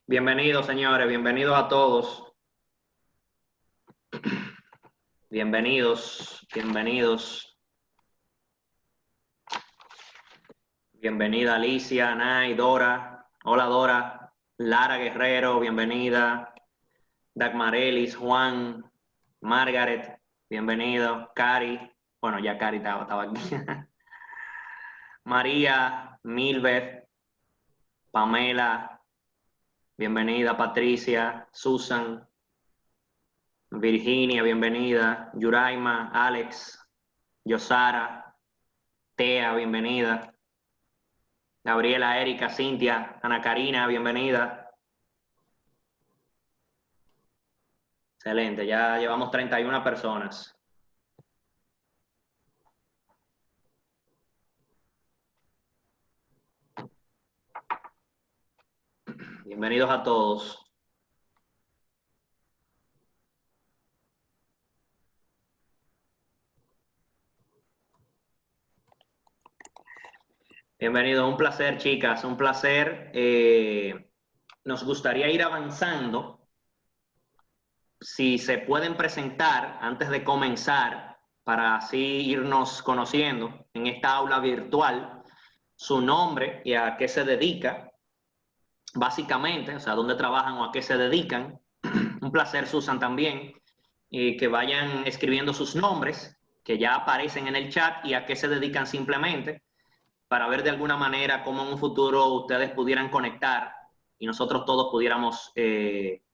Bienvenidos, señores, bienvenidos a todos. Bienvenidos, bienvenidos. Bienvenida Alicia, Nay, Dora. Hola, Dora. Lara Guerrero, bienvenida. Dagmarelis, Juan, Margaret, bienvenido. Cari, bueno, ya Cari estaba aquí. María, Milbeth, Pamela, bienvenida. Patricia, Susan, Virginia, bienvenida. Yuraima, Alex, Yosara, Tea, bienvenida. Gabriela, Erika, Cintia, Ana Karina, bienvenida. Excelente, ya llevamos 31 personas. Bienvenidos a todos. Bienvenidos, un placer, chicas, un placer. Nos gustaría ir avanzando. Si se pueden presentar antes de comenzar, para así irnos conociendo en esta aula virtual, su nombre y a qué se dedica, básicamente, o sea, dónde trabajan o a qué se dedican. Un placer, Susan, también, y que vayan escribiendo sus nombres, que ya aparecen en el chat, y a qué se dedican simplemente, para ver de alguna manera cómo en un futuro ustedes pudieran conectar y nosotros todos pudiéramos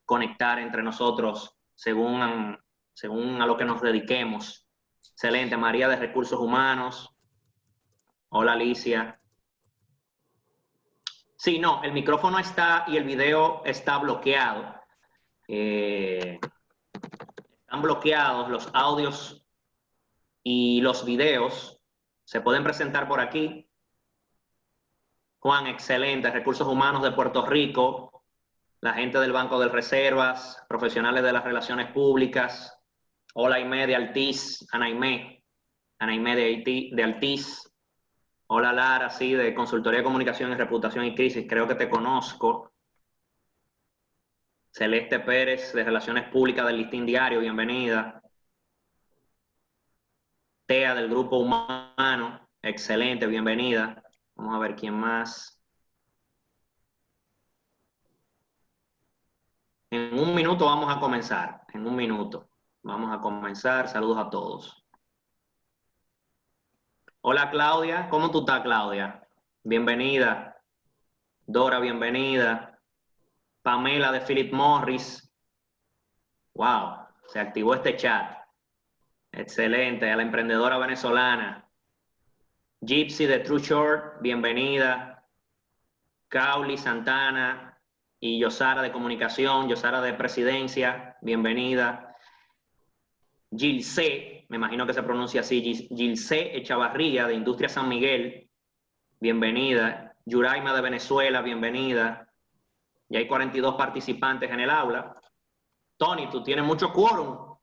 conectar entre nosotros según a lo que nos dediquemos. Excelente. María de Recursos Humanos. Hola, Alicia. Sí, no, el micrófono está y el video está bloqueado. Están bloqueados los audios y los videos. Se pueden presentar por aquí. Juan, excelente. Recursos Humanos de Puerto Rico, la gente del Banco de Reservas, profesionales de las relaciones públicas. Hola, Aimé de Altiz, Anaimé de Altiz. Hola, Lara, sí, de Consultoría de Comunicación y Reputación y Crisis, creo que te conozco. Celeste Pérez, de Relaciones Públicas del Listín Diario, bienvenida. Tea, del Grupo Humano, excelente, bienvenida. Vamos a ver quién más. En un minuto vamos a comenzar, en un minuto. Vamos a comenzar, saludos a todos. Hola, Claudia, ¿cómo tú estás, Claudia? Bienvenida. Dora, bienvenida. Pamela de Philip Morris. Wow, se activó este chat. Excelente, a la emprendedora venezolana. Gypsy de True Short, bienvenida. Cauli Santana y Yosara de Comunicación, Yosara de Presidencia, bienvenida. Gilce, me imagino que se pronuncia así, Gilce Echavarría de Industria San Miguel, bienvenida. Yuraima de Venezuela, bienvenida. Y hay 42 participantes en el aula. Tony, tú tienes mucho quórum.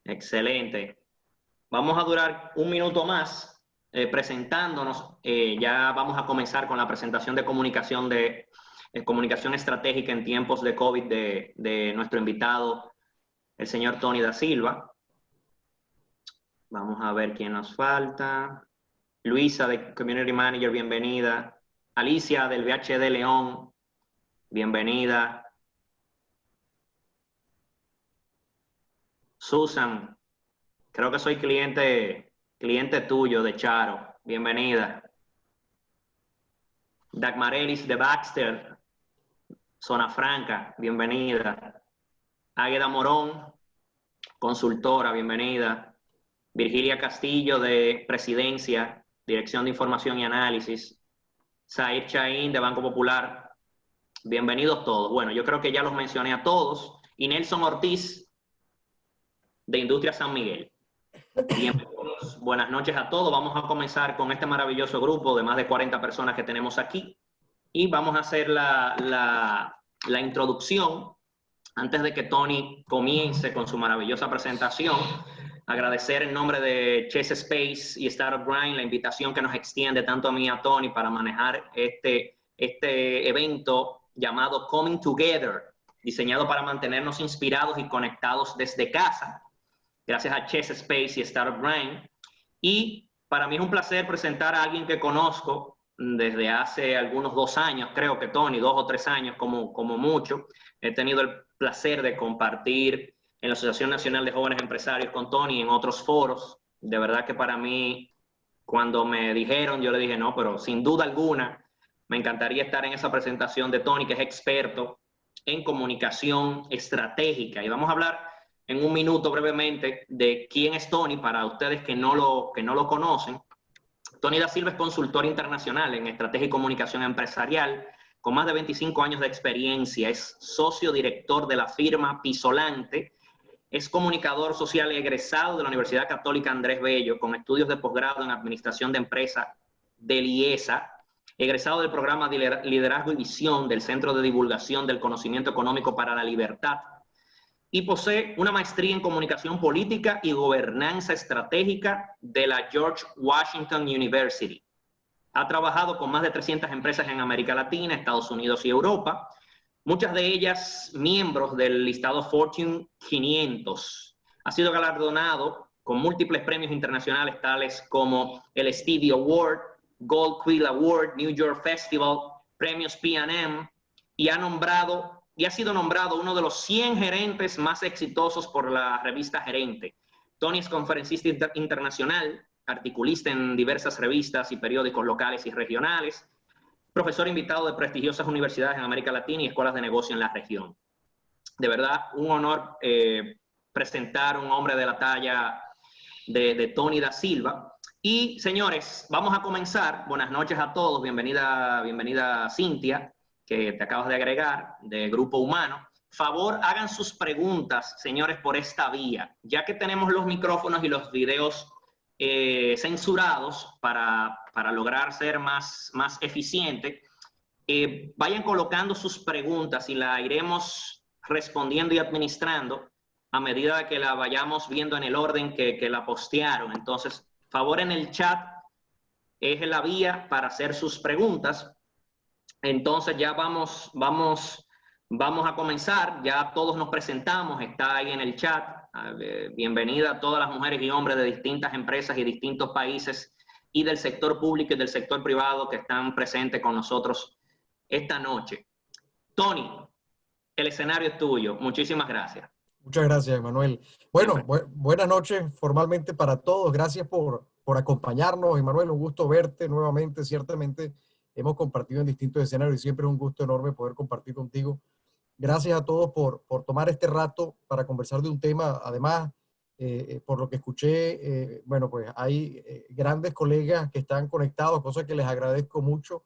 Excelente. Vamos a durar un minuto más presentándonos. Ya vamos a comenzar con la presentación de comunicación comunicación estratégica en tiempos de COVID de nuestro invitado, el señor Tony da Silva. Vamos a ver quién nos falta. Luisa de Community Manager, bienvenida. Alicia del VHD León, bienvenida. Susan, creo que soy cliente tuyo de Charo, bienvenida. Dagmarelis de Baxter, Zona Franca, bienvenida. Águeda Morón, consultora, bienvenida. Virgilia Castillo de Presidencia, Dirección de Información y Análisis. Zair Chaín de Banco Popular, bienvenidos todos. Bueno, yo creo que ya los mencioné a todos. Y Nelson Ortiz de Industria San Miguel. Bienvenidos, buenas noches a todos. Vamos a comenzar con este maravilloso grupo de más de 40 personas que tenemos aquí. Y vamos a hacer la introducción. Antes de que Tony comience con su maravillosa presentación, agradecer en nombre de Chess Space y Startup Grind la invitación que nos extiende tanto a mí y a Tony para manejar este este evento llamado Coming Together, diseñado para mantenernos inspirados y conectados desde casa, gracias a Chess Space y Startup Grind. Y para mí es un placer presentar a alguien que conozco desde hace algunos 2 años, creo que Tony, 2 o 3 años como mucho. He tenido el placer de compartir en la Asociación Nacional de Jóvenes Empresarios con Tony en otros foros. De verdad que para mí, cuando me dijeron, yo le dije, no, pero sin duda alguna, me encantaría estar en esa presentación de Tony, que es experto en comunicación estratégica. Y vamos a hablar en un minuto brevemente de quién es Tony, para ustedes que no lo conocen. Tony da Silva es consultor internacional en estrategia y comunicación empresarial, con más de 25 años de experiencia. Es socio director de la firma Pisolante. Es comunicador social egresado de la Universidad Católica Andrés Bello, con estudios de posgrado en Administración de Empresas del IESA, egresado del programa de Liderazgo y Visión del Centro de Divulgación del Conocimiento Económico para la Libertad, y posee una maestría en Comunicación Política y Gobernanza Estratégica de la George Washington University. Ha trabajado con más de 300 empresas en América Latina, Estados Unidos y Europa, muchas de ellas miembros del listado Fortune 500. Ha sido galardonado con múltiples premios internacionales tales como el Stevie Award, Gold Quill Award, New York Festival, premios P&M, y ha sido nombrado uno de los 100 gerentes más exitosos por la revista Gerente. Tony es conferencista internacional, articulista en diversas revistas y periódicos locales y regionales, profesor invitado de prestigiosas universidades en América Latina y escuelas de negocio en la región. De verdad, un honor presentar un hombre de la talla de Tony da Silva. Y señores, vamos a comenzar. Buenas noches a todos. Bienvenida Cintia, que te acabas de agregar, de Grupo Humano. Favor, hagan sus preguntas, señores, por esta vía. Ya que tenemos los micrófonos y los videos censurados para lograr ser más eficiente, vayan colocando sus preguntas y la iremos respondiendo y administrando a medida de que la vayamos viendo en el orden que la postearon. Entonces, favor, en el chat es la vía para hacer sus preguntas. Entonces ya vamos a comenzar. Ya todos nos presentamos, está ahí en el chat. Bienvenida a todas las mujeres y hombres de distintas empresas y distintos países y del sector público y del sector privado que están presentes con nosotros esta noche. Tony, el escenario es tuyo. Muchísimas gracias. Muchas gracias, Emanuel. Bueno, buenas noches formalmente para todos. Gracias por acompañarnos, Emanuel. Un gusto verte nuevamente. Ciertamente hemos compartido en distintos escenarios y siempre es un gusto enorme poder compartir contigo. Gracias a todos por tomar este rato para conversar de un tema. Además, por lo que escuché, bueno, pues hay grandes colegas que están conectados, cosa que les agradezco mucho.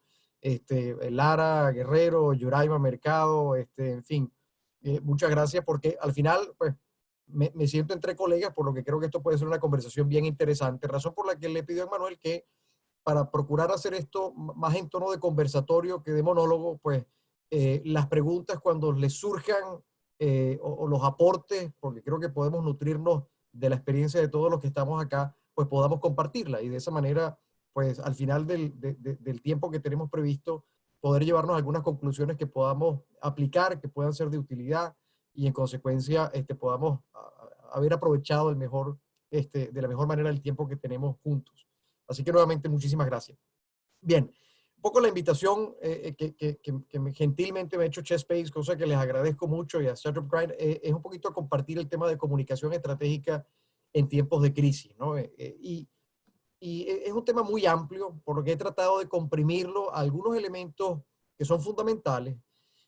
Lara Guerrero, Yuraima Mercado, en fin. Muchas gracias porque al final, pues, me siento entre colegas, por lo que creo que esto puede ser una conversación bien interesante. Razón por la que le pido a Emanuel que para procurar hacer esto más en tono de conversatorio que de monólogo, pues las preguntas cuando les surjan o los aportes, porque creo que podemos nutrirnos de la experiencia de todos los que estamos acá, pues podamos compartirla y de esa manera, pues al final del tiempo que tenemos previsto, poder llevarnos algunas conclusiones que podamos aplicar, que puedan ser de utilidad y en consecuencia podamos haber aprovechado de la mejor manera el tiempo que tenemos juntos. Así que nuevamente muchísimas gracias. Bien, un poco la invitación que gentilmente me ha hecho Chess Space, cosa que les agradezco mucho, y a Startup Grind, es un poquito compartir el tema de comunicación estratégica en tiempos de crisis, ¿no? Y es un tema muy amplio, por lo que he tratado de comprimirlo a algunos elementos que son fundamentales,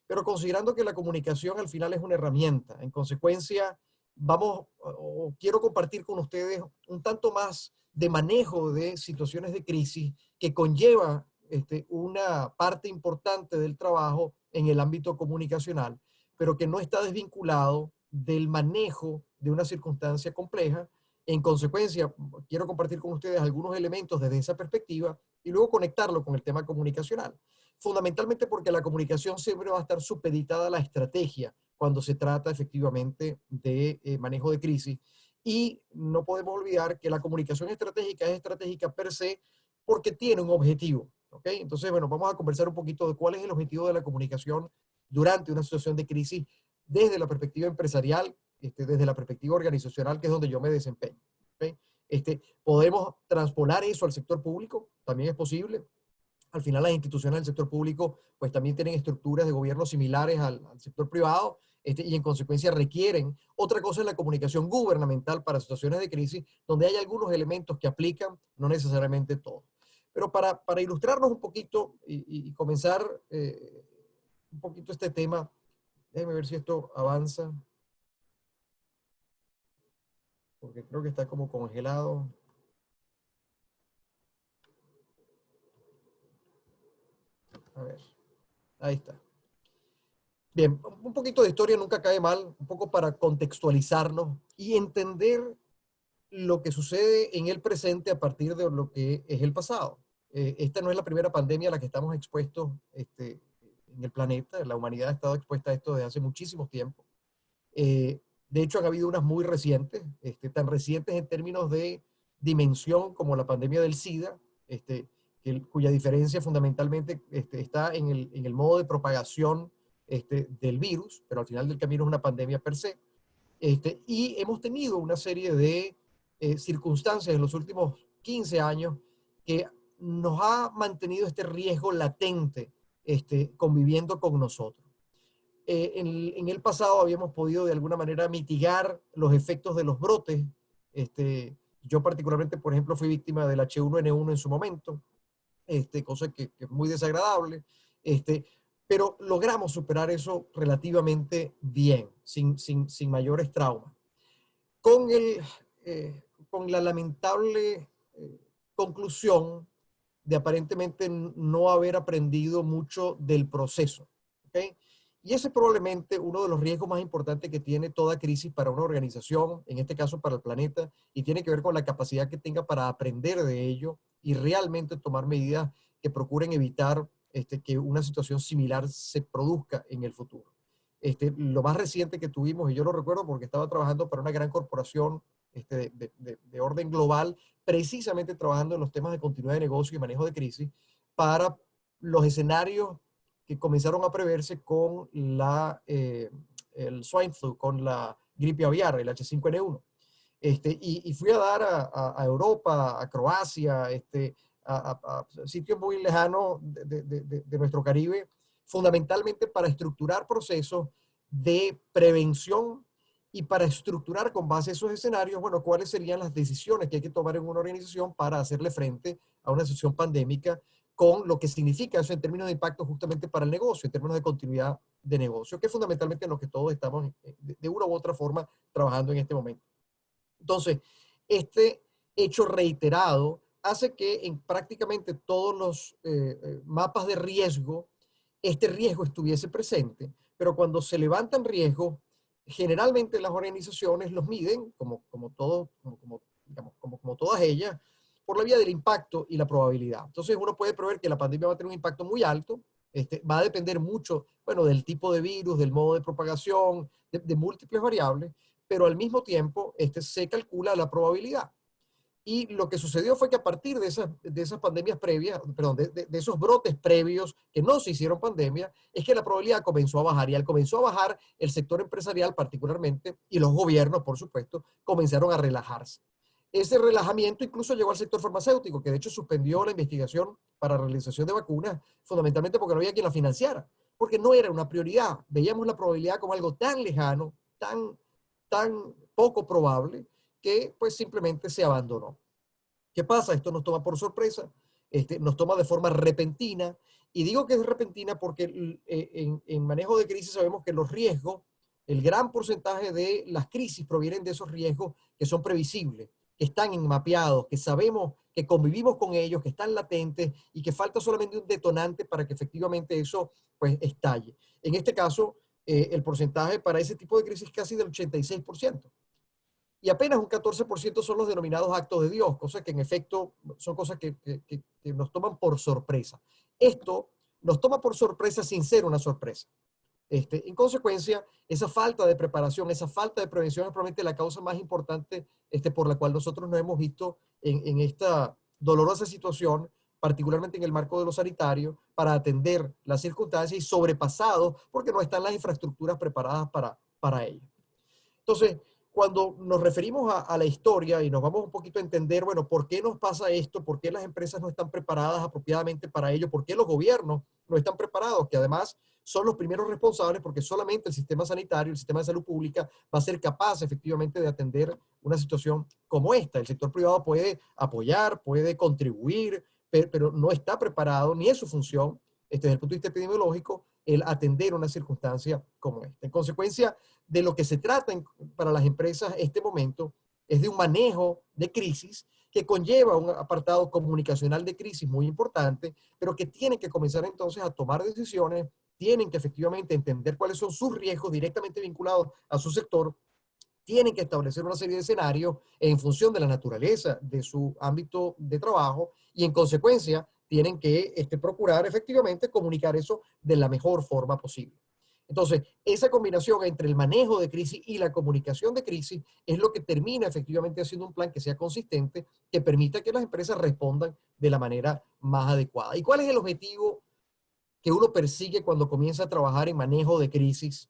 pero considerando que la comunicación al final es una herramienta. En consecuencia, quiero compartir con ustedes un tanto más de manejo de situaciones de crisis que conlleva una parte importante del trabajo en el ámbito comunicacional, pero que no está desvinculado del manejo de una circunstancia compleja. En consecuencia, quiero compartir con ustedes algunos elementos desde esa perspectiva y luego conectarlo con el tema comunicacional. Fundamentalmente porque la comunicación siempre va a estar supeditada a la estrategia cuando se trata efectivamente de manejo de crisis. Y no podemos olvidar que la comunicación estratégica es estratégica per se porque tiene un objetivo. ¿Ok? Entonces, bueno, vamos a conversar un poquito de cuál es el objetivo de la comunicación durante una situación de crisis desde la perspectiva empresarial, desde la perspectiva organizacional, que es donde yo me desempeño. ¿Ok? Podemos transponer eso al sector público, también es posible. Al final las instituciones del sector público pues también tienen estructuras de gobierno similares al sector privado, y en consecuencia requieren. Otra cosa es la comunicación gubernamental para situaciones de crisis, donde hay algunos elementos que aplican, no necesariamente todos. Pero para ilustrarnos un poquito y comenzar un poquito este tema, déjenme ver si esto avanza, porque creo que está como congelado. A ver, ahí está. Bien, un poquito de historia nunca cae mal, un poco para contextualizarnos y entender lo que sucede en el presente a partir de lo que es el pasado. Esta no es la primera pandemia a la que estamos expuestos en el planeta. La humanidad ha estado expuesta a esto desde hace muchísimo tiempo. De hecho, han habido unas muy recientes, tan recientes en términos de dimensión como la pandemia del SIDA, cuya diferencia fundamentalmente está en el modo de propagación del virus, pero al final del camino es una pandemia per se. Y hemos tenido una serie de circunstancias en los últimos 15 años que nos ha mantenido este riesgo latente conviviendo con nosotros. En el pasado habíamos podido de alguna manera mitigar los efectos de los brotes. Yo particularmente, por ejemplo, fui víctima del H1N1 en su momento, cosa que es muy desagradable, pero logramos superar eso relativamente bien, sin mayores traumas. Con, con la lamentable conclusión de aparentemente no haber aprendido mucho del proceso. ¿Okay? Y ese es probablemente uno de los riesgos más importantes que tiene toda crisis para una organización, en este caso para el planeta, y tiene que ver con la capacidad que tenga para aprender de ello y realmente tomar medidas que procuren evitar que una situación similar se produzca en el futuro. Lo más reciente que tuvimos, y yo lo recuerdo porque estaba trabajando para una gran corporación de orden global, precisamente trabajando en los temas de continuidad de negocio y manejo de crisis para los escenarios que comenzaron a preverse con el swine flu, con la gripe aviar, el H5N1. Y fui a dar a Europa, a Croacia, a sitios muy lejanos de nuestro Caribe, fundamentalmente para estructurar procesos de prevención y para estructurar con base a esos escenarios, bueno, cuáles serían las decisiones que hay que tomar en una organización para hacerle frente a una situación pandémica, con lo que significa eso en términos de impacto justamente para el negocio, en términos de continuidad de negocio, que es fundamentalmente en lo que todos estamos de una u otra forma trabajando en este momento. Entonces, este hecho reiterado hace que en prácticamente todos los mapas de riesgo, este riesgo estuviese presente, pero cuando se levantan riesgos, generalmente las organizaciones los miden, como todas ellas, por la vía del impacto y la probabilidad. Entonces uno puede prever que la pandemia va a tener un impacto muy alto, va a depender mucho, bueno, del tipo de virus, del modo de propagación, de múltiples variables, pero al mismo tiempo se calcula la probabilidad. Y lo que sucedió fue que a partir de esas pandemias previas, perdón, de esos brotes previos que no se hicieron pandemia, es que la probabilidad comenzó a bajar. Y al comenzó a bajar, el sector empresarial particularmente, y los gobiernos, por supuesto, comenzaron a relajarse. Ese relajamiento incluso llegó al sector farmacéutico, que de hecho suspendió la investigación para la realización de vacunas, fundamentalmente porque no había quien la financiara, porque no era una prioridad. Veíamos la probabilidad como algo tan lejano, tan poco probable, que pues simplemente se abandonó. ¿Qué pasa? Esto nos toma por sorpresa, nos toma de forma repentina, y digo que es repentina porque en manejo de crisis sabemos que los riesgos, el gran porcentaje de las crisis provienen de esos riesgos que son previsibles, que están mapeados, que sabemos que convivimos con ellos, que están latentes y que falta solamente un detonante para que efectivamente eso pues estalle. En este caso, el porcentaje para ese tipo de crisis es casi del 86%. Y apenas un 14% son los denominados actos de Dios, cosas que en efecto son cosas que nos toman por sorpresa. Esto nos toma por sorpresa sin ser una sorpresa. En consecuencia, esa falta de preparación, esa falta de prevención es probablemente la causa más importante por la cual nosotros nos hemos visto en esta dolorosa situación particularmente en el marco de lo sanitario, para atender las circunstancias y sobrepasados porque no están las infraestructuras preparadas para ello. Entonces, cuando nos referimos a la historia y nos vamos un poquito a entender, bueno, ¿por qué nos pasa esto? ¿Por qué las empresas no están preparadas apropiadamente para ello? ¿Por qué los gobiernos no están preparados? Que además son los primeros responsables porque solamente el sistema sanitario, el sistema de salud pública va a ser capaz efectivamente de atender una situación como esta. El sector privado puede apoyar, puede contribuir, pero no está preparado, ni es su función, desde el punto de vista epidemiológico, el atender una circunstancia como esta. En consecuencia, de lo que se trata para las empresas este momento es de un manejo de crisis que conlleva un apartado comunicacional de crisis muy importante, pero que tienen que comenzar entonces a tomar decisiones, tienen que efectivamente entender cuáles son sus riesgos directamente vinculados a su sector, tienen que establecer una serie de escenarios en función de la naturaleza de su ámbito de trabajo y en consecuencia tienen que procurar efectivamente comunicar eso de la mejor forma posible. Entonces, esa combinación entre el manejo de crisis y la comunicación de crisis es lo que termina efectivamente haciendo un plan que sea consistente, que permita que las empresas respondan de la manera más adecuada. ¿Y cuál es el objetivo que uno persigue cuando comienza a trabajar en manejo de crisis?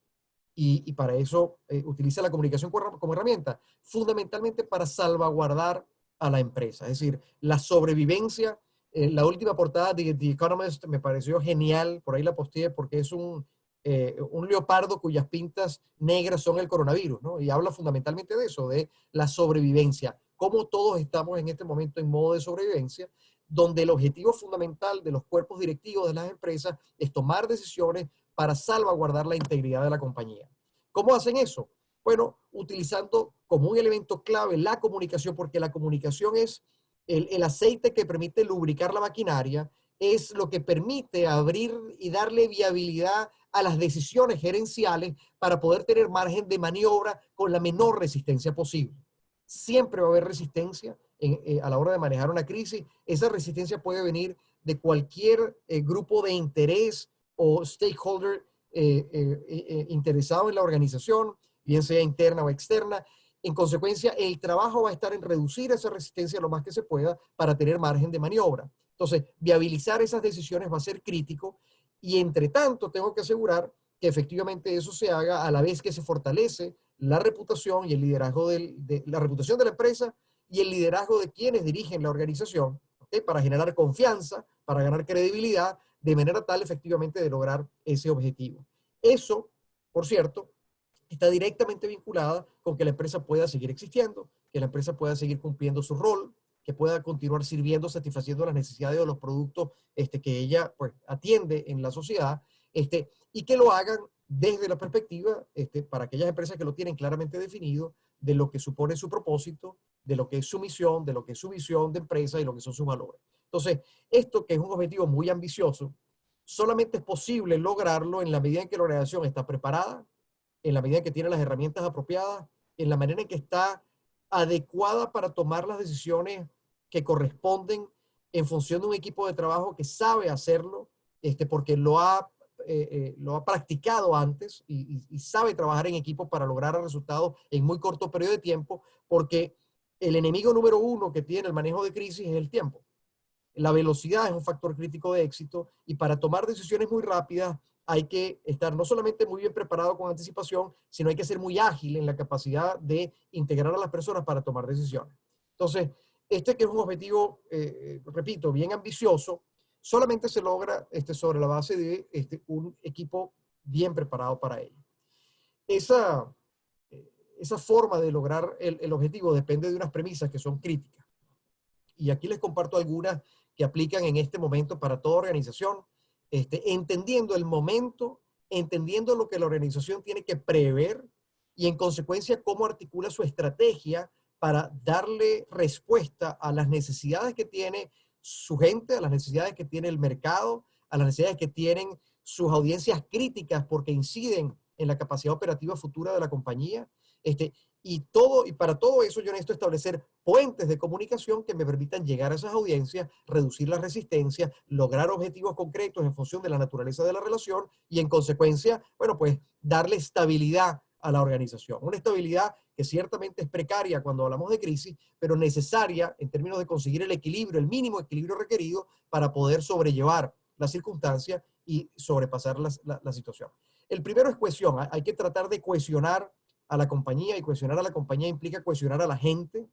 Y para eso utiliza la comunicación como herramienta, fundamentalmente para salvaguardar a la empresa. Es decir, la sobrevivencia. La última portada de The Economist me pareció genial, por ahí la posteé porque es un leopardo cuyas pintas negras son el coronavirus, ¿no? Y habla fundamentalmente de eso, de la sobrevivencia, cómo todos estamos en este momento en modo de sobrevivencia, donde el objetivo fundamental de los cuerpos directivos de las empresas es tomar decisiones para salvaguardar la integridad de la compañía. ¿Cómo hacen eso? Bueno, utilizando como un elemento clave la comunicación, porque la comunicación es el aceite que permite lubricar la maquinaria, es lo que permite abrir y darle viabilidad a las decisiones gerenciales para poder tener margen de maniobra con la menor resistencia posible. Siempre va a haber resistencia a la hora de manejar una crisis. Esa resistencia puede venir de cualquier grupo de interés o stakeholder interesado en la organización, bien sea interna o externa. En consecuencia, el trabajo va a estar en reducir esa resistencia lo más que se pueda para tener margen de maniobra. Entonces, viabilizar esas decisiones va a ser crítico y entre tanto tengo que asegurar que efectivamente eso se haga a la vez que se fortalece la reputación y el liderazgo de la reputación de la empresa y el liderazgo de quienes dirigen la organización, ¿okay? Para generar confianza, para ganar credibilidad, de manera tal efectivamente de lograr ese objetivo. Eso, por cierto, está directamente vinculada con que la empresa pueda seguir existiendo, que la empresa pueda seguir cumpliendo su rol, que pueda continuar sirviendo, satisfaciendo las necesidades de los productos que ella pues, atiende en la sociedad, y que lo hagan desde la perspectiva, para aquellas empresas que lo tienen claramente definido, de lo que supone su propósito, de lo que es su misión, de lo que es su visión de empresa y lo que son sus valores. Entonces, esto que es un objetivo muy ambicioso, solamente es posible lograrlo en la medida en que la organización está preparada, en la medida en que tiene las herramientas apropiadas, en la manera en que está adecuada para tomar las decisiones que corresponden en función de un equipo de trabajo que sabe hacerlo, porque lo ha practicado antes y sabe trabajar en equipo para lograr resultados en muy corto periodo de tiempo, porque el enemigo número uno que tiene el manejo de crisis es el tiempo. La velocidad es un factor crítico de éxito y para tomar decisiones muy rápidas hay que estar no solamente muy bien preparado con anticipación, sino hay que ser muy ágil en la capacidad de integrar a las personas para tomar decisiones. Entonces, que es un objetivo, repito, bien ambicioso, solamente se logra sobre la base de un equipo bien preparado para ello. Esa forma de lograr el objetivo depende de unas premisas que son críticas. Y aquí les comparto algunas que aplican en este momento para toda organización, entendiendo el momento, entendiendo lo que la organización tiene que prever y en consecuencia cómo articula su estrategia para darle respuesta a las necesidades que tiene su gente, a las necesidades que tiene el mercado, a las necesidades que tienen sus audiencias críticas porque inciden en la capacidad operativa futura de la compañía. Y para todo eso yo necesito establecer puentes de comunicación que me permitan llegar a esas audiencias, reducir la resistencia, lograr objetivos concretos en función de la naturaleza de la relación y en consecuencia, bueno, pues darle estabilidad a la organización. Una estabilidad que ciertamente es precaria cuando hablamos de crisis, pero necesaria en términos de conseguir el equilibrio, el mínimo equilibrio requerido para poder sobrellevar las circunstancias y sobrepasar la situación. El primero es cohesión. Hay que tratar de cohesionar a la compañía, y cohesionar a la compañía implica cohesionar a la gente,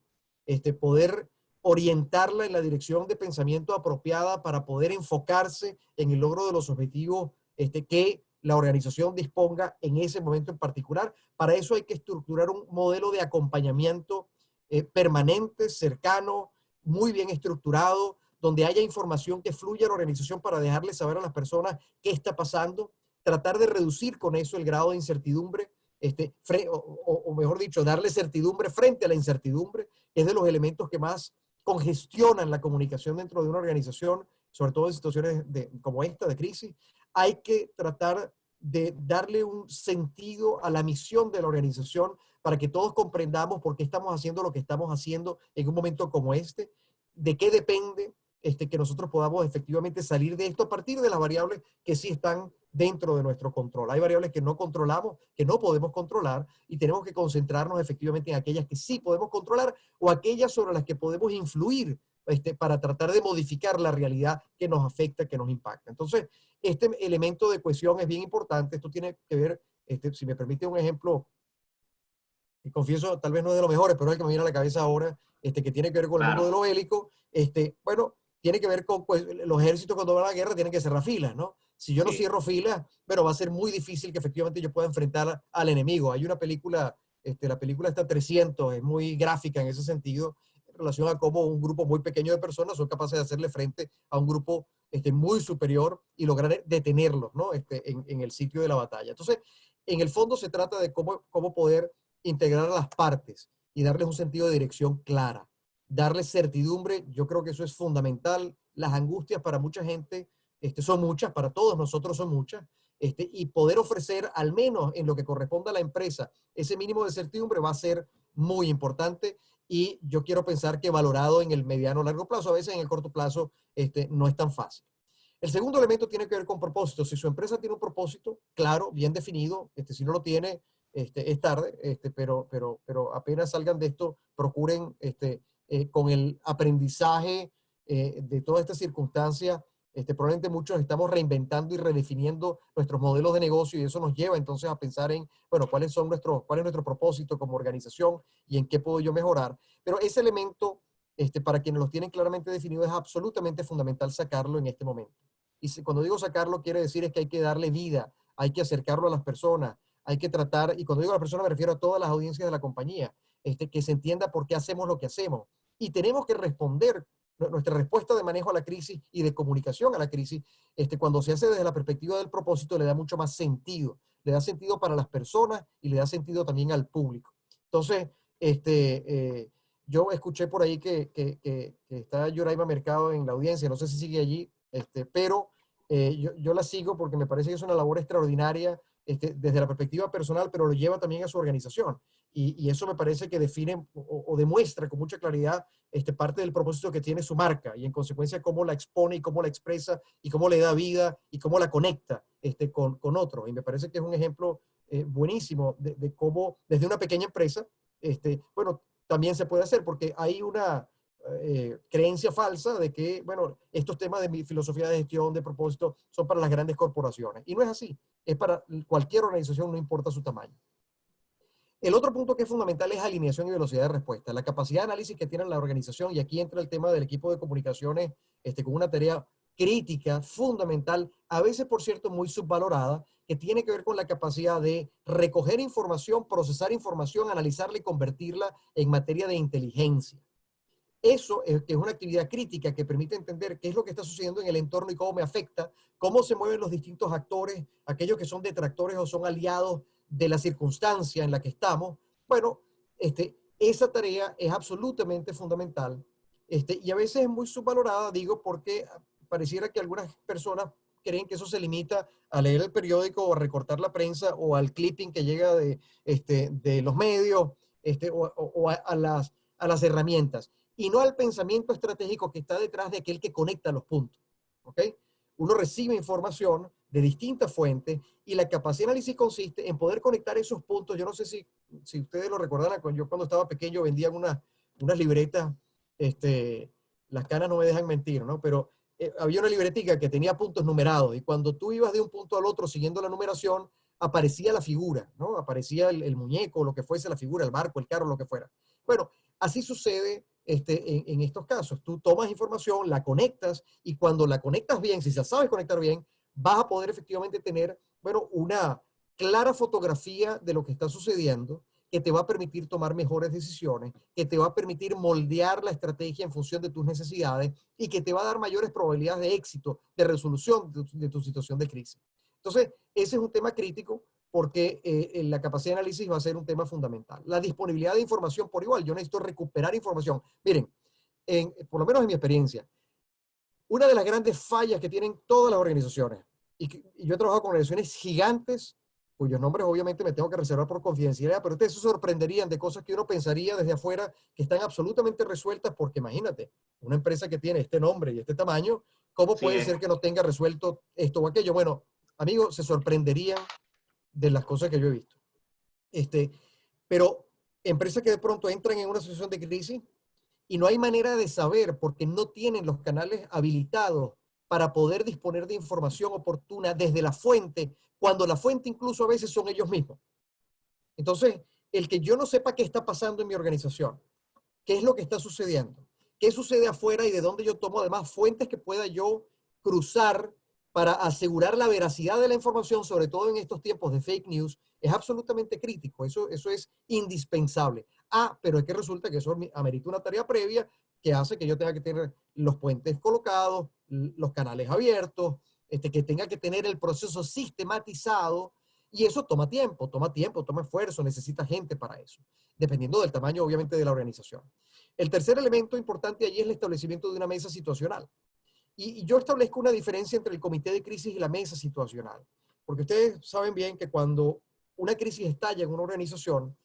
poder orientarla en la dirección de pensamiento apropiada para poder enfocarse en el logro de los objetivos que la organización disponga en ese momento en particular. Para eso hay que estructurar un modelo de acompañamiento permanente, cercano, muy bien estructurado, donde haya información que fluya a la organización para dejarle saber a las personas qué está pasando, tratar de reducir con eso el grado de incertidumbre, o mejor dicho, darle certidumbre frente a la incertidumbre, que es de los elementos que más congestionan la comunicación dentro de una organización, sobre todo en situaciones como esta, de crisis. Hay que tratar de darle un sentido a la misión de la organización para que todos comprendamos por qué estamos haciendo lo que estamos haciendo en un momento como este, de qué depende que nosotros podamos efectivamente salir de esto a partir de las variables que sí están dentro de nuestro control. Hay variables que no controlamos, que no podemos controlar, y tenemos que concentrarnos efectivamente en aquellas que sí podemos controlar o aquellas sobre las que podemos influir para tratar de modificar la realidad que nos afecta, que nos impacta. Entonces, este elemento de cohesión es bien importante. Esto tiene que ver, si me permite un ejemplo, y confieso, tal vez no es de los mejores, pero es el que me viene a la cabeza ahora, que tiene que ver con el mundo de lo bélico. Bueno, tiene que ver con, pues, los ejércitos cuando van a la guerra tienen que cerrar filas, ¿no? Si yo no cierro filas, bueno, va a ser muy difícil que efectivamente yo pueda enfrentar al enemigo. Hay una película, la película está 300, es muy gráfica en ese sentido, en relación a cómo un grupo muy pequeño de personas son capaces de hacerle frente a un grupo muy superior y lograr detenerlos, ¿no? En el sitio de la batalla. Entonces, en el fondo se trata de cómo poder integrar a las partes y darles un sentido de dirección clara, darles certidumbre. Yo creo que eso es fundamental. Las angustias para mucha gente son muchas, para todos nosotros son muchas, y poder ofrecer, al menos en lo que corresponda a la empresa, ese mínimo de certidumbre va a ser muy importante, y yo quiero pensar que valorado en el mediano o largo plazo. A veces en el corto plazo no es tan fácil. El segundo elemento tiene que ver con propósito. Si su empresa tiene un propósito claro, bien definido, si no lo tiene, es tarde, pero apenas salgan de esto, procuren con el aprendizaje de toda esta circunstancia. Probablemente muchos estamos reinventando y redefiniendo nuestros modelos de negocio, y eso nos lleva entonces a pensar en, bueno, cuál es nuestro propósito como organización y en qué puedo yo mejorar. Pero ese elemento, para quienes los tienen claramente definido, es absolutamente fundamental sacarlo en este momento. Y cuando digo sacarlo, quiere decir es que hay que darle vida, hay que acercarlo a las personas, hay que tratar, y cuando digo a la persona me refiero a todas las audiencias de la compañía, que se entienda por qué hacemos lo que hacemos. Y tenemos que responder, nuestra respuesta de manejo a la crisis y de comunicación a la crisis, cuando se hace desde la perspectiva del propósito, le da mucho más sentido. Le da sentido para las personas y le da sentido también al público. Entonces, yo escuché por ahí que está Yoraima Mercado en la audiencia, no sé si sigue allí, pero yo la sigo porque me parece que es una labor extraordinaria desde la perspectiva personal, pero lo lleva también a su organización. Y eso me parece que define o demuestra con mucha claridad parte del propósito que tiene su marca, y en consecuencia cómo la expone y cómo la expresa y cómo le da vida y cómo la conecta con otros. Y me parece que es un ejemplo buenísimo de cómo desde una pequeña empresa, bueno, también se puede hacer, porque hay una creencia falsa de que, bueno, estos temas de mi filosofía de gestión, de propósito, son para las grandes corporaciones. Y no es así. Es para cualquier organización, no importa su tamaño. El otro punto que es fundamental es alineación y velocidad de respuesta. La capacidad de análisis que tiene la organización, y aquí entra el tema del equipo de comunicaciones con una tarea crítica, fundamental, a veces, por cierto, muy subvalorada, que tiene que ver con la capacidad de recoger información, procesar información, analizarla y convertirla en materia de inteligencia. Eso es, que es una actividad crítica que permite entender qué es lo que está sucediendo en el entorno y cómo me afecta, cómo se mueven los distintos actores, aquellos que son detractores o son aliados de la circunstancia en la que estamos. Bueno, esa tarea es absolutamente fundamental, y a veces es muy subvalorada, digo, porque pareciera que algunas personas creen que eso se limita a leer el periódico o a recortar la prensa o al clipping que llega de los medios, o a las herramientas, y no al pensamiento estratégico que está detrás de aquel que conecta los puntos. ¿Ok? Uno recibe información, de distintas fuentes, y la capacidad de análisis consiste en poder conectar esos puntos. Yo no sé si ustedes lo recordarán, yo cuando estaba pequeño vendían unas libretas, las canas no me dejan mentir, ¿no? Pero había una libretica que tenía puntos numerados, y cuando tú ibas de un punto al otro siguiendo la numeración, aparecía la figura, ¿no? Aparecía el muñeco, lo que fuese la figura, el barco, el carro, lo que fuera. Bueno, así sucede en estos casos. Tú tomas información, la conectas, y cuando la conectas bien, si se sabes conectar bien, vas a poder efectivamente tener, bueno, una clara fotografía de lo que está sucediendo, que te va a permitir tomar mejores decisiones, que te va a permitir moldear la estrategia en función de tus necesidades, y que te va a dar mayores probabilidades de éxito, de resolución de tu situación de crisis. Entonces, ese es un tema crítico, porque la capacidad de análisis va a ser un tema fundamental. La disponibilidad de información por igual. Yo necesito recuperar información. Miren, por lo menos en mi experiencia, una de las grandes fallas que tienen todas las organizaciones, y yo he trabajado con organizaciones gigantes, cuyos nombres obviamente me tengo que reservar por confidencialidad, pero ustedes se sorprenderían de cosas que uno pensaría desde afuera que están absolutamente resueltas, porque imagínate, una empresa que tiene este nombre y este tamaño, ¿cómo Sí, puede ser que no tenga resuelto esto o aquello? Bueno, amigos, se sorprenderían de las cosas que yo he visto. Pero empresas que de pronto entran en una situación de crisis y no hay manera de saber, porque no tienen los canales habilitados para poder disponer de información oportuna desde la fuente, cuando la fuente incluso a veces son ellos mismos. Entonces, el que yo no sepa qué está pasando en mi organización, qué es lo que está sucediendo, qué sucede afuera y de dónde yo tomo además fuentes que pueda yo cruzar para asegurar la veracidad de la información, sobre todo en estos tiempos de fake news, es absolutamente crítico. Eso es indispensable. Pero es que resulta que eso amerita una tarea previa que hace que yo tenga que tener los puentes colocados, los canales abiertos, que tenga que tener el proceso sistematizado, y eso toma tiempo, toma esfuerzo, necesita gente para eso, dependiendo del tamaño, obviamente, de la organización. El tercer elemento importante allí es el establecimiento de una mesa situacional. Y yo establezco una diferencia entre el comité de crisis y la mesa situacional, porque ustedes saben bien que cuando una crisis estalla en una organización,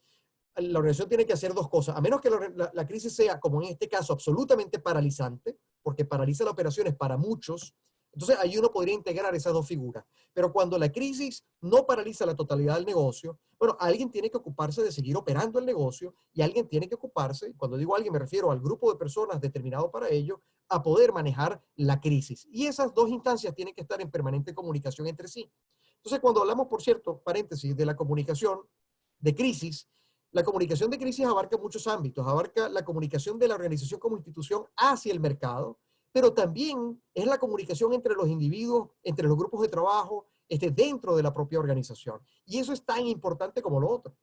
la organización tiene que hacer dos cosas, a menos que la crisis sea, como en este caso, absolutamente paralizante, porque paraliza las operaciones para muchos. Entonces ahí uno podría integrar esas dos figuras. Pero cuando la crisis no paraliza la totalidad del negocio, bueno, alguien tiene que ocuparse de seguir operando el negocio, y alguien tiene que ocuparse, cuando digo alguien me refiero al grupo de personas determinado para ello, a poder manejar la crisis. Y esas dos instancias tienen que estar en permanente comunicación entre sí. Entonces, cuando hablamos, por cierto, paréntesis, de la comunicación de crisis, la comunicación de crisis abarca muchos ámbitos, abarca la comunicación de la organización como institución hacia el mercado, pero también es la comunicación entre los individuos, entre los grupos de trabajo, dentro de la propia organización. Y eso es tan importante como lo otro,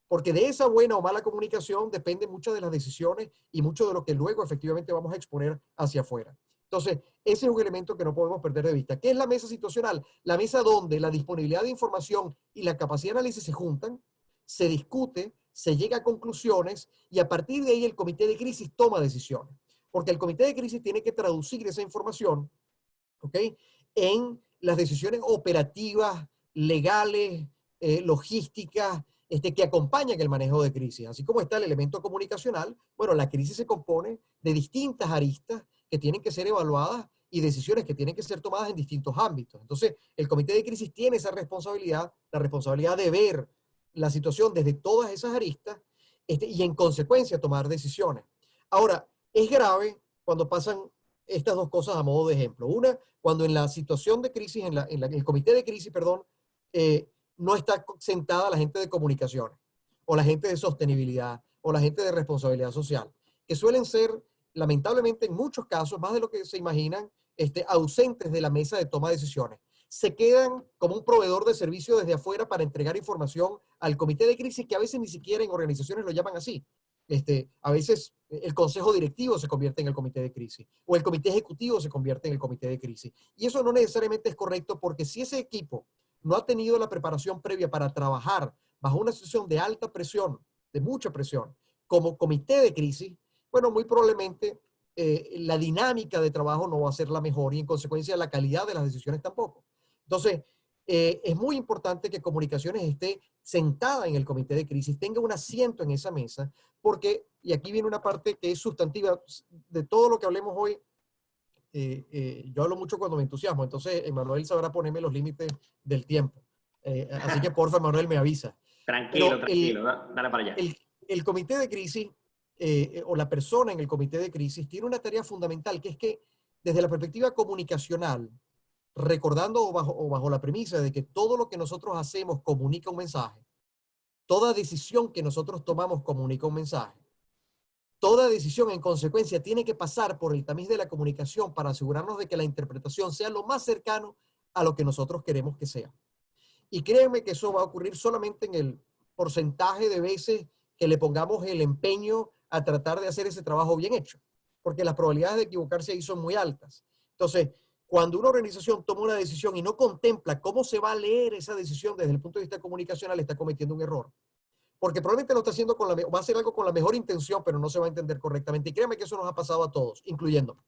porque de esa buena o mala comunicación depende muchas de las decisiones y mucho de lo que luego efectivamente vamos a exponer hacia afuera. Entonces, ese es un elemento que no podemos perder de vista. ¿Qué es la mesa situacional? La mesa donde la disponibilidad de información y la capacidad de análisis se juntan, se discute, se llega a conclusiones, y a partir de ahí el comité de crisis toma decisiones. Porque el comité de crisis tiene que traducir esa información, ¿ok?, en las decisiones operativas, legales, logísticas, que acompañan el manejo de crisis. Así como está el elemento comunicacional, bueno, la crisis se compone de distintas aristas que tienen que ser evaluadas y decisiones que tienen que ser tomadas en distintos ámbitos. Entonces, el comité de crisis tiene esa responsabilidad, la responsabilidad de ver la situación desde todas esas aristas, y en consecuencia tomar decisiones. Ahora, es grave cuando pasan estas dos cosas a modo de ejemplo. Una, cuando en la situación de crisis, el comité de crisis, perdón, no está sentada la gente de comunicaciones, o la gente de sostenibilidad, o la gente de responsabilidad social, que suelen ser, lamentablemente, en muchos casos, más de lo que se imaginan, ausentes de la mesa de toma de decisiones. Se quedan como un proveedor de servicio desde afuera para entregar información al comité de crisis, que a veces ni siquiera en organizaciones lo llaman así. A veces el consejo directivo se convierte en el comité de crisis, o el comité ejecutivo se convierte en el comité de crisis. Y eso no necesariamente es correcto, porque si ese equipo no ha tenido la preparación previa para trabajar bajo una situación de alta presión, de mucha presión, como comité de crisis, bueno, muy probablemente la dinámica de trabajo no va a ser la mejor, y en consecuencia la calidad de las decisiones tampoco. Entonces, es muy importante que comunicaciones esté sentada en el comité de crisis, tenga un asiento en esa mesa, porque, y aquí viene una parte que es sustantiva de todo lo que hablemos hoy, yo hablo mucho cuando me entusiasmo, entonces Emanuel sabrá ponerme los límites del tiempo. Así que porfa, Emanuel, me avisa. Tranquilo, Pero tranquilo, dale para allá. el comité de crisis o la persona en el comité de crisis tiene una tarea fundamental, que es que desde la perspectiva comunicacional, recordando o bajo la premisa de que todo lo que nosotros hacemos comunica un mensaje, toda decisión que nosotros tomamos comunica un mensaje, toda decisión en consecuencia tiene que pasar por el tamiz de la comunicación para asegurarnos de que la interpretación sea lo más cercano a lo que nosotros queremos que sea. Y créanme que eso va a ocurrir solamente en el porcentaje de veces que le pongamos el empeño a tratar de hacer ese trabajo bien hecho, porque las probabilidades de equivocarse ahí son muy altas. Entonces, cuando una organización toma una decisión y no contempla cómo se va a leer esa decisión desde el punto de vista comunicacional, está cometiendo un error. Porque probablemente lo está haciendo va a hacer algo con la mejor intención, pero no se va a entender correctamente. Y créanme que eso nos ha pasado a todos, incluyéndome.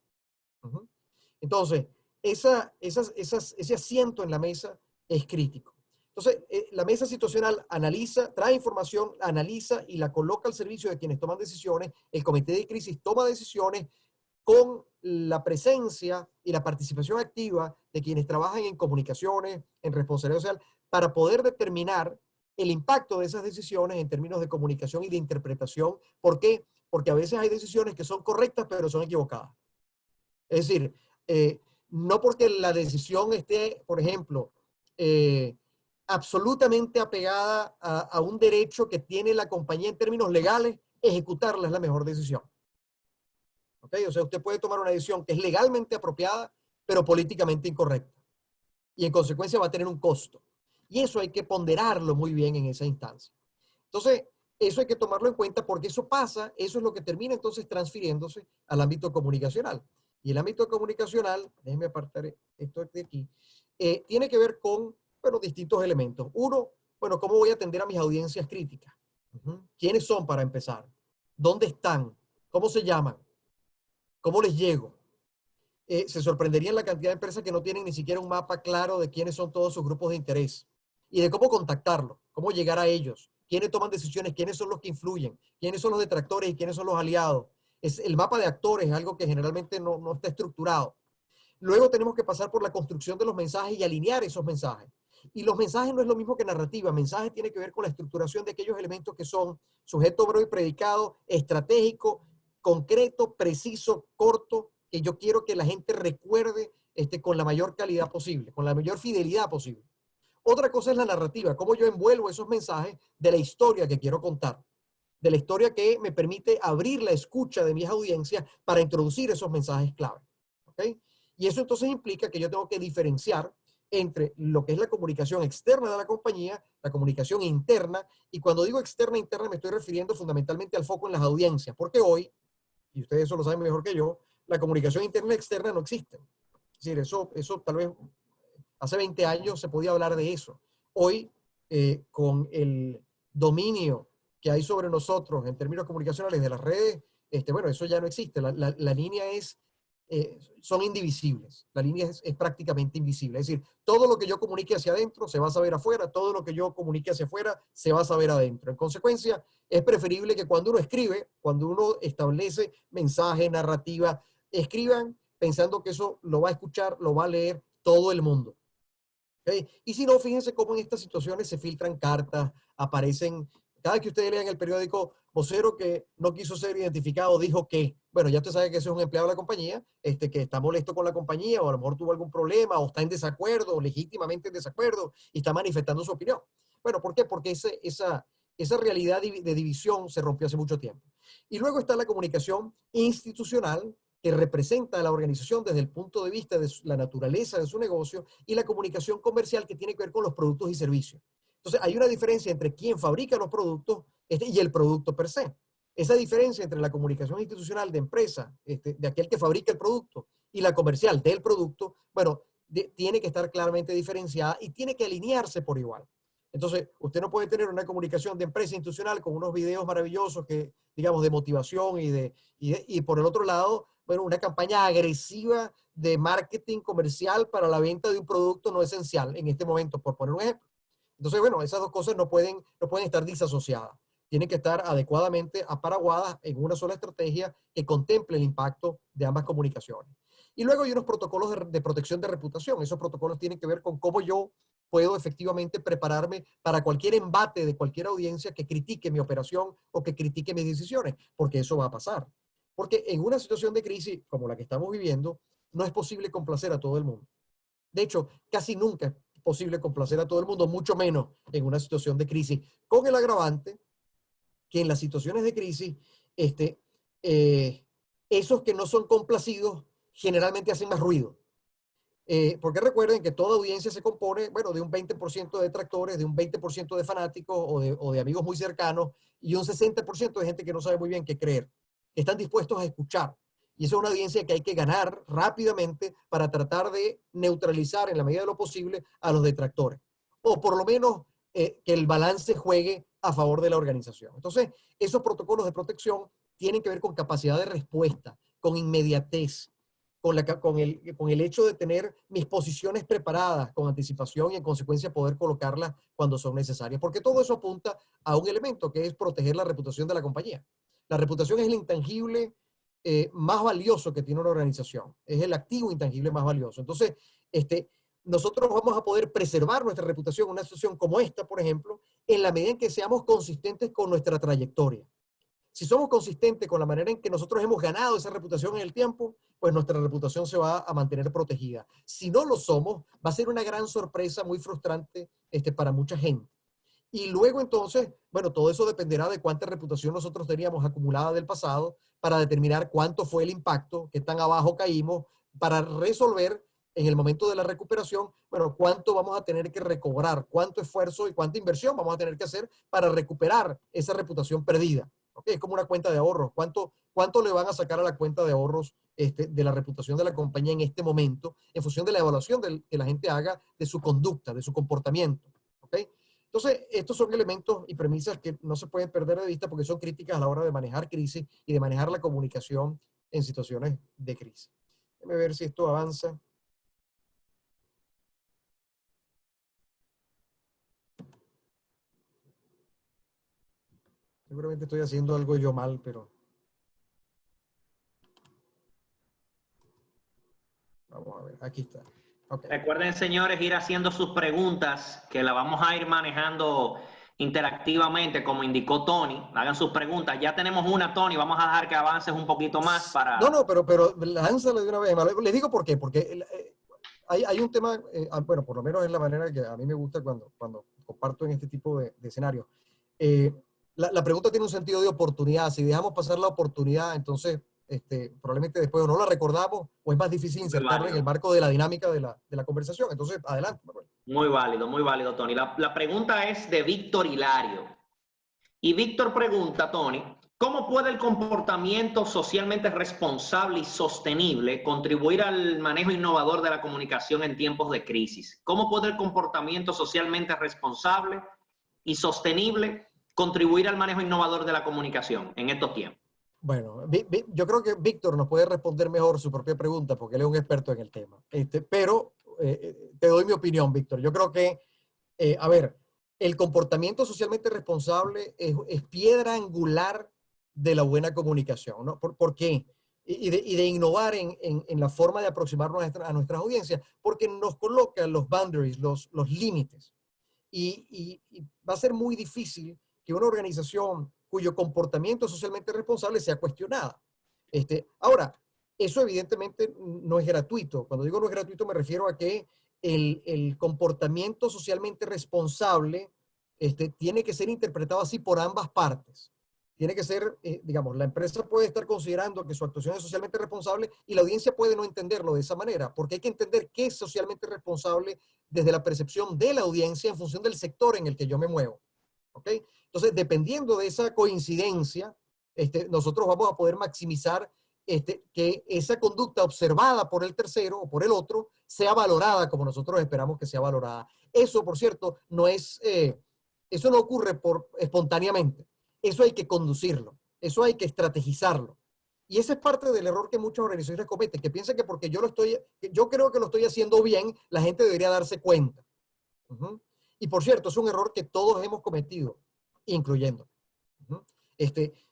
Entonces, ese asiento en la mesa es crítico. Entonces, la mesa situacional analiza, trae información, analiza y la coloca al servicio de quienes toman decisiones. El comité de crisis toma decisiones con la presencia y la participación activa de quienes trabajan en comunicaciones, en responsabilidad social, para poder determinar el impacto de esas decisiones en términos de comunicación y de interpretación. ¿Por qué? Porque a veces hay decisiones que son correctas, pero son equivocadas. Es decir, no porque la decisión esté, por ejemplo, absolutamente apegada a un derecho que tiene la compañía en términos legales, ejecutarla es la mejor decisión. ¿Okay? O sea, usted puede tomar una decisión que es legalmente apropiada, pero políticamente incorrecta. Y en consecuencia va a tener un costo. Y eso hay que ponderarlo muy bien en esa instancia. Entonces, eso hay que tomarlo en cuenta porque eso pasa, eso es lo que termina entonces transfiriéndose al ámbito comunicacional. Y el ámbito comunicacional, déjenme apartar esto de aquí, tiene que ver con, bueno, distintos elementos. Uno, bueno, ¿cómo voy a atender a mis audiencias críticas? ¿Quiénes son para empezar? ¿Dónde están? ¿Cómo se llaman? ¿Cómo les llego? Se sorprenderían la cantidad de empresas que no tienen ni siquiera un mapa claro de quiénes son todos sus grupos de interés y de cómo contactarlos, cómo llegar a ellos, quiénes toman decisiones, quiénes son los que influyen, quiénes son los detractores y quiénes son los aliados. El mapa de actores es algo que generalmente no está estructurado. Luego tenemos que pasar por la construcción de los mensajes y alinear esos mensajes. Y los mensajes no es lo mismo que narrativa. Mensaje tiene que ver con la estructuración de aquellos elementos que son sujeto, verbo y predicado, estratégico, concreto, preciso, corto, que yo quiero que la gente recuerde con la mayor calidad posible, con la mayor fidelidad posible. Otra cosa es la narrativa, cómo yo envuelvo esos mensajes de la historia que quiero contar, de la historia que me permite abrir la escucha de mis audiencias para introducir esos mensajes clave. ¿Okay? Y eso entonces implica que yo tengo que diferenciar entre lo que es la comunicación externa de la compañía, la comunicación interna, y cuando digo externa e interna me estoy refiriendo fundamentalmente al foco en las audiencias, porque hoy, y ustedes eso lo saben mejor que yo, la comunicación interna y externa no existen. Es decir, eso tal vez hace 20 años se podía hablar de eso. Hoy, con el dominio que hay sobre nosotros en términos comunicacionales de las redes, bueno, eso ya no existe. La línea son indivisibles. La línea es prácticamente invisible. Es decir, todo lo que yo comunique hacia adentro se va a saber afuera, todo lo que yo comunique hacia afuera se va a saber adentro. En consecuencia, es preferible que cuando uno escribe, cuando uno establece mensaje, narrativa, escriban pensando que eso lo va a escuchar, lo va a leer todo el mundo. ¿Okay? Y si no, fíjense cómo en estas situaciones se filtran cartas, aparecen, cada vez que ustedes lean el periódico, vocero que no quiso ser identificado dijo que, bueno, ya usted sabe que ese es un empleado de la compañía, que está molesto con la compañía, o a lo mejor tuvo algún problema, o está en desacuerdo, o legítimamente en desacuerdo, y está manifestando su opinión. Bueno, ¿por qué? Porque esa realidad de división se rompió hace mucho tiempo. Y luego está la comunicación institucional, que representa a la organización desde el punto de vista de la naturaleza de su negocio, y la comunicación comercial, que tiene que ver con los productos y servicios. Entonces, hay una diferencia entre quién fabrica los productos y el producto per se. Esa diferencia entre la comunicación institucional de empresa, de aquel que fabrica el producto, y la comercial del producto, bueno, tiene que estar claramente diferenciada y tiene que alinearse por igual. Entonces, usted no puede tener una comunicación de empresa institucional con unos videos maravillosos que, digamos, de motivación y por el otro lado, bueno, una campaña agresiva de marketing comercial para la venta de un producto no esencial en este momento, por poner un ejemplo. Entonces, bueno, esas dos cosas no pueden estar disasociadas. Tienen que estar adecuadamente aparaguadas en una sola estrategia que contemple el impacto de ambas comunicaciones. Y luego hay unos protocolos de protección de reputación. Esos protocolos tienen que ver con cómo yo puedo efectivamente prepararme para cualquier embate de cualquier audiencia que critique mi operación o que critique mis decisiones, porque eso va a pasar. Porque en una situación de crisis como la que estamos viviendo, no es posible complacer a todo el mundo. De hecho, casi nunca es posible complacer a todo el mundo, mucho menos en una situación de crisis, con el agravante que en las situaciones de crisis, esos que no son complacidos generalmente hacen más ruido. Porque recuerden que toda audiencia se compone, bueno, de un 20% de detractores, de un 20% de fanáticos o de amigos muy cercanos y un 60% de gente que no sabe muy bien qué creer. Están dispuestos a escuchar. Y esa es una audiencia que hay que ganar rápidamente para tratar de neutralizar en la medida de lo posible a los detractores. O por lo menos que el balance juegue a favor de la organización. Entonces, esos protocolos de protección tienen que ver con capacidad de respuesta, con inmediatez, con el hecho de tener mis posiciones preparadas con anticipación y en consecuencia poder colocarlas cuando son necesarias. Porque todo eso apunta a un elemento que es proteger la reputación de la compañía. La reputación es el intangible más valioso que tiene una organización. Es el activo intangible más valioso. Entonces, nosotros vamos a poder preservar nuestra reputación en una situación como esta, por ejemplo, en la medida en que seamos consistentes con nuestra trayectoria. Si somos consistentes con la manera en que nosotros hemos ganado esa reputación en el tiempo, pues nuestra reputación se va a mantener protegida. Si no lo somos, va a ser una gran sorpresa muy frustrante para mucha gente. Y luego entonces, bueno, todo eso dependerá de cuánta reputación nosotros teníamos acumulada del pasado para determinar cuánto fue el impacto, qué tan abajo caímos, para resolver en el momento de la recuperación, bueno, cuánto vamos a tener que recobrar, cuánto esfuerzo y cuánta inversión vamos a tener que hacer para recuperar esa reputación perdida. ¿Okay? Es como una cuenta de ahorros. ¿Cuánto le van a sacar a la cuenta de ahorros de la reputación de la compañía en este momento en función de la evaluación que la gente haga de su conducta, de su comportamiento? ¿Okay? Entonces, estos son elementos y premisas que no se pueden perder de vista porque son críticas a la hora de manejar crisis y de manejar la comunicación en situaciones de crisis. Déjame ver si esto avanza. Seguramente estoy haciendo algo yo mal, pero vamos a ver, aquí está. Okay. Recuerden, señores, ir haciendo sus preguntas, que la vamos a ir manejando interactivamente, como indicó Tony. Hagan sus preguntas. Ya tenemos una, Tony. Vamos a dejar que avances un poquito más para... No, pero lánzale de una vez. Les digo por qué. Porque hay un tema, bueno, por lo menos es la manera que a mí me gusta cuando comparto en este tipo de escenarios. La pregunta tiene un sentido de oportunidad. Si dejamos pasar la oportunidad, entonces probablemente después o no la recordamos o es más difícil insertarla en el marco de la dinámica de la conversación. Entonces, adelante. Muy válido, Tony. La pregunta es de Víctor Hilario. Y Víctor pregunta, Tony, ¿cómo puede el comportamiento socialmente responsable y sostenible contribuir al manejo innovador de la comunicación en tiempos de crisis? ¿Cómo puede el comportamiento socialmente responsable y sostenible contribuir al manejo innovador de la comunicación en estos tiempos? Bueno, yo creo que Víctor nos puede responder mejor su propia pregunta porque él es un experto en el tema. Pero te doy mi opinión, Víctor. Yo creo que, a ver, el comportamiento socialmente responsable es piedra angular de la buena comunicación, ¿no? ¿Por qué? Y de innovar en la forma de aproximarnos a nuestras audiencias, porque nos coloca los boundaries, los límites. Y va a ser muy difícil que una organización cuyo comportamiento socialmente responsable sea cuestionada. Ahora, eso evidentemente no es gratuito. Cuando digo no es gratuito me refiero a que el comportamiento socialmente responsable tiene que ser interpretado así por ambas partes. Tiene que ser, digamos, la empresa puede estar considerando que su actuación es socialmente responsable y la audiencia puede no entenderlo de esa manera, porque hay que entender qué es socialmente responsable desde la percepción de la audiencia en función del sector en el que yo me muevo. ¿Ok? Entonces, dependiendo de esa coincidencia, nosotros vamos a poder maximizar que esa conducta observada por el tercero o por el otro sea valorada como nosotros esperamos que sea valorada. Eso, por cierto, eso no ocurre espontáneamente. Eso hay que conducirlo, eso hay que estrategizarlo. Y ese es parte del error que muchas organizaciones cometen, que piensan que porque yo creo que lo estoy haciendo bien, la gente debería darse cuenta. Y por cierto, es un error que todos hemos cometido, incluyendo.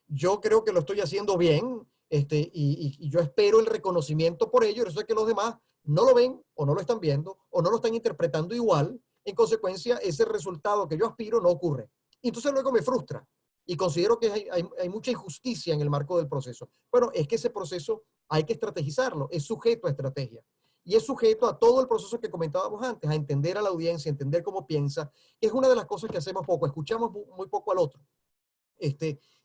Yo creo que lo estoy haciendo bien, y yo espero el reconocimiento por ello, y eso es que los demás no lo ven o no lo están viendo o no lo están interpretando igual. En consecuencia, ese resultado que yo aspiro no ocurre. Y entonces luego me frustra y considero que hay mucha injusticia en el marco del proceso. Bueno, es que ese proceso hay que estrategizarlo, es sujeto a estrategia. Y es sujeto a todo el proceso que comentábamos antes, a entender a la audiencia, entender cómo piensa, que es una de las cosas que hacemos poco, escuchamos muy poco al otro.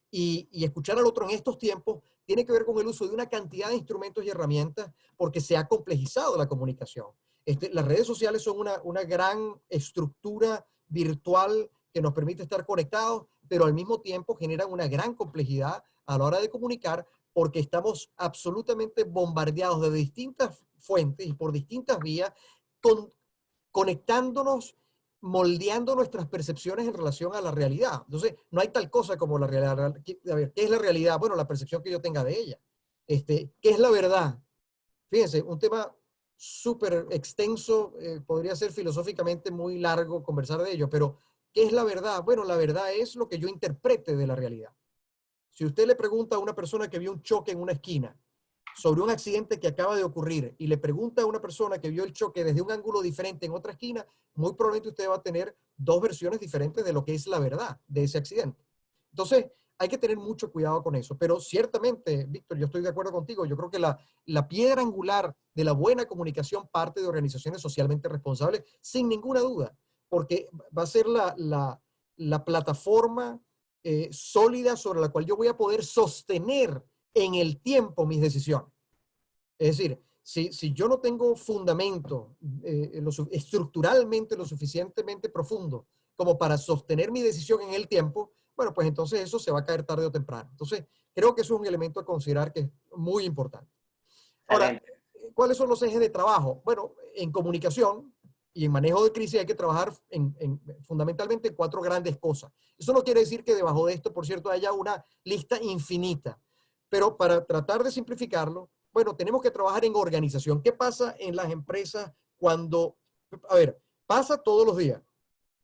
Y escuchar al otro en estos tiempos tiene que ver con el uso de una cantidad de instrumentos y herramientas porque se ha complejizado la comunicación. Las redes sociales son una gran estructura virtual que nos permite estar conectados, pero al mismo tiempo generan una gran complejidad a la hora de comunicar porque estamos absolutamente bombardeados de distintas fuentes y por distintas vías, conectándonos, moldeando nuestras percepciones en relación a la realidad. Entonces, no hay tal cosa como la realidad. A ver, ¿qué es la realidad? Bueno, la percepción que yo tenga de ella. ¿Qué es la verdad? Fíjense, un tema súper extenso, podría ser filosóficamente muy largo conversar de ello, pero ¿qué es la verdad? Bueno, la verdad es lo que yo interprete de la realidad. Si usted le pregunta a una persona que vio un choque en una esquina sobre un accidente que acaba de ocurrir y le pregunta a una persona que vio el choque desde un ángulo diferente en otra esquina, muy probablemente usted va a tener dos versiones diferentes de lo que es la verdad de ese accidente. Entonces, hay que tener mucho cuidado con eso. Pero ciertamente, Víctor, yo estoy de acuerdo contigo. Yo creo que la piedra angular de la buena comunicación parte de organizaciones socialmente responsables, sin ninguna duda, porque va a ser la plataforma sólida sobre la cual yo voy a poder sostener en el tiempo mis decisiones. Es decir, si yo no tengo fundamento estructuralmente lo suficientemente profundo como para sostener mi decisión en el tiempo, bueno, pues entonces eso se va a caer tarde o temprano. Entonces, creo que eso es un elemento a considerar que es muy importante. Ahora, Excelente. ¿cuáles son los ejes de trabajo? Bueno, en comunicación y en manejo de crisis hay que trabajar fundamentalmente en cuatro grandes cosas. Eso no quiere decir que debajo de esto, por cierto, haya una lista infinita, pero para tratar de simplificarlo, bueno, tenemos que trabajar en organización. ¿Qué pasa en las empresas cuando, a ver, pasa todos los días?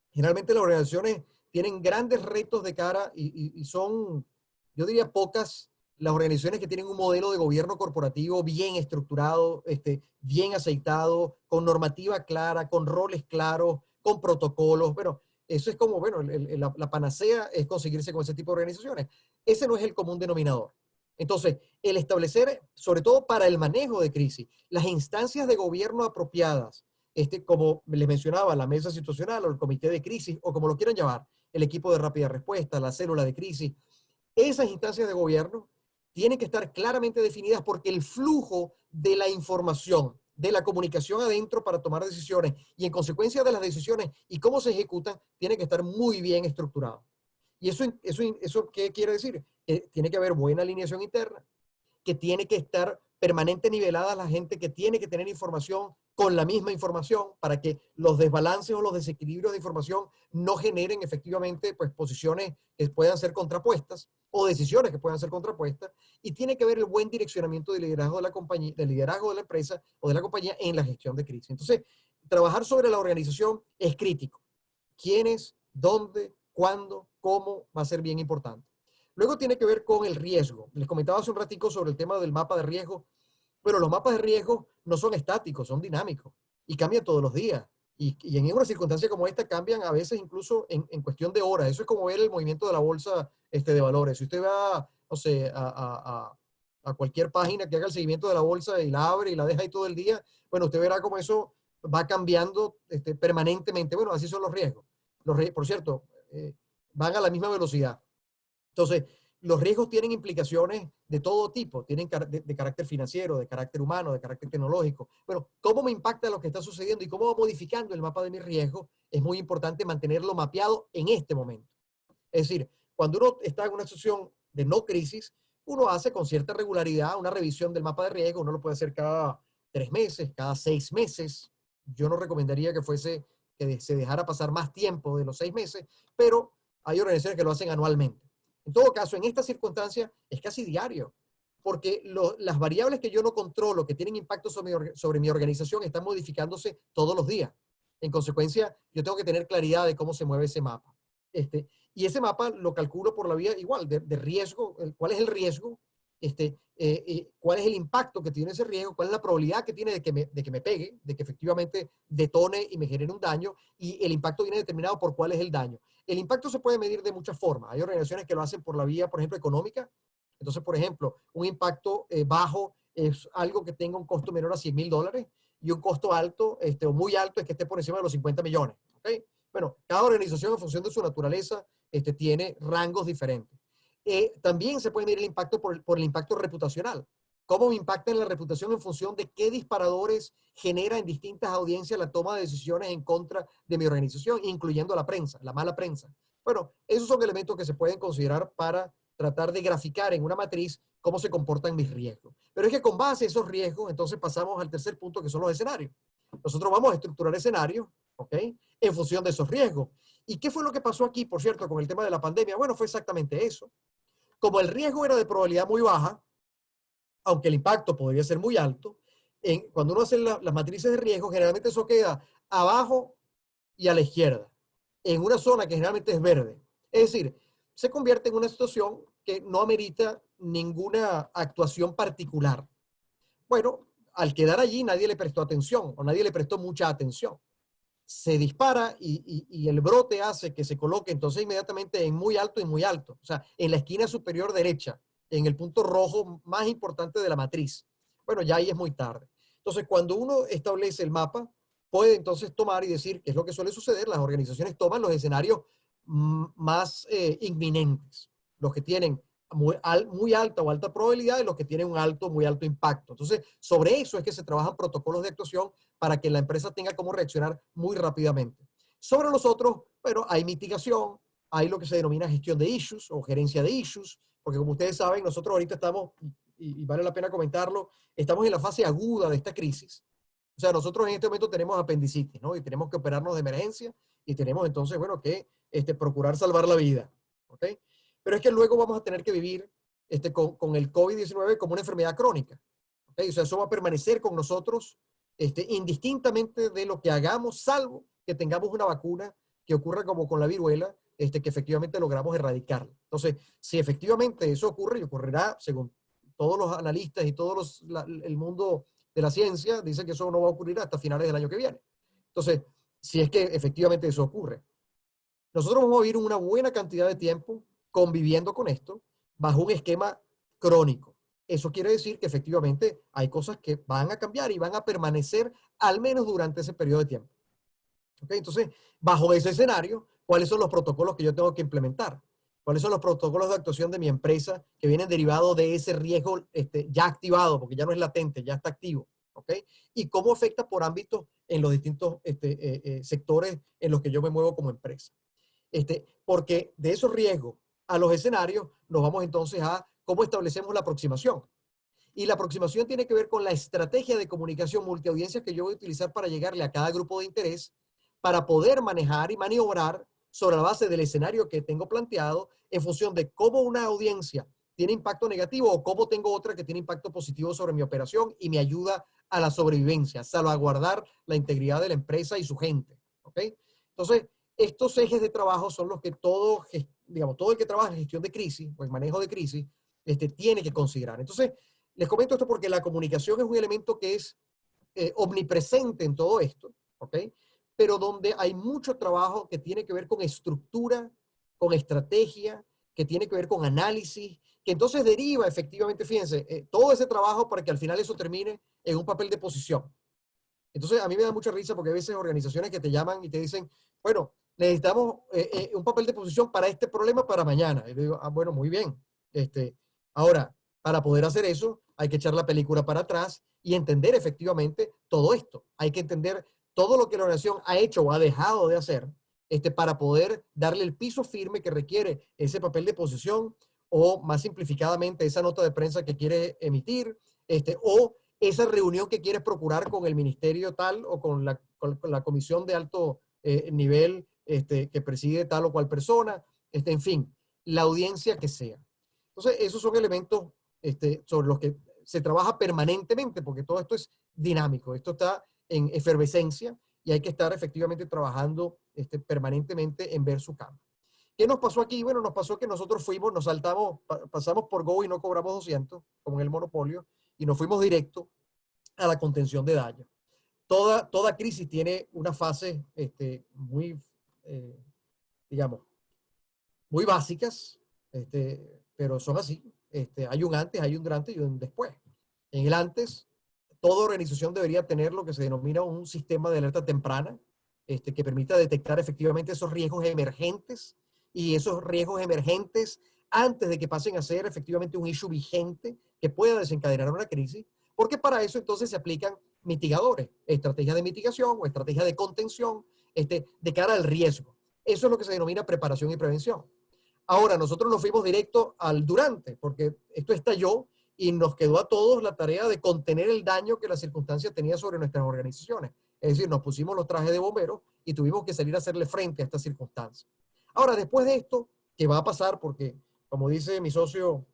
Generalmente las organizaciones tienen grandes retos de cara y son, yo diría, pocas las organizaciones que tienen un modelo de gobierno corporativo bien estructurado, bien aceitado, con normativa clara, con roles claros, con protocolos. Bueno, eso es como, bueno, la panacea es conseguirse con ese tipo de organizaciones. Ese no es el común denominador. Entonces, el establecer, sobre todo para el manejo de crisis, las instancias de gobierno apropiadas, como les mencionaba, la mesa situacional o el comité de crisis, o como lo quieran llamar, el equipo de rápida respuesta, la célula de crisis, esas instancias de gobierno tienen que estar claramente definidas porque el flujo de la información, de la comunicación adentro para tomar decisiones y en consecuencia de las decisiones y cómo se ejecutan, tiene que estar muy bien estructurado. ¿Y eso qué quiere decir? Tiene que haber buena alineación interna, que tiene que estar permanente nivelada la gente que tiene que tener información con la misma información para que los desbalances o los desequilibrios de información no generen efectivamente pues, posiciones que puedan ser contrapuestas o decisiones que puedan ser contrapuestas, y tiene que haber el buen direccionamiento de liderazgo de la compañía, de liderazgo de la empresa o de la compañía en la gestión de crisis. Entonces, trabajar sobre la organización es crítico. ¿Quiénes, dónde, cuándo, cómo va a ser bien importante? Luego tiene que ver con el riesgo. Les comentaba hace un ratico sobre el tema del mapa de riesgo. Pero los mapas de riesgo no son estáticos, son dinámicos y cambian todos los días. Y en una circunstancia como esta cambian a veces incluso en cuestión de horas. Eso es como ver el movimiento de la bolsa de valores. Si usted va, no sé, a cualquier página que haga el seguimiento de la bolsa y la abre y la deja ahí todo el día, bueno, usted verá cómo eso va cambiando permanentemente. Bueno, así son los riesgos. Por cierto, van a la misma velocidad. Entonces, los riesgos tienen implicaciones de todo tipo, tienen de carácter financiero, de carácter humano, de carácter tecnológico. Bueno, ¿cómo me impacta lo que está sucediendo y cómo va modificando el mapa de mis riesgos? Es muy importante mantenerlo mapeado en este momento. Es decir, cuando uno está en una situación de no crisis, uno hace con cierta regularidad una revisión del mapa de riesgo, uno lo puede hacer cada 3 meses, cada 6 meses. Yo no recomendaría que se dejara pasar más tiempo de los 6 meses, pero hay organizaciones que lo hacen anualmente. En todo caso, en esta circunstancia es casi diario, porque las variables que yo no controlo, que tienen impacto sobre mi organización, están modificándose todos los días. En consecuencia, yo tengo que tener claridad de cómo se mueve ese mapa. Y ese mapa lo calculo por la vía igual, de riesgo, cuál es el riesgo cuál es el impacto que tiene ese riesgo, cuál es la probabilidad que tiene de que me pegue, de que efectivamente detone y me genere un daño, y el impacto viene determinado por cuál es el daño. El impacto se puede medir de muchas formas. Hay organizaciones que lo hacen por la vía, por ejemplo, económica. Entonces, por ejemplo, un impacto bajo es algo que tenga un costo menor a $100,000, y un costo alto o muy alto es que esté por encima de los 50 millones. ¿Okay? Bueno, cada organización en función de su naturaleza tiene rangos diferentes. También se puede medir el impacto por el impacto reputacional. ¿Cómo me impacta en la reputación en función de qué disparadores genera en distintas audiencias la toma de decisiones en contra de mi organización, incluyendo la prensa, la mala prensa? Bueno, esos son elementos que se pueden considerar para tratar de graficar en una matriz cómo se comportan mis riesgos. Pero es que con base a esos riesgos, entonces pasamos al tercer punto, que son los escenarios. Nosotros vamos a estructurar escenarios, ¿ok? En función de esos riesgos. ¿Y qué fue lo que pasó aquí, por cierto, con el tema de la pandemia? Bueno, fue exactamente eso. Como el riesgo era de probabilidad muy baja, aunque el impacto podría ser muy alto, cuando uno hace las matrices de riesgo, generalmente eso queda abajo y a la izquierda, en una zona que generalmente es verde. Es decir, se convierte en una situación que no amerita ninguna actuación particular. Bueno, al quedar allí nadie le prestó atención o nadie le prestó mucha atención. Se dispara y el brote hace que se coloque entonces inmediatamente en muy alto y muy alto. O sea, en la esquina superior derecha, en el punto rojo más importante de la matriz. Bueno, ya ahí es muy tarde. Entonces, cuando uno establece el mapa, puede entonces tomar y decir, que es lo que suele suceder, las organizaciones toman los escenarios más inminentes, los que tienen muy alta o alta probabilidad y los que tienen un alto, muy alto impacto. Entonces, sobre eso es que se trabajan protocolos de actuación para que la empresa tenga cómo reaccionar muy rápidamente. Sobre los otros, bueno, hay mitigación, hay lo que se denomina gestión de issues o gerencia de issues, porque como ustedes saben, nosotros ahorita estamos, y vale la pena comentarlo, estamos en la fase aguda de esta crisis. O sea, nosotros en este momento tenemos apendicitis, ¿no? Y tenemos que operarnos de emergencia y tenemos entonces, bueno, que procurar salvar la vida, ¿ok? Pero es que luego vamos a tener que vivir con el COVID-19 como una enfermedad crónica, ¿ok? O sea, eso va a permanecer con nosotros indistintamente de lo que hagamos, salvo que tengamos una vacuna que ocurra como con la viruela, que efectivamente logramos erradicarla. Entonces, si efectivamente eso ocurre, y ocurrirá, según todos los analistas y el mundo de la ciencia, dice que eso no va a ocurrir hasta finales del año que viene. Entonces, si es que efectivamente eso ocurre, nosotros vamos a vivir una buena cantidad de tiempo conviviendo con esto bajo un esquema crónico. Eso quiere decir que efectivamente hay cosas que van a cambiar y van a permanecer al menos durante ese periodo de tiempo. ¿Okay? Entonces, bajo ese escenario, ¿cuáles son los protocolos que yo tengo que implementar? ¿Cuáles son los protocolos de actuación de mi empresa que vienen derivados de ese riesgo ya activado, porque ya no es latente, ya está activo? ¿Okay? Y cómo afecta por ámbitos en los distintos sectores en los que yo me muevo como empresa. Porque de esos riesgos a los escenarios nos vamos entonces a cómo establecemos la aproximación. Y la aproximación tiene que ver con la estrategia de comunicación multiaudiencia que yo voy a utilizar para llegarle a cada grupo de interés, para poder manejar y maniobrar sobre la base del escenario que tengo planteado en función de cómo una audiencia tiene impacto negativo o cómo tengo otra que tiene impacto positivo sobre mi operación y me ayuda a la sobrevivencia, a salvaguardar la integridad de la empresa y su gente. ¿Ok? Entonces, estos ejes de trabajo son los que todo el que trabaja en gestión de crisis o en manejo de crisis tiene que considerar. Entonces, les comento esto porque la comunicación es un elemento que es omnipresente en todo esto, ¿ok? Pero donde hay mucho trabajo que tiene que ver con estructura, con estrategia, que tiene que ver con análisis, que entonces deriva efectivamente, fíjense, todo ese trabajo para que al final eso termine en un papel de posición. Entonces, a mí me da mucha risa porque hay veces organizaciones que te llaman y te dicen, bueno, necesitamos un papel de posición para este problema para mañana. Y le digo, bueno, muy bien. Ahora, para poder hacer eso, hay que echar la película para atrás y entender efectivamente todo esto. Hay que entender todo lo que la organización ha hecho o ha dejado de hacer para poder darle el piso firme que requiere ese papel de posición o, más simplificadamente, esa nota de prensa que quiere emitir o esa reunión que quieres procurar con el ministerio tal o con la comisión de alto nivel que preside tal o cual persona, en fin, la audiencia que sea. Entonces, esos son elementos sobre los que se trabaja permanentemente, porque todo esto es dinámico, esto está en efervescencia y hay que estar efectivamente trabajando permanentemente en ver su cambio. ¿Qué nos pasó aquí? Bueno, nos pasó que nosotros fuimos, nos saltamos, pasamos por Go y no cobramos 200, como en el monopolio, y nos fuimos directo a la contención de daño. Toda crisis tiene una fase muy, digamos, muy básicas, pero son así. Hay un antes, hay un durante y un después. En el antes, toda organización debería tener lo que se denomina un sistema de alerta temprana, que permita detectar efectivamente esos riesgos emergentes y esos riesgos emergentes antes de que pasen a ser efectivamente un issue vigente que pueda desencadenar una crisis, porque para eso entonces se aplican mitigadores, estrategias de mitigación o estrategias de contención de cara al riesgo. Eso es lo que se denomina preparación y prevención. Ahora, nosotros nos fuimos directo al durante, porque esto estalló y nos quedó a todos la tarea de contener el daño que la circunstancia tenía sobre nuestras organizaciones. Es decir, nos pusimos los trajes de bomberos y tuvimos que salir a hacerle frente a esta circunstancia. Ahora, después de esto, ¿qué va a pasar? Porque, como dice mi socio,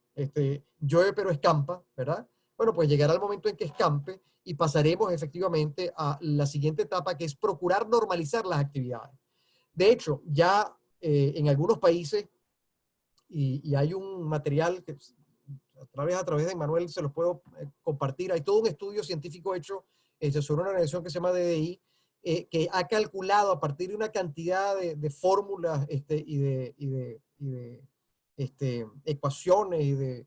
llueve pero escampa, ¿verdad? Bueno, pues llegará el momento en que escampe y pasaremos efectivamente a la siguiente etapa, que es procurar normalizar las actividades. De hecho, ya en algunos países, y hay un material que a través de Manuel se los puedo compartir. Hay todo un estudio científico hecho sobre una organización que se llama DDI, que ha calculado a partir de una cantidad de fórmulas ecuaciones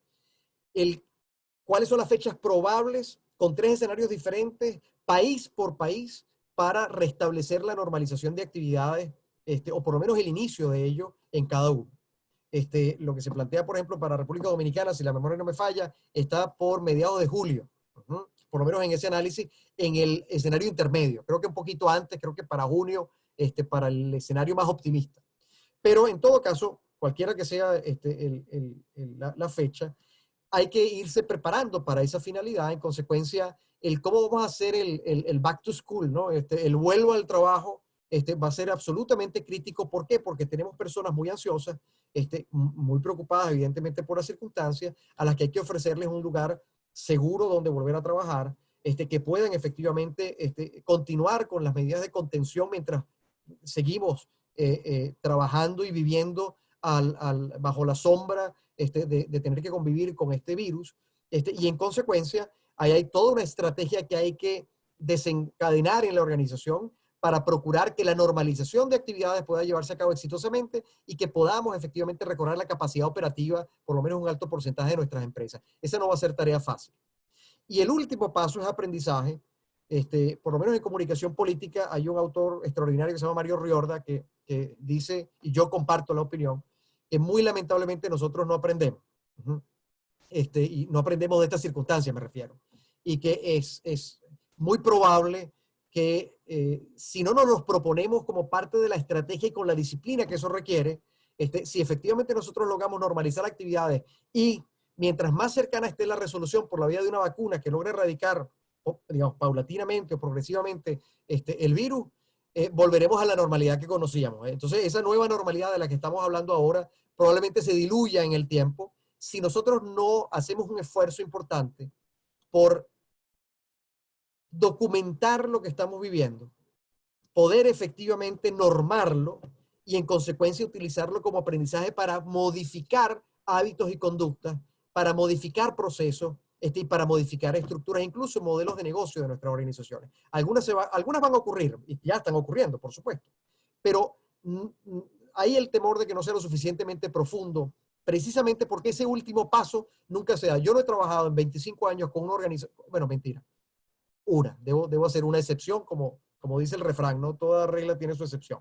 cuáles son las fechas probables con 3 escenarios diferentes, país por país, para restablecer la normalización de actividades, o por lo menos el inicio de ello en cada uno. Lo que se plantea, por ejemplo, para República Dominicana, si la memoria no me falla, está por mediados de julio. Por lo menos en ese análisis, en el escenario intermedio. Creo que un poquito antes, creo que para junio, para el escenario más optimista. Pero en todo caso, cualquiera que sea la fecha, hay que irse preparando para esa finalidad. En consecuencia, el cómo vamos a hacer el back to school, ¿no? El vuelvo al trabajo, va a ser absolutamente crítico. ¿Por qué? Porque tenemos personas muy ansiosas, muy preocupadas evidentemente por las circunstancias, a las que hay que ofrecerles un lugar seguro donde volver a trabajar, que puedan efectivamente continuar con las medidas de contención mientras seguimos trabajando y viviendo bajo la sombra de tener que convivir con este virus. Y en consecuencia, ahí hay toda una estrategia que hay que desencadenar en la organización para procurar que la normalización de actividades pueda llevarse a cabo exitosamente y que podamos efectivamente recobrar la capacidad operativa, por lo menos un alto porcentaje de nuestras empresas. Esa no va a ser tarea fácil. Y el último paso es aprendizaje. Por lo menos en comunicación política hay un autor extraordinario que se llama Mario Riorda que dice, y yo comparto la opinión, que muy lamentablemente nosotros no aprendemos. Y no aprendemos de estas circunstancias, me refiero. Y que es muy probable que si no nos los proponemos como parte de la estrategia y con la disciplina que eso requiere, si efectivamente nosotros logramos normalizar actividades y mientras más cercana esté la resolución por la vía de una vacuna que logre erradicar, digamos, paulatinamente o progresivamente el virus, volveremos a la normalidad que conocíamos. Entonces, esa nueva normalidad de la que estamos hablando ahora probablemente se diluya en el tiempo si nosotros no hacemos un esfuerzo importante por documentar lo que estamos viviendo, poder efectivamente normarlo y en consecuencia utilizarlo como aprendizaje para modificar hábitos y conductas, para modificar procesos y para modificar estructuras, incluso modelos de negocio de nuestras organizaciones. Algunas van a ocurrir, y ya están ocurriendo, por supuesto, pero hay el temor de que no sea lo suficientemente profundo, precisamente porque ese último paso nunca se da. Yo no he trabajado en 25 años con una organización, bueno, mentira, debo hacer una excepción, como dice el refrán, ¿no? Toda regla tiene su excepción.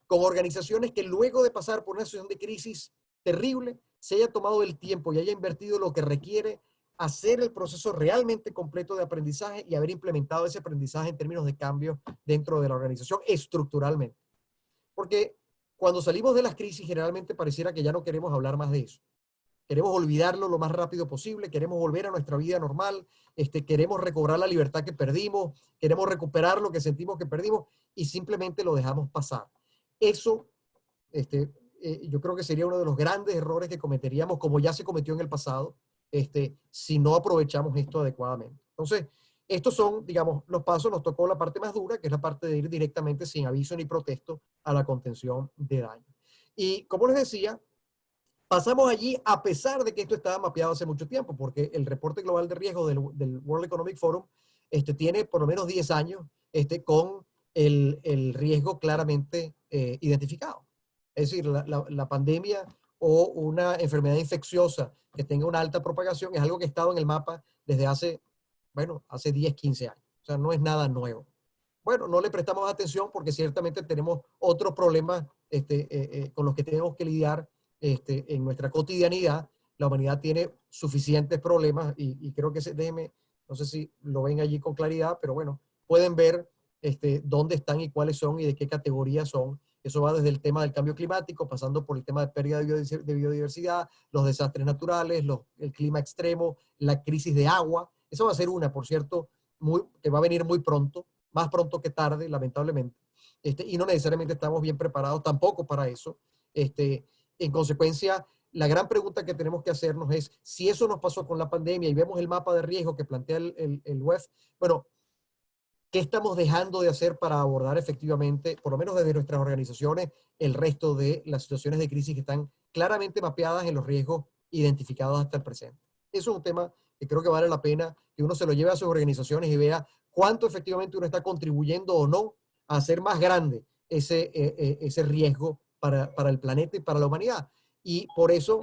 Con organizaciones que luego de pasar por una situación de crisis terrible, se haya tomado el tiempo y haya invertido lo que requiere hacer el proceso realmente completo de aprendizaje y haber implementado ese aprendizaje en términos de cambio dentro de la organización estructuralmente. Porque cuando salimos de las crisis, generalmente pareciera que ya no queremos hablar más de eso. Queremos olvidarlo lo más rápido posible, queremos volver a nuestra vida normal, queremos recobrar la libertad que perdimos, queremos recuperar lo que sentimos que perdimos y simplemente lo dejamos pasar. Eso, yo creo que sería uno de los grandes errores que cometeríamos, como ya se cometió en el pasado, si no aprovechamos esto adecuadamente. Entonces, estos son, digamos, los pasos. Nos tocó la parte más dura, que es la parte de ir directamente sin aviso ni protesto a la contención de daño. Y como les decía, pasamos allí a pesar de que esto estaba mapeado hace mucho tiempo, porque el reporte global de riesgo del World Economic Forum tiene por lo menos 10 años con el riesgo claramente identificado. Es decir, la pandemia o una enfermedad infecciosa que tenga una alta propagación es algo que ha estado en el mapa desde hace, bueno, hace 10, 15 años. O sea, no es nada nuevo. Bueno, no le prestamos atención porque ciertamente tenemos otros problemas con los que tenemos que lidiar en nuestra cotidianidad. La humanidad tiene suficientes problemas y creo que déjeme, no sé si lo ven allí con claridad, pero bueno, pueden ver dónde están y cuáles son y de qué categoría son. Eso va desde el tema del cambio climático, pasando por el tema de pérdida de biodiversidad, los desastres naturales, el clima extremo, la crisis de agua. Eso va a ser una, por cierto, que va a venir muy pronto, más pronto que tarde, lamentablemente. Y no necesariamente estamos bien preparados tampoco para eso. En consecuencia, la gran pregunta que tenemos que hacernos es, si eso nos pasó con la pandemia y vemos el mapa de riesgo que plantea el WEF, bueno, ¿qué estamos dejando de hacer para abordar efectivamente, por lo menos desde nuestras organizaciones, el resto de las situaciones de crisis que están claramente mapeadas en los riesgos identificados hasta el presente? Eso es un tema que creo que vale la pena que uno se lo lleve a sus organizaciones y vea cuánto efectivamente uno está contribuyendo o no a hacer más grande ese riesgo para el planeta y para la humanidad. Y por eso,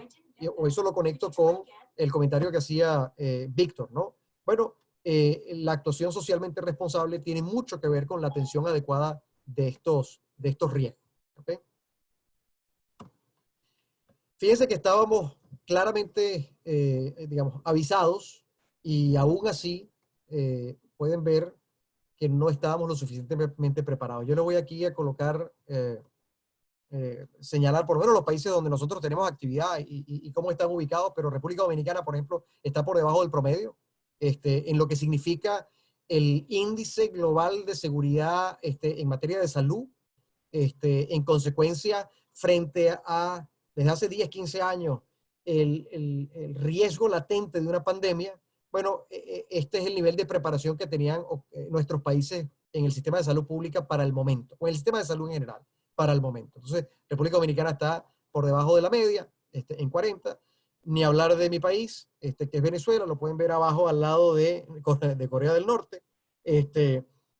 o eso lo conecto con el comentario que hacía Víctor, ¿no? Bueno, la actuación socialmente responsable tiene mucho que ver con la atención adecuada de estos riesgos. ¿Okay? Fíjense que estábamos claramente, digamos, avisados y aún así pueden ver que no estábamos lo suficientemente preparados. Yo le voy aquí a colocar, señalar por lo menos los países donde nosotros tenemos actividad y cómo están ubicados, pero República Dominicana, por ejemplo, está por debajo del promedio, en lo que significa el índice global de seguridad en materia de salud. En consecuencia, frente a, desde hace 10, 15 años, el riesgo latente de una pandemia, bueno, este es el nivel de preparación que tenían nuestros países en el sistema de salud pública para el momento, o en el sistema de salud en general, para el momento. Entonces, República Dominicana está por debajo de la media, en 40. Ni hablar de mi país, que es Venezuela, lo pueden ver abajo al lado de Corea del Norte,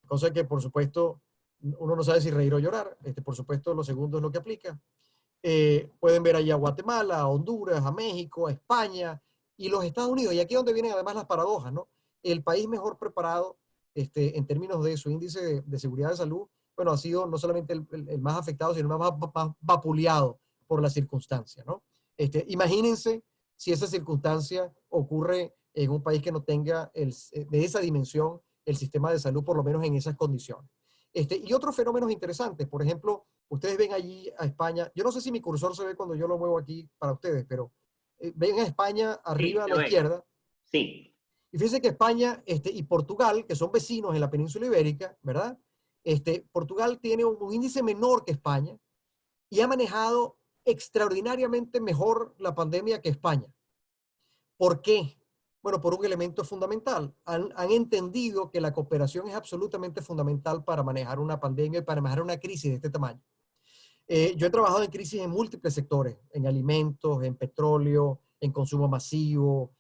cosa que por supuesto uno no sabe si reír o llorar. Por supuesto, lo segundo es lo que aplica. Pueden ver ahí a Guatemala, a Honduras, a México, a España y los Estados Unidos. Y aquí es donde vienen además las paradojas, ¿no? El país mejor preparado en términos de su índice de seguridad de salud, bueno, ha sido no solamente el más afectado, sino el más vapuleado por la circunstancia, ¿no? Imagínense si esa circunstancia ocurre en un país que no tenga de esa dimensión el sistema de salud, por lo menos en esas condiciones. Y otros fenómenos interesantes, por ejemplo, ustedes ven allí a España, yo no sé si mi cursor se ve cuando yo lo muevo aquí para ustedes, pero ven a España arriba Sí, a la izquierda. Sí. Y fíjense que España y Portugal, que son vecinos en la península ibérica, ¿verdad? Portugal tiene un índice menor que España y ha manejado extraordinariamente mejor la pandemia que España. ¿Por qué? Bueno, por un elemento fundamental. Han entendido que la cooperación es absolutamente fundamental para manejar una pandemia y para manejar una crisis de este tamaño. Yo he trabajado en crisis en múltiples sectores, en alimentos, en petróleo, en consumo masivo,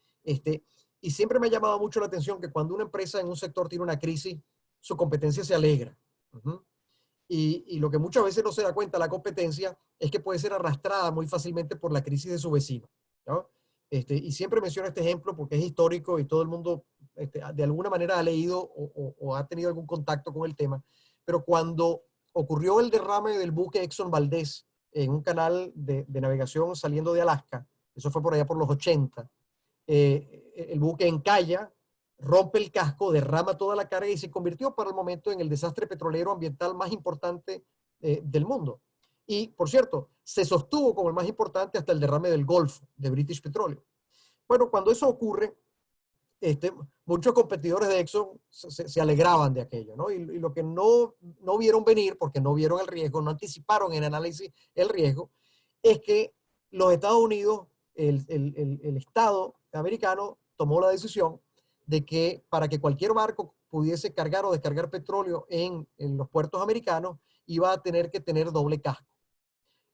y siempre me ha llamado mucho la atención que cuando una empresa en un sector tiene una crisis, su competencia se alegra. Y lo que muchas veces no se da cuenta la competencia es que puede ser arrastrada muy fácilmente por la crisis de su vecino, ¿no? Y siempre menciono este ejemplo porque es histórico y todo el mundo de alguna manera ha leído o ha tenido algún contacto con el tema. Pero cuando ocurrió el derrame del buque Exxon Valdez en un canal de navegación saliendo de Alaska, eso fue por allá por los 80, el buque encalla, rompe el casco, derrama toda la carga y se convirtió para el momento en el desastre petrolero ambiental más importante del mundo. Y, por cierto, se sostuvo como el más importante hasta el derrame del Golfo de British Petroleum. Bueno, cuando eso ocurre, muchos competidores de Exxon se alegraban de aquello, ¿no? Y lo que no vieron venir, porque no vieron el riesgo, no anticiparon en análisis el riesgo, es que los Estados Unidos, el Estado americano, tomó la decisión de que para que cualquier barco pudiese cargar o descargar petróleo en los puertos americanos, iba a tener que tener doble casco.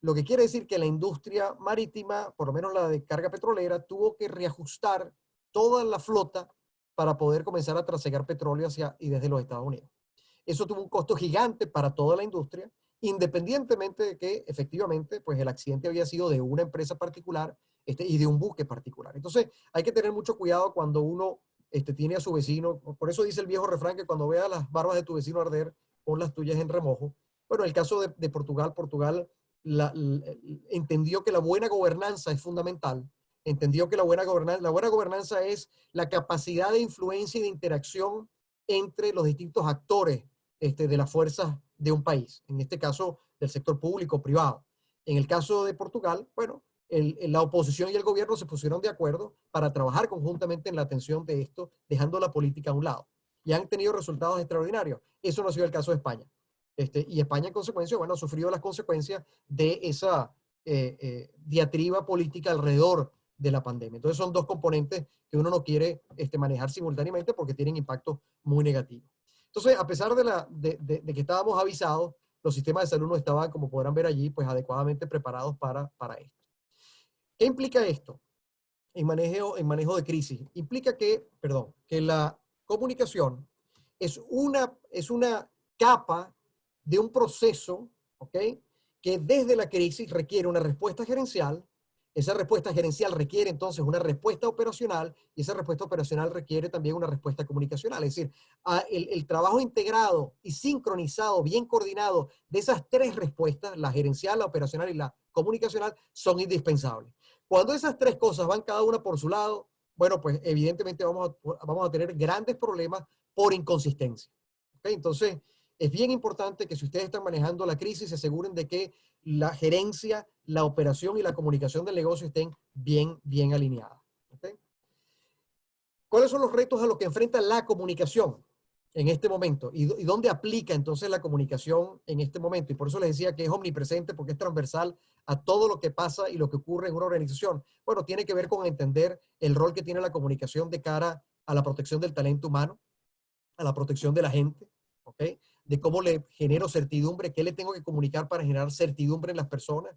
lo que quiere decir que la industria marítima, por lo menos la de carga petrolera, tuvo que reajustar toda la flota para poder comenzar a trasegar petróleo hacia y desde los Estados Unidos. Eso tuvo un costo gigante para toda la industria, independientemente de que efectivamente pues el accidente había sido de una empresa particular y de un buque particular. Entonces hay que tener mucho cuidado cuando uno tiene a su vecino. Por eso dice el viejo refrán que cuando veas las barbas de tu vecino arder, pon las tuyas en remojo. Bueno, en el caso de Portugal, entendió que la buena gobernanza es fundamental. Entendió que la buena gobernanza es la capacidad de influencia y de interacción entre los distintos actores de las fuerzas de un país, en este caso del sector público o privado. En el caso de Portugal, bueno, la oposición y el gobierno se pusieron de acuerdo para trabajar conjuntamente en la atención de esto, dejando la política a un lado. Y han tenido resultados extraordinarios. Eso no ha sido el caso de España. Y España, en consecuencia, bueno, ha sufrido las consecuencias de esa diatriba política alrededor de la pandemia. Entonces son dos componentes que uno no quiere manejar simultáneamente porque tienen impactos muy negativos. Entonces, a pesar de que estábamos avisados, los sistemas de salud no estaban, como podrán ver allí, pues adecuadamente preparados para esto. ¿Qué implica esto en manejo de crisis? Implica que la comunicación es una capa de un proceso, ¿ok?, que desde la crisis requiere una respuesta gerencial. Esa respuesta gerencial requiere entonces una respuesta operacional y esa respuesta operacional requiere también una respuesta comunicacional. Es decir, el trabajo integrado y sincronizado, bien coordinado de esas tres respuestas, la gerencial, la operacional y la comunicacional, son indispensables. Cuando esas tres cosas van cada una por su lado, bueno, pues evidentemente vamos a tener grandes problemas por inconsistencia. ¿Okay? Entonces, es bien importante que si ustedes están manejando la crisis, se aseguren de que la gerencia, la operación y la comunicación del negocio estén bien alineadas. ¿Okay? ¿Cuáles son los retos a los que enfrenta la comunicación en este momento? ¿Y dónde aplica entonces la comunicación en este momento? Y por eso les decía que es omnipresente, porque es transversal a todo lo que pasa y lo que ocurre en una organización. Bueno, tiene que ver con entender el rol que tiene la comunicación de cara a la protección del talento humano, a la protección de la gente, ¿ok? De cómo le genero certidumbre, qué le tengo que comunicar para generar certidumbre en las personas,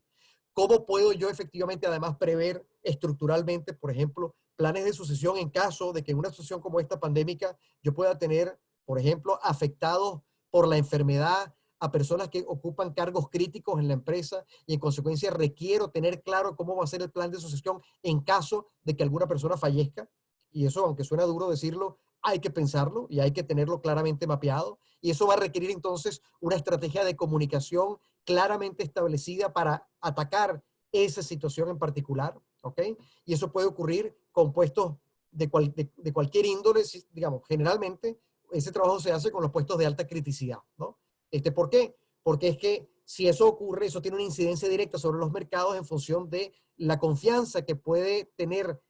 cómo puedo yo efectivamente además prever estructuralmente, por ejemplo, planes de sucesión en caso de que en una situación como esta pandémica yo pueda tener, por ejemplo, afectados por la enfermedad a personas que ocupan cargos críticos en la empresa y en consecuencia requiero tener claro cómo va a ser el plan de sucesión en caso de que alguna persona fallezca. Y eso, aunque suena duro decirlo, hay que pensarlo y hay que tenerlo claramente mapeado. Y eso va a requerir entonces una estrategia de comunicación claramente establecida para atacar esa situación en particular, ¿ok? Y eso puede ocurrir con puestos de cualquier índole, digamos, generalmente ese trabajo se hace con los puestos de alta criticidad, ¿no? ¿Por qué? Porque es que si eso ocurre, eso tiene una incidencia directa sobre los mercados en función de la confianza que puede tener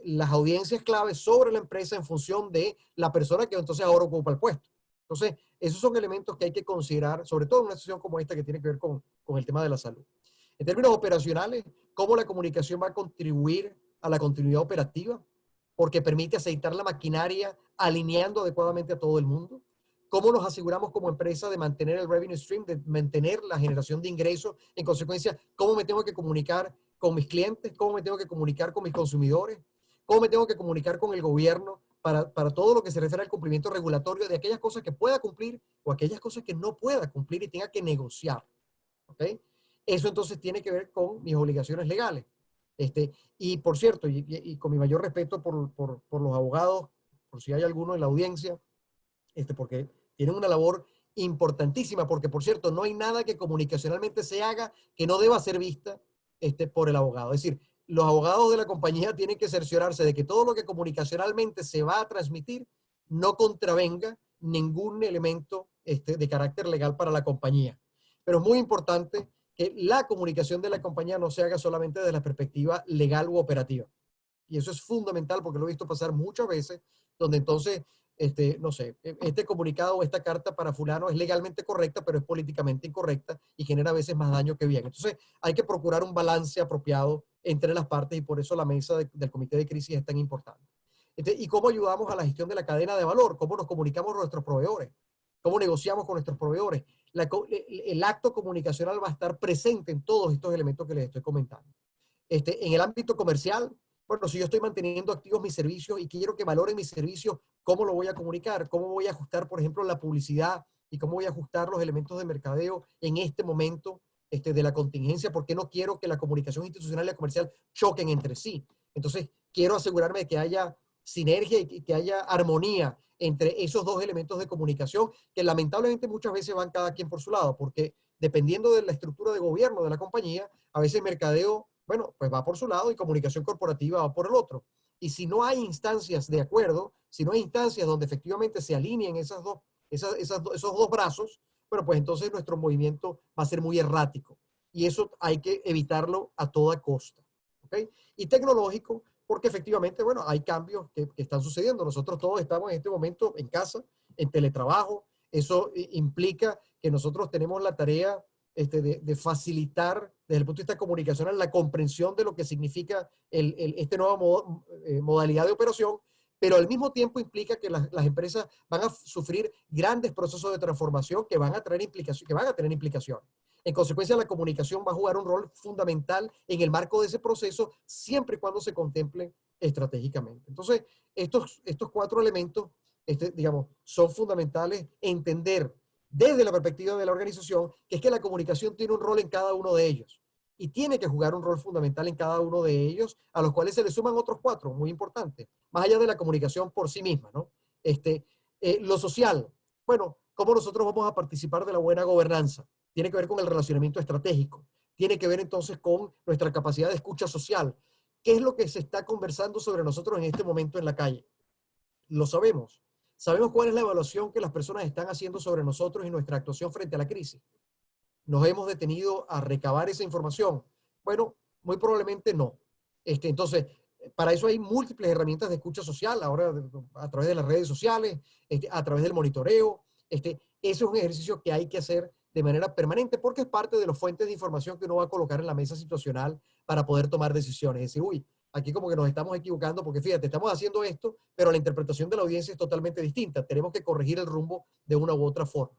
las audiencias claves sobre la empresa en función de la persona que entonces ahora ocupa el puesto. Entonces, esos son elementos que hay que considerar, sobre todo en una situación como esta que tiene que ver con el tema de la salud. En términos operacionales, cómo la comunicación va a contribuir a la continuidad operativa, porque permite aceitar la maquinaria alineando adecuadamente a todo el mundo. ¿Cómo nos aseguramos como empresa de mantener el revenue stream, de mantener la generación de ingresos? En consecuencia, ¿cómo me tengo que comunicar con mis clientes? ¿Cómo me tengo que comunicar con mis consumidores? ¿Cómo me tengo que comunicar con el gobierno para todo lo que se refiere al cumplimiento regulatorio de aquellas cosas que pueda cumplir o aquellas cosas que no pueda cumplir y tenga que negociar? ¿Ok? Eso entonces tiene que ver con mis obligaciones legales. Y por cierto, y con mi mayor respeto por los abogados, por si hay alguno en la audiencia, porque tienen una labor importantísima, porque por cierto, no hay nada que comunicacionalmente se haga que no deba ser vista por el abogado. Es decir, los abogados de la compañía tienen que cerciorarse de que todo lo que comunicacionalmente se va a transmitir no contravenga ningún elemento de carácter legal para la compañía. Pero es muy importante que la comunicación de la compañía no se haga solamente desde la perspectiva legal u operativa. Y eso es fundamental porque lo he visto pasar muchas veces, donde entonces, no sé, este comunicado o esta carta para fulano es legalmente correcta, pero es políticamente incorrecta y genera a veces más daño que bien. Entonces, hay que procurar un balance apropiado entre las partes y por eso la mesa del comité de crisis es tan importante. ¿Y cómo ayudamos a la gestión de la cadena de valor? ¿Cómo nos comunicamos con nuestros proveedores? ¿Cómo negociamos con nuestros proveedores? el acto comunicacional va a estar presente en todos estos elementos que les estoy comentando. En el ámbito comercial, bueno, si yo estoy manteniendo activos mis servicios y quiero que valoren mis servicios, ¿cómo lo voy a comunicar? ¿Cómo voy a ajustar, por ejemplo, la publicidad y cómo voy a ajustar los elementos de mercadeo en este momento de la contingencia? Porque no quiero que la comunicación institucional y la comercial choquen entre sí. Entonces, quiero asegurarme de que haya sinergia y que haya armonía entre esos dos elementos de comunicación que lamentablemente muchas veces van cada quien por su lado, porque dependiendo de la estructura de gobierno de la compañía, a veces mercadeo, bueno, pues va por su lado y comunicación corporativa va por el otro. Y si no hay instancias de acuerdo, si no hay instancias donde efectivamente se alineen esos dos brazos, bueno, pues entonces nuestro movimiento va a ser muy errático. Y eso hay que evitarlo a toda costa. ¿Okay? Y tecnológico, porque efectivamente, bueno, hay cambios que están sucediendo. Nosotros todos estamos en este momento en casa, en teletrabajo. Eso implica que nosotros tenemos la tarea de facilitar desde el punto de vista comunicacional la comprensión de lo que significa este nueva modalidad de operación, pero al mismo tiempo implica que las empresas van a sufrir grandes procesos de transformación que van a tener implicaciones. En consecuencia, la comunicación va a jugar un rol fundamental en el marco de ese proceso, siempre y cuando se contemple estratégicamente. Entonces, estos cuatro elementos, digamos, son fundamentales entender desde la perspectiva de la organización, que es que la comunicación tiene un rol en cada uno de ellos y tiene que jugar un rol fundamental en cada uno de ellos, a los cuales se le suman otros cuatro, muy importantes, más allá de la comunicación por sí misma, ¿no? Lo social, bueno, ¿cómo nosotros vamos a participar de la buena gobernanza? Tiene que ver con el relacionamiento estratégico, tiene que ver entonces con nuestra capacidad de escucha social. ¿Qué es lo que se está conversando sobre nosotros en este momento en la calle? Lo sabemos. Sabemos cuál es la evaluación que las personas están haciendo sobre nosotros y nuestra actuación frente a la crisis. ¿Nos hemos detenido a recabar esa información? Bueno, muy probablemente no. Entonces, para eso hay múltiples herramientas de escucha social, ahora a través de las redes sociales, a través del monitoreo. Eso es un ejercicio que hay que hacer de manera permanente porque es parte de las fuentes de información que uno va a colocar en la mesa situacional para poder tomar decisiones. Es decir, uy, aquí como que nos estamos equivocando porque fíjate, estamos haciendo esto, pero la interpretación de la audiencia es totalmente distinta. Tenemos que corregir el rumbo de una u otra forma.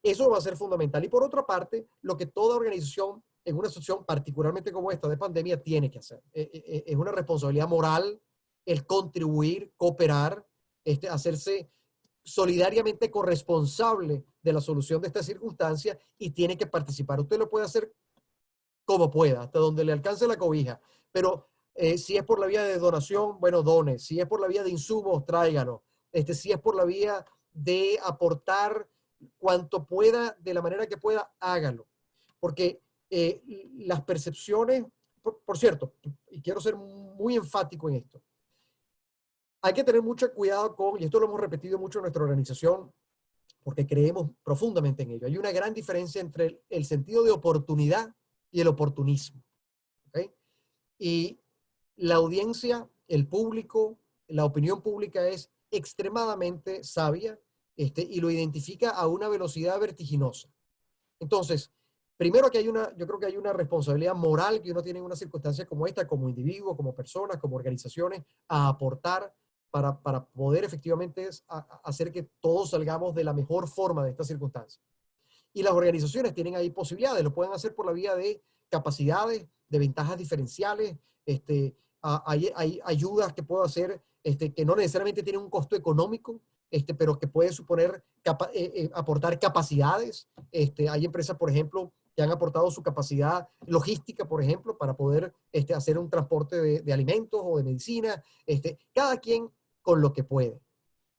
Eso va a ser fundamental. Y por otra parte, lo que toda organización en una situación particularmente como esta de pandemia tiene que hacer. Es una responsabilidad moral el contribuir, cooperar, hacerse solidariamente corresponsable de la solución de esta circunstancia y tiene que participar. Usted lo puede hacer como pueda, hasta donde le alcance la cobija. Pero si es por la vía de donación, bueno, done. Si es por la vía de insumos, tráigalo. Si es por la vía de aportar cuanto pueda, de la manera que pueda, hágalo. Porque las percepciones, por cierto, y quiero ser muy enfático en esto, hay que tener mucho cuidado con, y esto lo hemos repetido mucho en nuestra organización, porque creemos profundamente en ello. Hay una gran diferencia entre el sentido de oportunidad y el oportunismo. ¿Okay? Y la audiencia, el público, la opinión pública es extremadamente sabia y lo identifica a una velocidad vertiginosa. Entonces, primero que yo creo que hay una responsabilidad moral que uno tiene en una circunstancia como esta, como individuo, como personas, como organizaciones, a aportar para poder efectivamente hacer que todos salgamos de la mejor forma de esta circunstancia. Y las organizaciones tienen ahí posibilidades, lo pueden hacer por la vía de capacidades, de ventajas diferenciales, hay ayudas que puedo hacer que no necesariamente tienen un costo económico, pero que puede suponer aportar capacidades. Hay empresas, por ejemplo, que han aportado su capacidad logística, por ejemplo, para poder hacer un transporte de alimentos o de medicina, cada quien con lo que puede.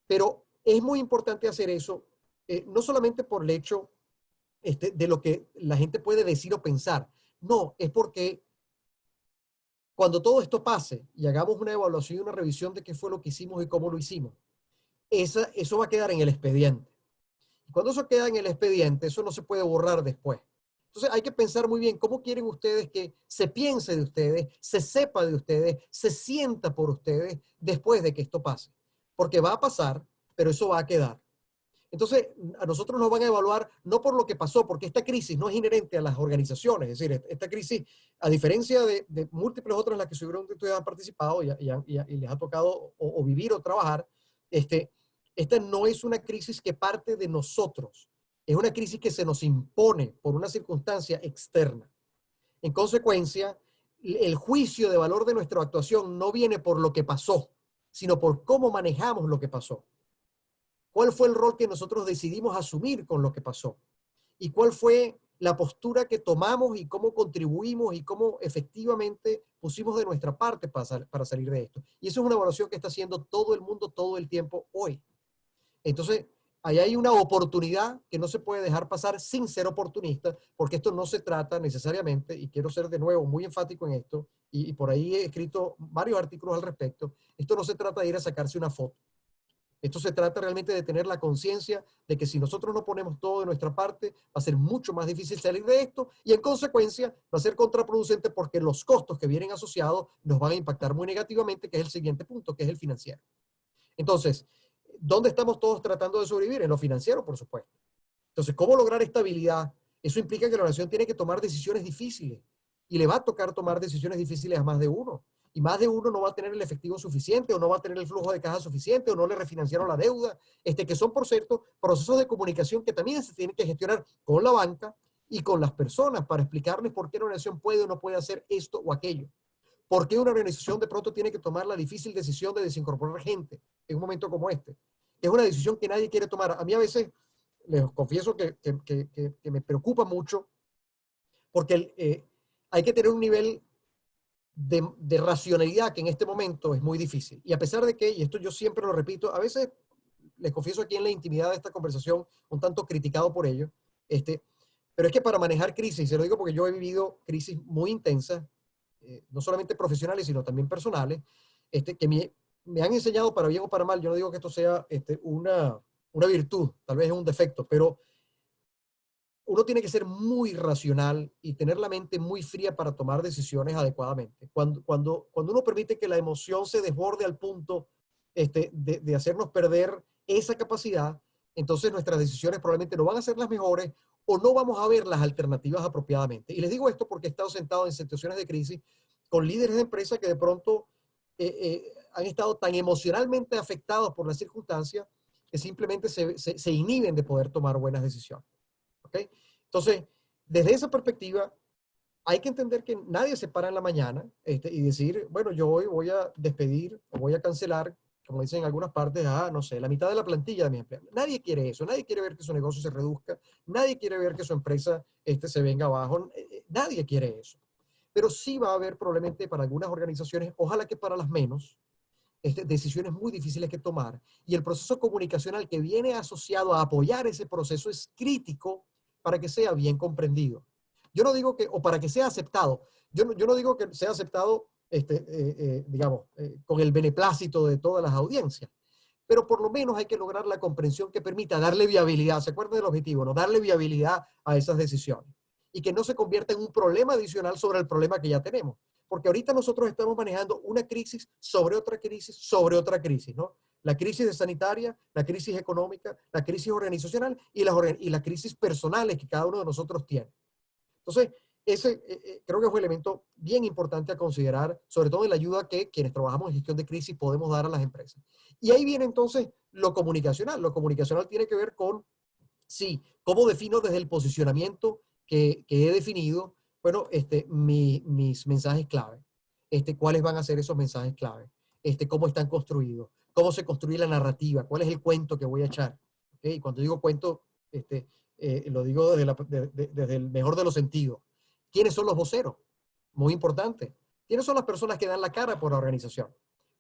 Pero es muy importante hacer eso, no solamente por el hecho de lo que la gente puede decir o pensar, no, es porque cuando todo esto pase y hagamos una evaluación y una revisión de qué fue lo que hicimos y cómo lo hicimos, eso va a quedar en el expediente. Y cuando eso queda en el expediente, eso no se puede borrar después. Entonces hay que pensar muy bien cómo quieren ustedes que se piense de ustedes, se sepa de ustedes, se sienta por ustedes después de que esto pase. Porque va a pasar, pero eso va a quedar. Entonces, a nosotros nos van a evaluar no por lo que pasó, porque esta crisis no es inherente a las organizaciones. Es decir, esta crisis, a diferencia de múltiples otras en las que seguramente ustedes han participado y les ha tocado o vivir o trabajar, esta no es una crisis que parte de nosotros. Es una crisis que se nos impone por una circunstancia externa. En consecuencia, el juicio de valor de nuestra actuación no viene por lo que pasó, sino por cómo manejamos lo que pasó. ¿Cuál fue el rol que nosotros decidimos asumir con lo que pasó? ¿Y cuál fue la postura que tomamos y cómo contribuimos y cómo efectivamente pusimos de nuestra parte para salir de esto? Y eso es una evaluación que está haciendo todo el mundo todo el tiempo hoy. Entonces, ahí hay una oportunidad que no se puede dejar pasar sin ser oportunista, porque esto no se trata necesariamente, y quiero ser de nuevo muy enfático en esto, y por ahí he escrito varios artículos al respecto, esto no se trata de ir a sacarse una foto. Esto se trata realmente de tener la conciencia de que si nosotros no ponemos todo de nuestra parte, va a ser mucho más difícil salir de esto y en consecuencia va a ser contraproducente porque los costos que vienen asociados nos van a impactar muy negativamente, que es el siguiente punto, que es el financiero. Entonces, ¿dónde estamos todos tratando de sobrevivir? En lo financiero, por supuesto. Entonces, ¿cómo lograr estabilidad? Eso implica que la nación tiene que tomar decisiones difíciles y le va a tocar tomar decisiones difíciles a más de uno. Y más de uno no va a tener el efectivo suficiente o no va a tener el flujo de caja suficiente o no le refinanciaron la deuda, que son, por cierto, procesos de comunicación que también se tienen que gestionar con la banca y con las personas para explicarles por qué una organización puede o no puede hacer esto o aquello. ¿Por qué una organización de pronto tiene que tomar la difícil decisión de desincorporar gente en un momento como este? Es una decisión que nadie quiere tomar. A mí a veces, les confieso que me preocupa mucho porque hay que tener un nivel de racionalidad que en este momento es muy difícil. Y a pesar de que, y esto yo siempre lo repito, a veces les confieso aquí en la intimidad de esta conversación, un tanto criticado por ello, pero es que para manejar crisis, se lo digo porque yo he vivido crisis muy intensas, no solamente profesionales, sino también personales, que me han enseñado para bien o para mal. Yo no digo que esto sea una virtud, tal vez es un defecto, pero uno tiene que ser muy racional y tener la mente muy fría para tomar decisiones adecuadamente. Cuando uno permite que la emoción se desborde al punto de hacernos perder esa capacidad, entonces nuestras decisiones probablemente no van a ser las mejores o no vamos a ver las alternativas apropiadamente. Y les digo esto porque he estado sentado en situaciones de crisis con líderes de empresas que de pronto han estado tan emocionalmente afectados por las circunstancias que simplemente se inhiben de poder tomar buenas decisiones. ¿Okay? Entonces, desde esa perspectiva, hay que entender que nadie se para en la mañana y decir, bueno, yo hoy voy a despedir o voy a cancelar, como dicen en algunas partes, no sé, la mitad de la plantilla de mis empleados. Nadie quiere eso, nadie quiere ver que su negocio se reduzca, nadie quiere ver que su empresa se venga abajo, nadie quiere eso. Pero sí va a haber probablemente para algunas organizaciones, ojalá que para las menos, decisiones muy difíciles que tomar. Y el proceso comunicacional que viene asociado a apoyar ese proceso es crítico para que sea bien comprendido. Yo no digo que, o para que sea aceptado, yo no digo que sea aceptado, digamos, con el beneplácito de todas las audiencias, pero por lo menos hay que lograr la comprensión que permita darle viabilidad, ¿se acuerdan del objetivo? ¿No? Darle viabilidad a esas decisiones y que no se convierta en un problema adicional sobre el problema que ya tenemos. Porque ahorita nosotros estamos manejando una crisis sobre otra crisis, ¿no? La crisis sanitaria, la crisis económica, la crisis organizacional y las crisis personales que cada uno de nosotros tiene. Entonces, ese creo que es un elemento bien importante a considerar, sobre todo en la ayuda que quienes trabajamos en gestión de crisis podemos dar a las empresas. Y ahí viene entonces lo comunicacional. Lo comunicacional tiene que ver con, sí, cómo defino desde el posicionamiento que he definido, bueno, mis mensajes clave. Cuáles van a ser esos mensajes clave. Cómo están construidos, cómo se construye la narrativa, cuál es el cuento que voy a echar. ¿Okay? Y cuando digo cuento, lo digo desde el mejor de los sentidos. ¿Quiénes son los voceros? Muy importante. ¿Quiénes son las personas que dan la cara por la organización?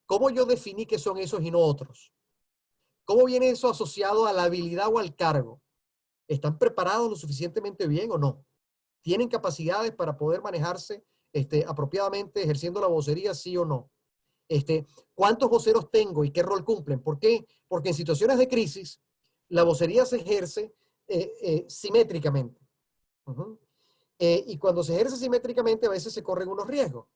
¿Cómo yo definí que son esos y no otros? ¿Cómo viene eso asociado a la habilidad o al cargo? ¿Están preparados lo suficientemente bien o no? ¿Tienen capacidades para poder manejarse apropiadamente ejerciendo la vocería, sí o no? ¿Cuántos voceros tengo y qué rol cumplen? ¿Por qué? Porque en situaciones de crisis, la vocería se ejerce simétricamente. Y cuando se ejerce simétricamente, a veces se corren unos riesgos.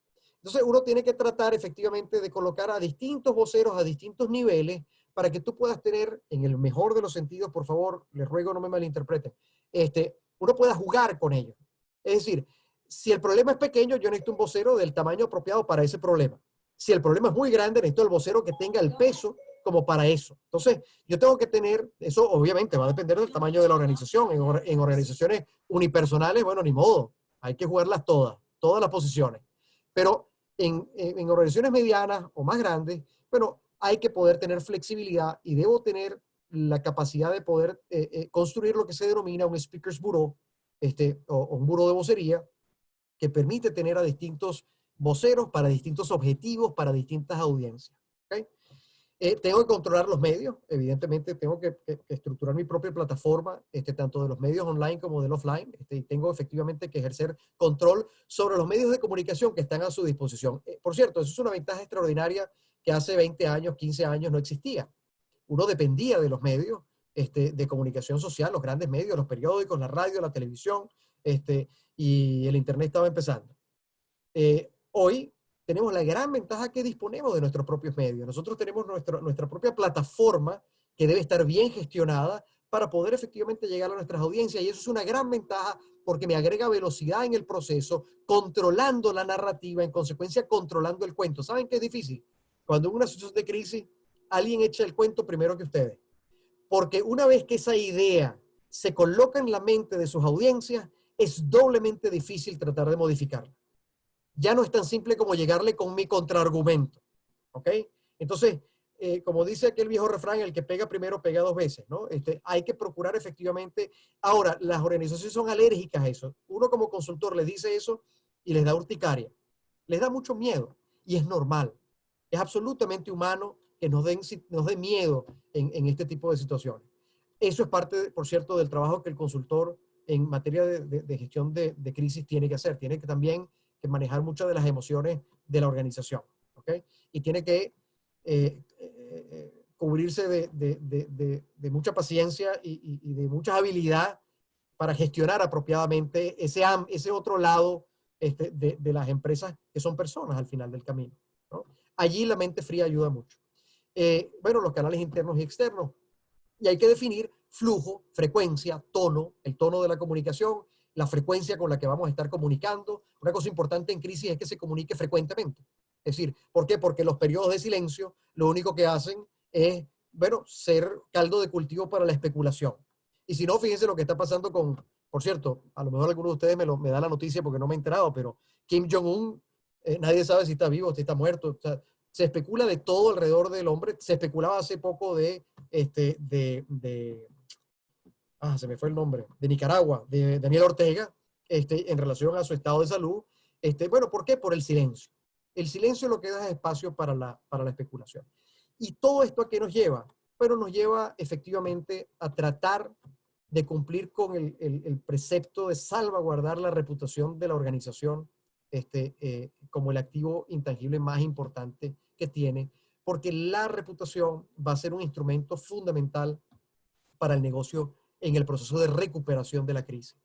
Entonces, uno tiene que tratar efectivamente de colocar a distintos voceros a distintos niveles para que tú puedas tener, en el mejor de los sentidos, por favor, les ruego no me malinterpreten, uno pueda jugar con ellos. Es decir, si el problema es pequeño, yo necesito un vocero del tamaño apropiado para ese problema. Si el problema es muy grande, necesito el vocero que tenga el peso como para eso. Entonces, yo tengo que tener, eso obviamente va a depender del tamaño de la organización. En organizaciones unipersonales, bueno, ni modo, hay que jugarlas todas las posiciones. Pero en organizaciones medianas o más grandes, bueno, hay que poder tener flexibilidad y debo tener la capacidad de poder construir lo que se denomina un speaker's bureau, o un buró de vocería, que permite tener a distintos voceros para distintos objetivos, para distintas audiencias. ¿Okay? Tengo que controlar los medios, evidentemente tengo que estructurar mi propia plataforma, tanto de los medios online como del offline, y tengo efectivamente que ejercer control sobre los medios de comunicación que están a su disposición. Por cierto, eso es una ventaja extraordinaria que hace 20 años, 15 años no existía. Uno dependía de los medios de comunicación social, los grandes medios, los periódicos, la radio, la televisión, y el internet estaba empezando. Hoy tenemos la gran ventaja que disponemos de nuestros propios medios. Nosotros tenemos nuestra propia plataforma que debe estar bien gestionada para poder efectivamente llegar a nuestras audiencias, y eso es una gran ventaja porque me agrega velocidad en el proceso, controlando la narrativa, en consecuencia controlando el cuento. ¿Saben qué es difícil? Cuando en una situación de crisis alguien echa el cuento primero que ustedes, porque una vez que esa idea se coloca en la mente de sus audiencias, es doblemente difícil tratar de modificarla. Ya no es tan simple como llegarle con mi contraargumento, ¿ok? Entonces, como dice aquel viejo refrán, el que pega primero pega dos veces, ¿no? Hay que procurar efectivamente. Ahora, las organizaciones son alérgicas a eso. Uno como consultor les dice eso y les da urticaria. Les da mucho miedo y es normal. Es absolutamente humano que nos dé miedo en este tipo de situaciones. Eso es parte, por cierto, del trabajo que el consultor en materia de gestión de crisis tiene que hacer. Tiene que también que manejar muchas de las emociones de la organización, ¿ok? Y tiene que cubrirse de mucha paciencia y de mucha habilidad para gestionar apropiadamente ese otro lado de las empresas que son personas al final del camino, ¿no? Allí la mente fría ayuda mucho. Bueno, los canales internos y externos. Y hay que definir flujo, frecuencia, tono, el tono de la comunicación, la frecuencia con la que vamos a estar comunicando. Una cosa importante en crisis es que se comunique frecuentemente. Es decir, ¿por qué? Porque los periodos de silencio lo único que hacen es, bueno, ser caldo de cultivo para la especulación. Y si no, fíjense lo que está pasando con, por cierto, a lo mejor alguno de ustedes me da la noticia porque no me he enterado, pero Kim Jong-un, nadie sabe si está vivo, si está muerto. O sea, se especula de todo alrededor del hombre. Se especulaba hace poco se me fue el nombre, de Nicaragua, de Daniel Ortega, en relación a su estado de salud. Bueno, ¿por qué? Por el silencio. El silencio lo que da es espacio para la especulación. ¿Y todo esto a qué nos lleva? Bueno, nos lleva efectivamente a tratar de cumplir con el precepto de salvaguardar la reputación de la organización como el activo intangible más importante que tiene, porque la reputación va a ser un instrumento fundamental para el negocio en el proceso de recuperación de la crisis.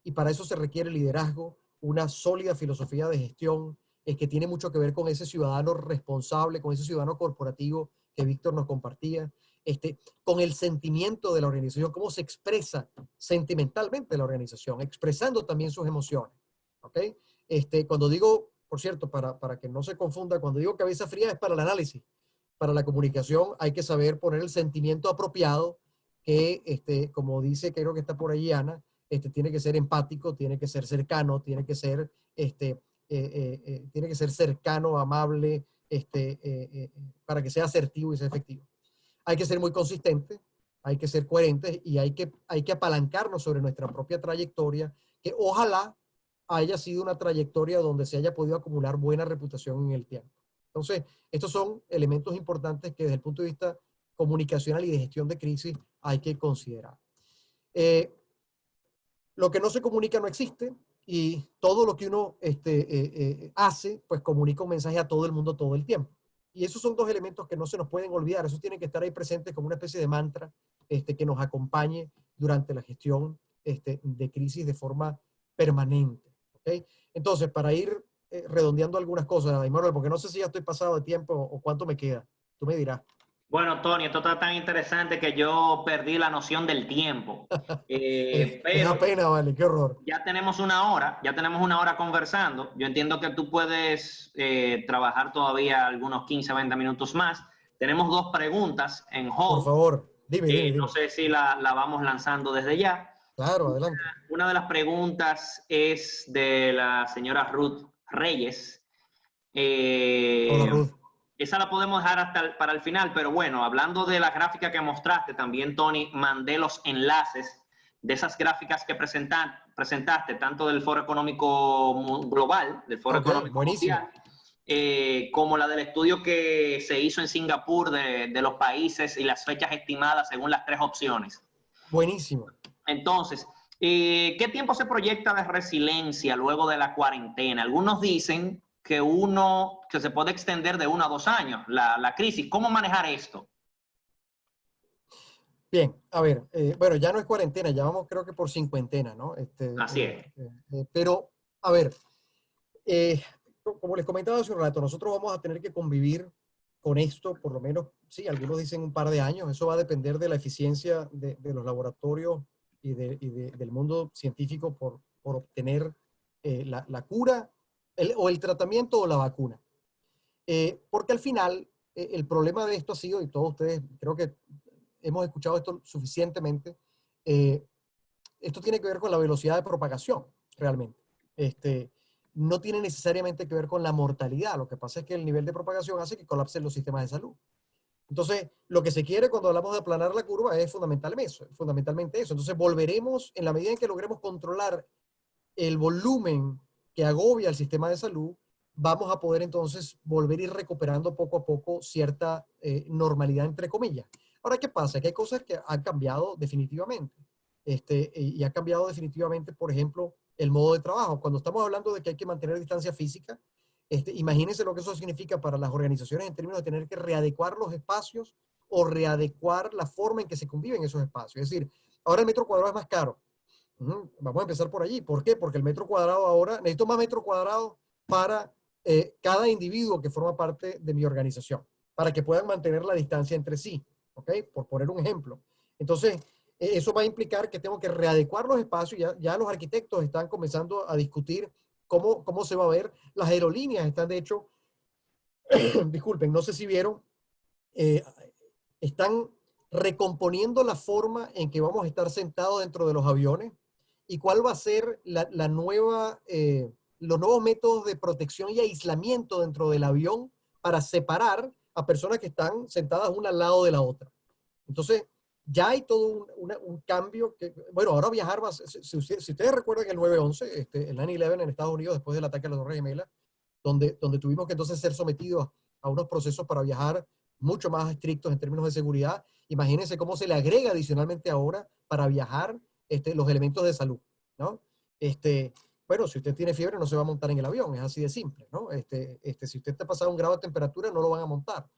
Y para eso se requiere liderazgo, una sólida filosofía de gestión, que tiene mucho que ver con ese ciudadano responsable, con ese ciudadano corporativo que Víctor nos compartía, con el sentimiento de la organización, cómo se expresa sentimentalmente la organización, expresando también sus emociones. ¿Ok? Cuando digo, por cierto, para que no se confunda, cuando digo cabeza fría es para el análisis. Para la comunicación hay que saber poner el sentimiento apropiado que, como dice, creo que está por ahí Ana, tiene que ser empático, tiene que ser cercano, tiene que ser cercano, amable, para que sea asertivo y sea efectivo. Hay que ser muy consistente, hay que ser coherentes y hay que apalancarnos sobre nuestra propia trayectoria, que ojalá haya sido una trayectoria donde se haya podido acumular buena reputación en el tiempo. Entonces, estos son elementos importantes que desde el punto de vista comunicacional y de gestión de crisis hay que considerar. Lo que no se comunica no existe, y todo lo que uno hace, pues comunica un mensaje a todo el mundo todo el tiempo. Y esos son dos elementos que no se nos pueden olvidar. Esos tienen que estar ahí presentes como una especie de mantra que nos acompañe durante la gestión de crisis de forma permanente. ¿Okay? Entonces, para ir redondeando algunas cosas, Manuel, porque no sé si ya estoy pasado de tiempo o cuánto me queda. Tú me dirás. Bueno, Tony, esto está tan interesante que yo perdí la noción del tiempo. Me da Pero pena, vale, qué horror. ya tenemos una hora conversando. Yo entiendo que tú puedes trabajar todavía algunos 15, 20 minutos más. Tenemos dos preguntas en Por hold. favor, dime. No sé si la vamos lanzando desde ya. Claro, adelante. Una de las preguntas es de la señora Ruth Reyes. Hola, Ruth. Esa la podemos dejar para el final, pero bueno, hablando de la gráfica que mostraste, también, Tony, mandé los enlaces de esas gráficas que presentaste, tanto del Foro Económico Global, del Foro Económico buenísimo. Mundial, como la del estudio que se hizo en Singapur de los países y las fechas estimadas según las 3 opciones. Buenísimo. Entonces, ¿qué tiempo se proyecta de resiliencia luego de la cuarentena? Algunos dicen que se puede extender de 1 a 2 años la crisis. ¿Cómo manejar esto? Bien, a ver, bueno, ya no es cuarentena, ya vamos creo que por cincuentena, ¿no? Así es. Pero, a ver, como les comentaba hace un rato, nosotros vamos a tener que convivir con esto, por lo menos, sí, algunos dicen un par de años, eso va a depender de la eficiencia de los laboratorios y del mundo científico por obtener la cura o el tratamiento o la vacuna. Porque al final, el problema de esto ha sido, y todos ustedes creo que hemos escuchado esto suficientemente, esto tiene que ver con la velocidad de propagación, realmente. No tiene necesariamente que ver con la mortalidad. Lo que pasa es que el nivel de propagación hace que colapsen los sistemas de salud. Entonces, lo que se quiere cuando hablamos de aplanar la curva es fundamentalmente eso. Entonces, volveremos, en la medida en que logremos controlar el volumen que agobia el sistema de salud, vamos a poder entonces volver a ir recuperando poco a poco cierta normalidad, entre comillas. Ahora, ¿qué pasa? Que hay cosas que han cambiado definitivamente. Y ha cambiado definitivamente, por ejemplo, el modo de trabajo. Cuando estamos hablando de que hay que mantener distancia física, imagínense lo que eso significa para las organizaciones en términos de tener que readecuar los espacios o readecuar la forma en que se conviven esos espacios. Es decir, ahora el metro cuadrado es más caro. Vamos a empezar por allí. ¿Por qué? Porque el metro cuadrado ahora, necesito más metro cuadrado para cada individuo que forma parte de mi organización, para que puedan mantener la distancia entre sí, ¿ok? Por poner un ejemplo. Entonces, eso va a implicar que tengo que readecuar los espacios. Ya los arquitectos están comenzando a discutir cómo se va a ver. Las aerolíneas están, de hecho, disculpen, no sé si vieron, eh, están recomponiendo la forma en que vamos a estar sentados dentro de los aviones y cuál va a ser la nueva, los nuevos métodos de protección y aislamiento dentro del avión para separar a personas que están sentadas una al lado de la otra. Entonces, ya hay todo un cambio que, bueno, ahora viajar va, si ustedes recuerdan el 9/11, el 9/11 en Estados Unidos, después del ataque a las Torres Gemelas, donde tuvimos que entonces ser sometidos a unos procesos para viajar mucho más estrictos en términos de seguridad. Imagínense cómo se le agrega adicionalmente ahora para viajar los elementos de salud, ¿no? Bueno, si usted tiene fiebre no se va a montar en el avión, es así de simple, ¿no? Si usted está pasando un grado de temperatura no lo van a montar.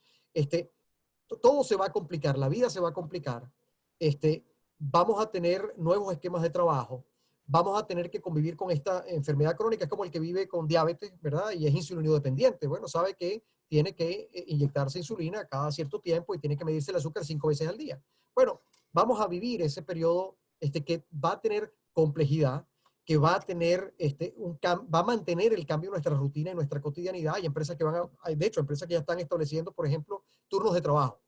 Todo se va a complicar, la vida se va a complicar. Vamos a tener nuevos esquemas de trabajo, vamos a tener que convivir con esta enfermedad crónica, es como el que vive con diabetes, ¿verdad? Y es insulino dependiente. Bueno, sabe que tiene que inyectarse insulina cada cierto tiempo y tiene que medirse el azúcar 5 veces al día. Bueno, vamos a vivir ese periodo que va a tener complejidad, que va a tener va a mantener el cambio en nuestra rutina y nuestra cotidianidad. Hay empresas que de hecho, empresas que ya están estableciendo, por ejemplo, turnos de trabajo.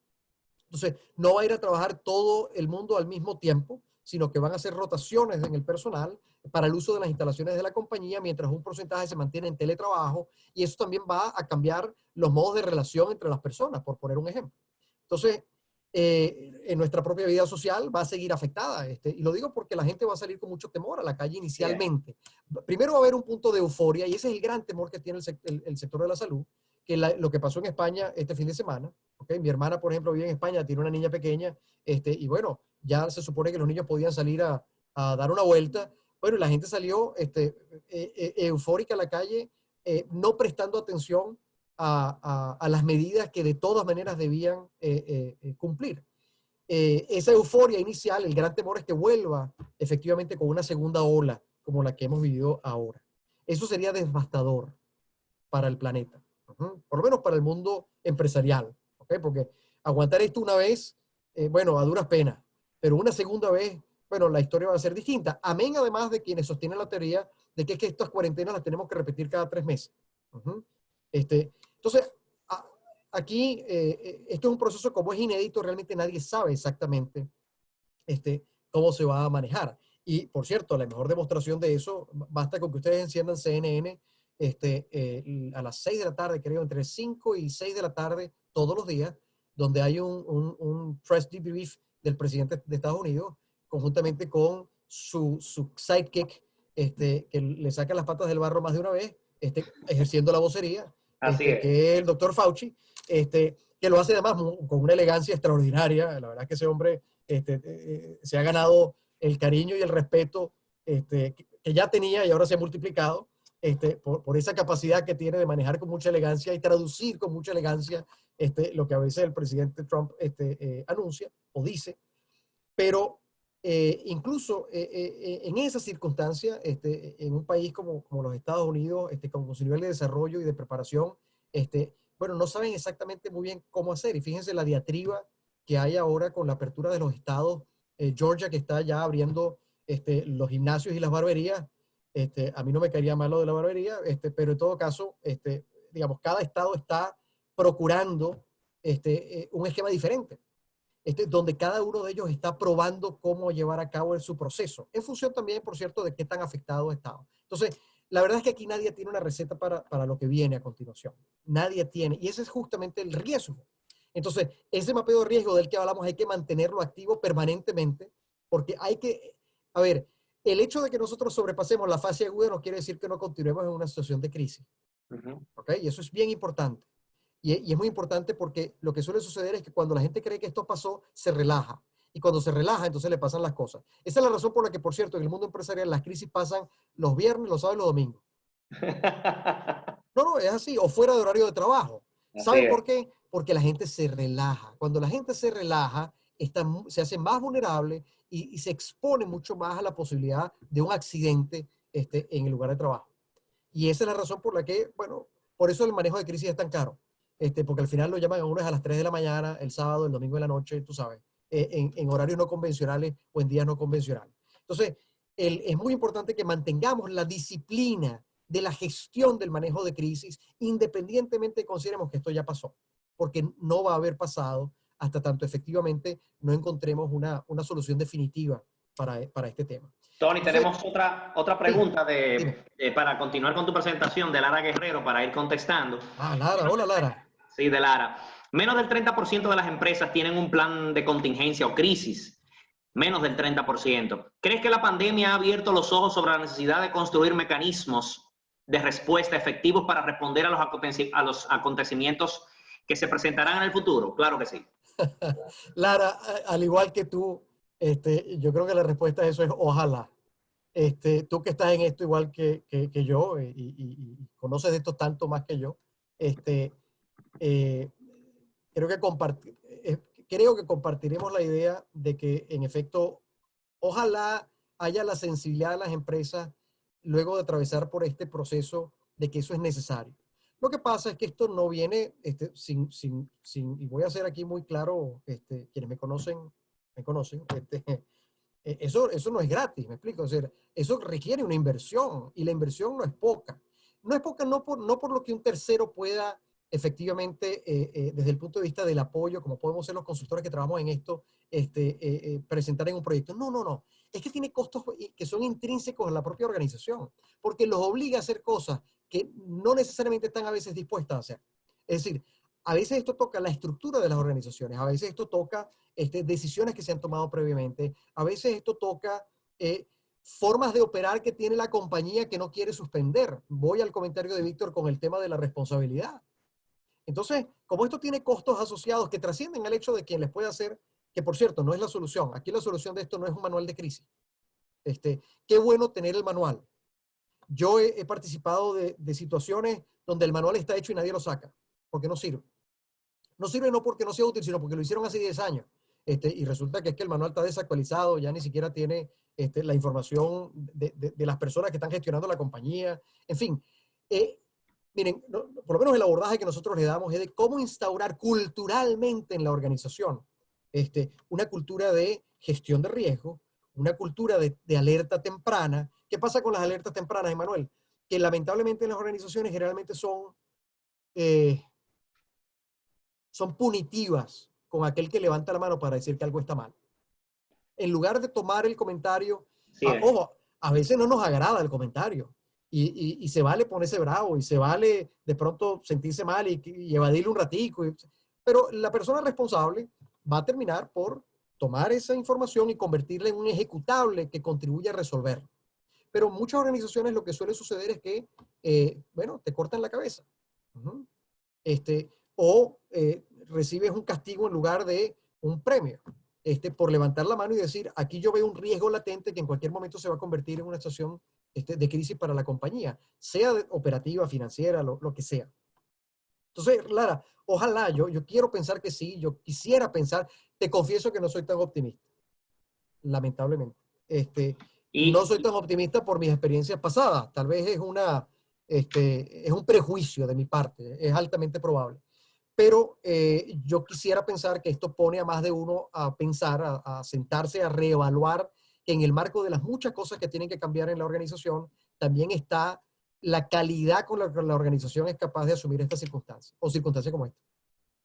Entonces, no va a ir a trabajar todo el mundo al mismo tiempo, sino que van a hacer rotaciones en el personal para el uso de las instalaciones de la compañía, mientras un porcentaje se mantiene en teletrabajo, y eso también va a cambiar los modos de relación entre las personas, por poner un ejemplo. Entonces, en nuestra propia vida social va a seguir afectada. Y lo digo porque la gente va a salir con mucho temor a la calle inicialmente. Primero va a haber un punto de euforia, y ese es el gran temor que tiene el sector de la salud, que lo que pasó en España este fin de semana. ¿Okay? Mi hermana, por ejemplo, vive en España, tiene una niña pequeña, y bueno, ya se supone que los niños podían salir a dar una vuelta. Bueno, la gente salió eufórica a la calle, no prestando atención a las medidas que de todas maneras debían cumplir. Esa euforia inicial, el gran temor es que vuelva efectivamente con una segunda ola como la que hemos vivido ahora. Eso sería devastador para el planeta, por lo menos para el mundo empresarial, ¿okay? Porque aguantar esto una vez, bueno, a duras penas, pero una segunda vez, bueno, la historia va a ser distinta. Amén, además de quienes sostienen la teoría de que estas cuarentenas las tenemos que repetir cada 3 meses. Entonces, aquí esto es un proceso como es inédito, realmente nadie sabe exactamente cómo se va a manejar. Y, por cierto, la mejor demostración de eso, basta con que ustedes enciendan CNN a las 6 de la tarde, creo, entre 5 y 6 de la tarde, todos los días, donde hay un press debrief del presidente de Estados Unidos, conjuntamente con su sidekick, que le saca las patas del barro más de una vez, ejerciendo la vocería, Así es. que es el doctor Fauci, que lo hace además con una elegancia extraordinaria. La verdad es que ese hombre se ha ganado el cariño y el respeto que ya tenía y ahora se ha multiplicado por esa capacidad que tiene de manejar con mucha elegancia y traducir con mucha elegancia lo que a veces el presidente Trump anuncia o dice. Pero incluso en esa circunstancia, en un país como los Estados Unidos, con su nivel de desarrollo y de preparación, bueno, no saben exactamente muy bien cómo hacer. Y fíjense la diatriba que hay ahora con la apertura de los estados. Georgia, que está ya abriendo los gimnasios y las barberías. A mí no me caería mal lo de la barbería, pero en todo caso, digamos, cada estado está procurando un esquema diferente, donde cada uno de ellos está probando cómo llevar a cabo su proceso, en función también, por cierto, de qué tan afectado está. Entonces, la verdad es que aquí nadie tiene una receta para lo que viene a continuación. Nadie tiene, y ese es justamente el riesgo. Entonces, ese mapeo de riesgo del que hablamos hay que mantenerlo activo permanentemente, porque hay que, a ver, el hecho de que nosotros sobrepasemos la fase aguda no quiere decir que no continuemos en una situación de crisis. ¿Ok? Y eso es bien importante. Y es muy importante porque lo que suele suceder es que cuando la gente cree que esto pasó, se relaja. Y cuando se relaja, entonces le pasan las cosas. Esa es la razón por la que, por cierto, en el mundo empresarial las crisis pasan los viernes, los sábados y los domingos. No, no, es así, o fuera de horario de trabajo. Así ¿Saben es. por qué? Porque la gente se relaja. Cuando la gente se relaja, se hace más vulnerable y se expone mucho más a la posibilidad de un accidente en el lugar de trabajo. Y esa es la razón por la que, bueno, por eso el manejo de crisis es tan caro. Porque al final lo llaman a uno a las 3 de la mañana, el sábado, el domingo de la noche, tú sabes, en horarios no convencionales o en días no convencionales. Entonces, es muy importante que mantengamos la disciplina de la gestión del manejo de crisis, independientemente de que consideremos que esto ya pasó, porque no va a haber pasado hasta tanto efectivamente no encontremos una solución definitiva para este tema. Tony, Entonces, tenemos otra sí, pregunta dime. para continuar con tu presentación de Lara Guerrero, para ir contestando. Ah, Lara, hola Lara. Sí, de Lara. Menos del 30% de las empresas tienen un plan de contingencia o crisis. Menos del 30%. ¿Crees que la pandemia ha abierto los ojos sobre la necesidad de construir mecanismos de respuesta efectivos para responder a los acontecimientos que se presentarán en el futuro? Claro que sí. Lara, al igual que tú, yo creo que la respuesta a eso es ojalá. Tú que estás en esto igual que yo y conoces de esto tanto más que yo, este, eh, creo que creo que compartiremos la idea de que, en efecto, ojalá haya la sensibilidad de las empresas luego de atravesar por este proceso de que eso es necesario. Lo que pasa es que esto no viene y voy a ser aquí muy claro, quienes me conocen, eso no es gratis, me explico. O sea, eso requiere una inversión y la inversión no es poca. No es poca no por lo que un tercero pueda efectivamente, desde el punto de vista del apoyo, como podemos ser los consultores que trabajamos en esto, presentar en un proyecto. No, no, no. Es que tiene costos que son intrínsecos a la propia organización, porque los obliga a hacer cosas que no necesariamente están a veces dispuestas a hacer. Es decir, a veces esto toca la estructura de las organizaciones, a veces esto toca decisiones que se han tomado previamente, a veces esto toca formas de operar que tiene la compañía que no quiere suspender. Voy al comentario de Víctor con el tema de la responsabilidad. Entonces, como esto tiene costos asociados que trascienden al hecho de quien les puede hacer, que por cierto no es la solución, aquí la solución de esto no es un manual de crisis. Qué bueno tener el manual. Yo he participado de situaciones donde el manual está hecho y nadie lo saca, porque no sirve. No sirve no porque no sea útil, sino porque lo hicieron hace 10 años. Y resulta que es que el manual está desactualizado, ya ni siquiera tiene la información de las personas que están gestionando la compañía. En fin, miren, por lo menos el abordaje que nosotros le damos es de cómo instaurar culturalmente en la organización una cultura de gestión de riesgo, una cultura de alerta temprana. ¿Qué pasa con las alertas tempranas, Emanuel? Que lamentablemente en las organizaciones generalmente son son punitivas con aquel que levanta la mano para decir que algo está mal. En lugar de tomar el comentario, ojo, a veces no nos agrada el comentario y se vale ponerse bravo y se vale de pronto sentirse mal y evadirle un ratico. Pero la persona responsable va a terminar por tomar esa información y convertirla en un ejecutable que contribuya a resolver. Pero en muchas organizaciones lo que suele suceder es que, bueno, te cortan la cabeza. Recibes un castigo en lugar de un premio. Por levantar la mano y decir, aquí yo veo un riesgo latente que en cualquier momento se va a convertir en una situación de crisis para la compañía, sea operativa, financiera, lo que sea. Entonces, Lara, ojalá, yo quiero pensar que sí, yo quisiera pensar, te confieso que no soy tan optimista, lamentablemente. No soy tan optimista por mis experiencias pasadas, tal vez es un prejuicio de mi parte, es altamente probable. Pero yo quisiera pensar que esto pone a más de uno a pensar, a sentarse, a reevaluar que en el marco de las muchas cosas que tienen que cambiar en la organización, también está la calidad con la que la organización es capaz de asumir estas circunstancias, o circunstancias como esta.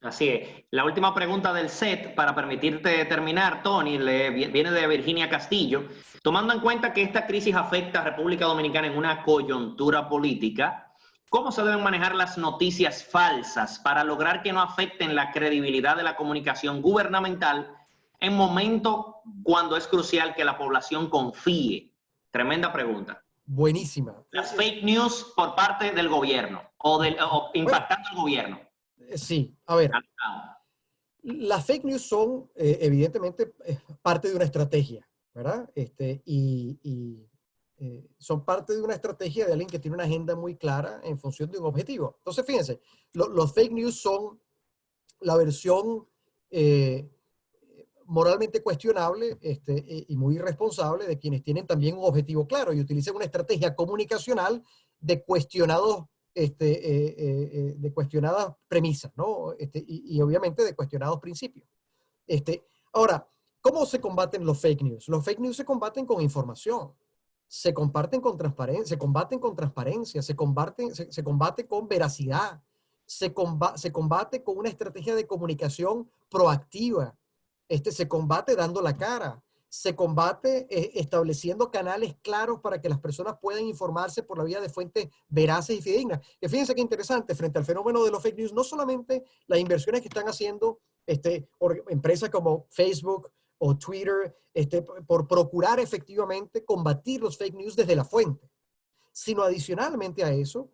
Así es. La última pregunta del set, para permitirte terminar, Tony, viene de Virginia Castillo. Tomando en cuenta que esta crisis afecta a República Dominicana en una coyuntura política, ¿cómo se deben manejar las noticias falsas para lograr que no afecten la credibilidad de la comunicación gubernamental en momentos cuando es crucial que la población confíe? Tremenda pregunta. Buenísima. Las fake news por parte del gobierno o impactando al gobierno. Sí, a ver. Las fake news son, evidentemente, parte de una estrategia, ¿verdad? Son parte de una estrategia de alguien que tiene una agenda muy clara en función de un objetivo. Entonces, fíjense, los fake news son la versión moralmente cuestionable y muy irresponsable de quienes tienen también un objetivo claro y utilizan una estrategia comunicacional de cuestionadas premisas, ¿no? Y obviamente de cuestionados principios. Ahora, ¿cómo se combaten los fake news? Los fake news se combaten con información, se combaten con transparencia, se combate con veracidad, se combate con una estrategia de comunicación proactiva, se combate dando la cara, se combate estableciendo canales claros para que las personas puedan informarse por la vía de fuentes veraces y fidedignas. Y fíjense qué interesante, frente al fenómeno de los fake news, no solamente las inversiones que están haciendo empresas como Facebook o Twitter por procurar efectivamente combatir los fake news desde la fuente, sino adicionalmente a eso,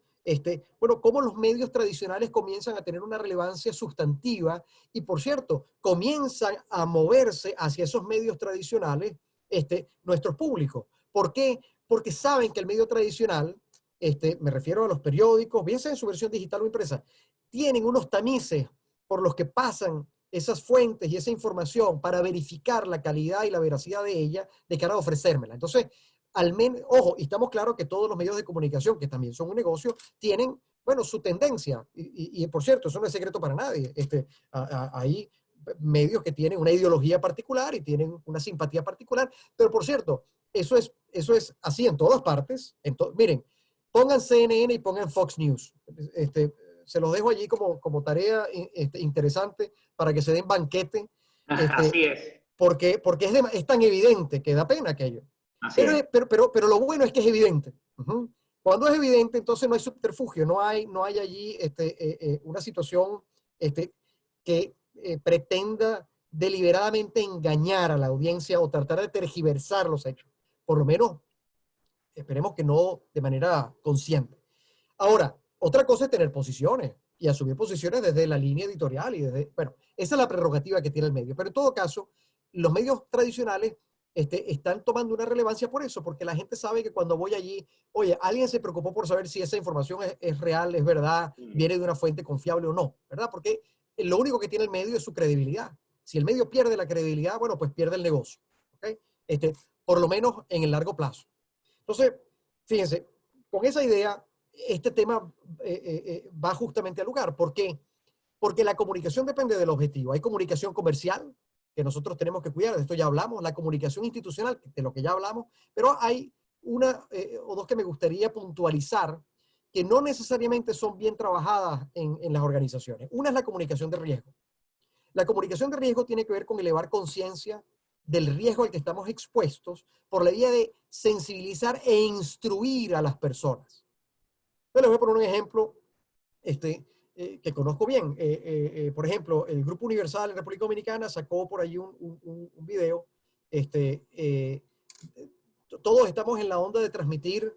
cómo los medios tradicionales comienzan a tener una relevancia sustantiva y, por cierto, comienzan a moverse hacia esos medios tradicionales nuestros públicos. ¿Por qué? Porque saben que el medio tradicional, me refiero a los periódicos, bien sea en su versión digital o impresa, tienen unos tamices por los que pasan esas fuentes y esa información para verificar la calidad y la veracidad de ella de cara a ofrecérmela. Entonces, al menos, ojo, y estamos claros que todos los medios de comunicación, que también son un negocio, tienen, bueno, su tendencia. Y por cierto, eso no es secreto para nadie. Hay medios que tienen una ideología particular y tienen una simpatía particular. Pero por cierto, eso es así en todas partes. Miren, pongan CNN y pongan Fox News. Se los dejo allí como tarea interesante para que se den banquete. Así es. Porque es tan evidente que da pena aquello. Pero lo bueno es que es evidente. Cuando es evidente, entonces no hay subterfugio, no hay allí una situación que pretenda deliberadamente engañar a la audiencia o tratar de tergiversar los hechos. Por lo menos, esperemos que no de manera consciente. Ahora, otra cosa es tener posiciones y asumir posiciones desde la línea editorial bueno, esa es la prerrogativa que tiene el medio. Pero en todo caso, los medios tradicionales están tomando una relevancia por eso, porque la gente sabe que cuando voy allí, oye, alguien se preocupó por saber si esa información es real, es verdad, viene de una fuente confiable o no, ¿verdad? Porque lo único que tiene el medio es su credibilidad. Si el medio pierde la credibilidad, bueno, pues pierde el negocio, ¿ok? Por lo menos en el largo plazo. Entonces, fíjense, con esa idea, este tema va justamente al lugar. ¿Por qué? Porque la comunicación depende del objetivo. Hay comunicación comercial, que nosotros tenemos que cuidar, de esto ya hablamos, la comunicación institucional, de lo que ya hablamos, pero hay una o dos que me gustaría puntualizar que no necesariamente son bien trabajadas en las organizaciones. Una es la comunicación de riesgo. La comunicación de riesgo tiene que ver con elevar conciencia del riesgo al que estamos expuestos por la vía de sensibilizar e instruir a las personas. Yo les voy a poner un ejemplo que conozco bien. Por ejemplo, el Grupo Universal en República Dominicana sacó por allí un video. Todos estamos en la onda de transmitir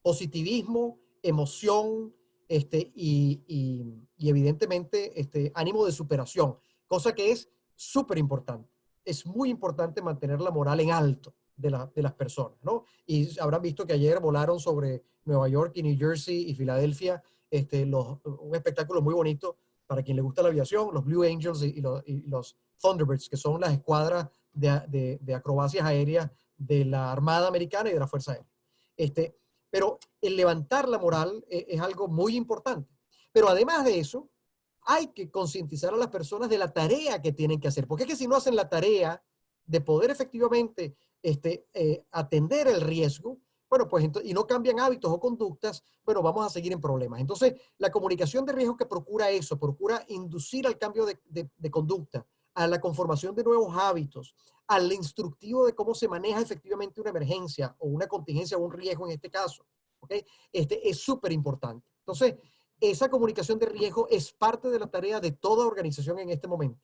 positivismo, emoción y evidentemente ánimo de superación, cosa que es súper importante. Es muy importante mantener la moral en alto de las personas, ¿no? Y habrán visto que ayer volaron sobre Nueva York y New Jersey y Filadelfia un espectáculo muy bonito para quien le gusta la aviación, los Blue Angels y los Thunderbirds, que son las escuadras de acrobacias aéreas de la Armada Americana y de la Fuerza Aérea. Pero el levantar la moral es algo muy importante. Pero además de eso, hay que concientizar a las personas de la tarea que tienen que hacer. Porque es que si no hacen la tarea de poder efectivamente atender el riesgo, bueno, pues y no cambian hábitos o conductas, bueno, vamos a seguir en problemas. Entonces, la comunicación de riesgo que procura eso, procura inducir al cambio de conducta, a la conformación de nuevos hábitos, al instructivo de cómo se maneja efectivamente una emergencia o una contingencia o un riesgo en este caso. ¿Okay? Es súper importante. Entonces, esa comunicación de riesgo es parte de la tarea de toda organización en este momento,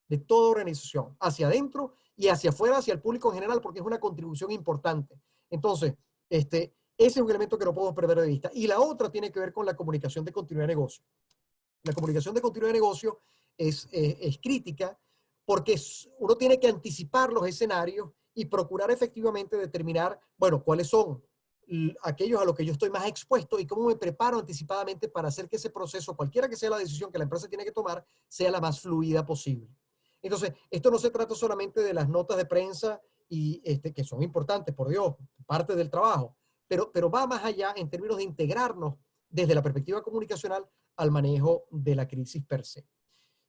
de toda organización, hacia adentro y hacia afuera, hacia el público en general, porque es una contribución importante. Entonces, ese es un elemento que no podemos perder de vista. Y la otra tiene que ver con la comunicación de continuidad de negocio. La comunicación de continuidad de negocio es crítica porque uno tiene que anticipar los escenarios y procurar efectivamente determinar, bueno, cuáles son aquellos a los que yo estoy más expuesto y cómo me preparo anticipadamente para hacer que ese proceso, cualquiera que sea la decisión que la empresa tiene que tomar, sea la más fluida posible. Entonces, esto no se trata solamente de las notas de prensa que son importantes, por Dios, parte del trabajo, pero va más allá en términos de integrarnos desde la perspectiva comunicacional al manejo de la crisis per se.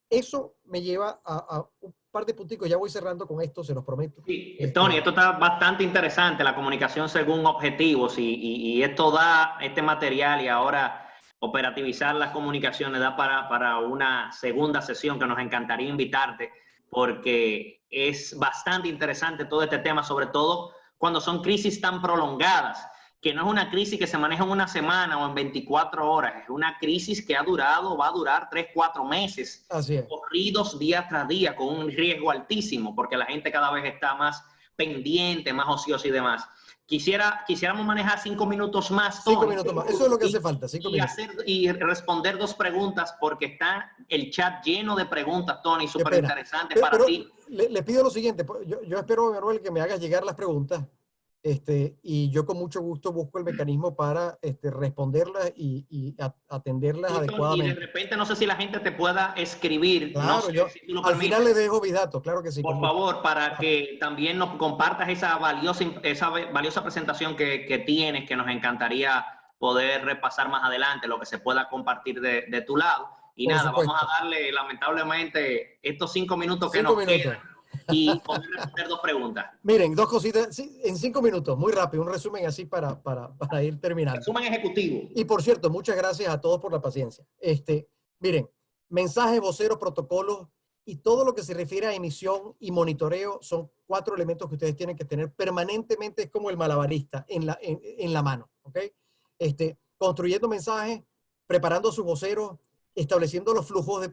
Eso me lleva a un par de punticos. Ya voy cerrando con esto, se los prometo. Sí, Tony, esto está bastante interesante, la comunicación según objetivos y esto da este material y ahora operativizar las comunicaciones da para una segunda sesión que nos encantaría invitarte porque es bastante interesante todo este tema, sobre todo cuando son crisis tan prolongadas, que no es una crisis que se maneja en una semana o en 24 horas, es una crisis que va a durar 3, 4 meses, corridos día tras día, con un riesgo altísimo, porque la gente cada vez está más pendiente, más ociosa y demás. Quisiéramos manejar 5 minutos más, Tony. 5 minutos más, eso es lo que hace falta, 5 minutos. Y responder 2 preguntas, porque está el chat lleno de preguntas, Tony, súper interesante para ti. Le pido lo siguiente, yo espero, Manuel, que me hagas llegar las preguntas. Y yo con mucho gusto busco el mecanismo para responderlas y atenderlas adecuadamente. Y de repente no sé si la gente te pueda escribir. Claro, no sé si tú lo al final le dejo mis datos, claro que sí. Por favor, para que también nos compartas esa valiosa presentación que tienes, que nos encantaría poder repasar más adelante, lo que se pueda compartir de tu lado. Y por nada, supuesto. Vamos a darle lamentablemente estos 5 minutos que nos quedan. Y poder responder 2 preguntas. Miren, 2 cositas, sí, en 5 minutos, muy rápido, un resumen así para ir terminando. Resumen ejecutivo. Y por cierto, muchas gracias a todos por la paciencia. Miren, mensajes, voceros, protocolos y todo lo que se refiere a emisión y monitoreo son 4 elementos que ustedes tienen que tener permanentemente, es como el malabarista en la mano, ¿ok? Construyendo mensajes, preparando sus voceros, estableciendo los flujos,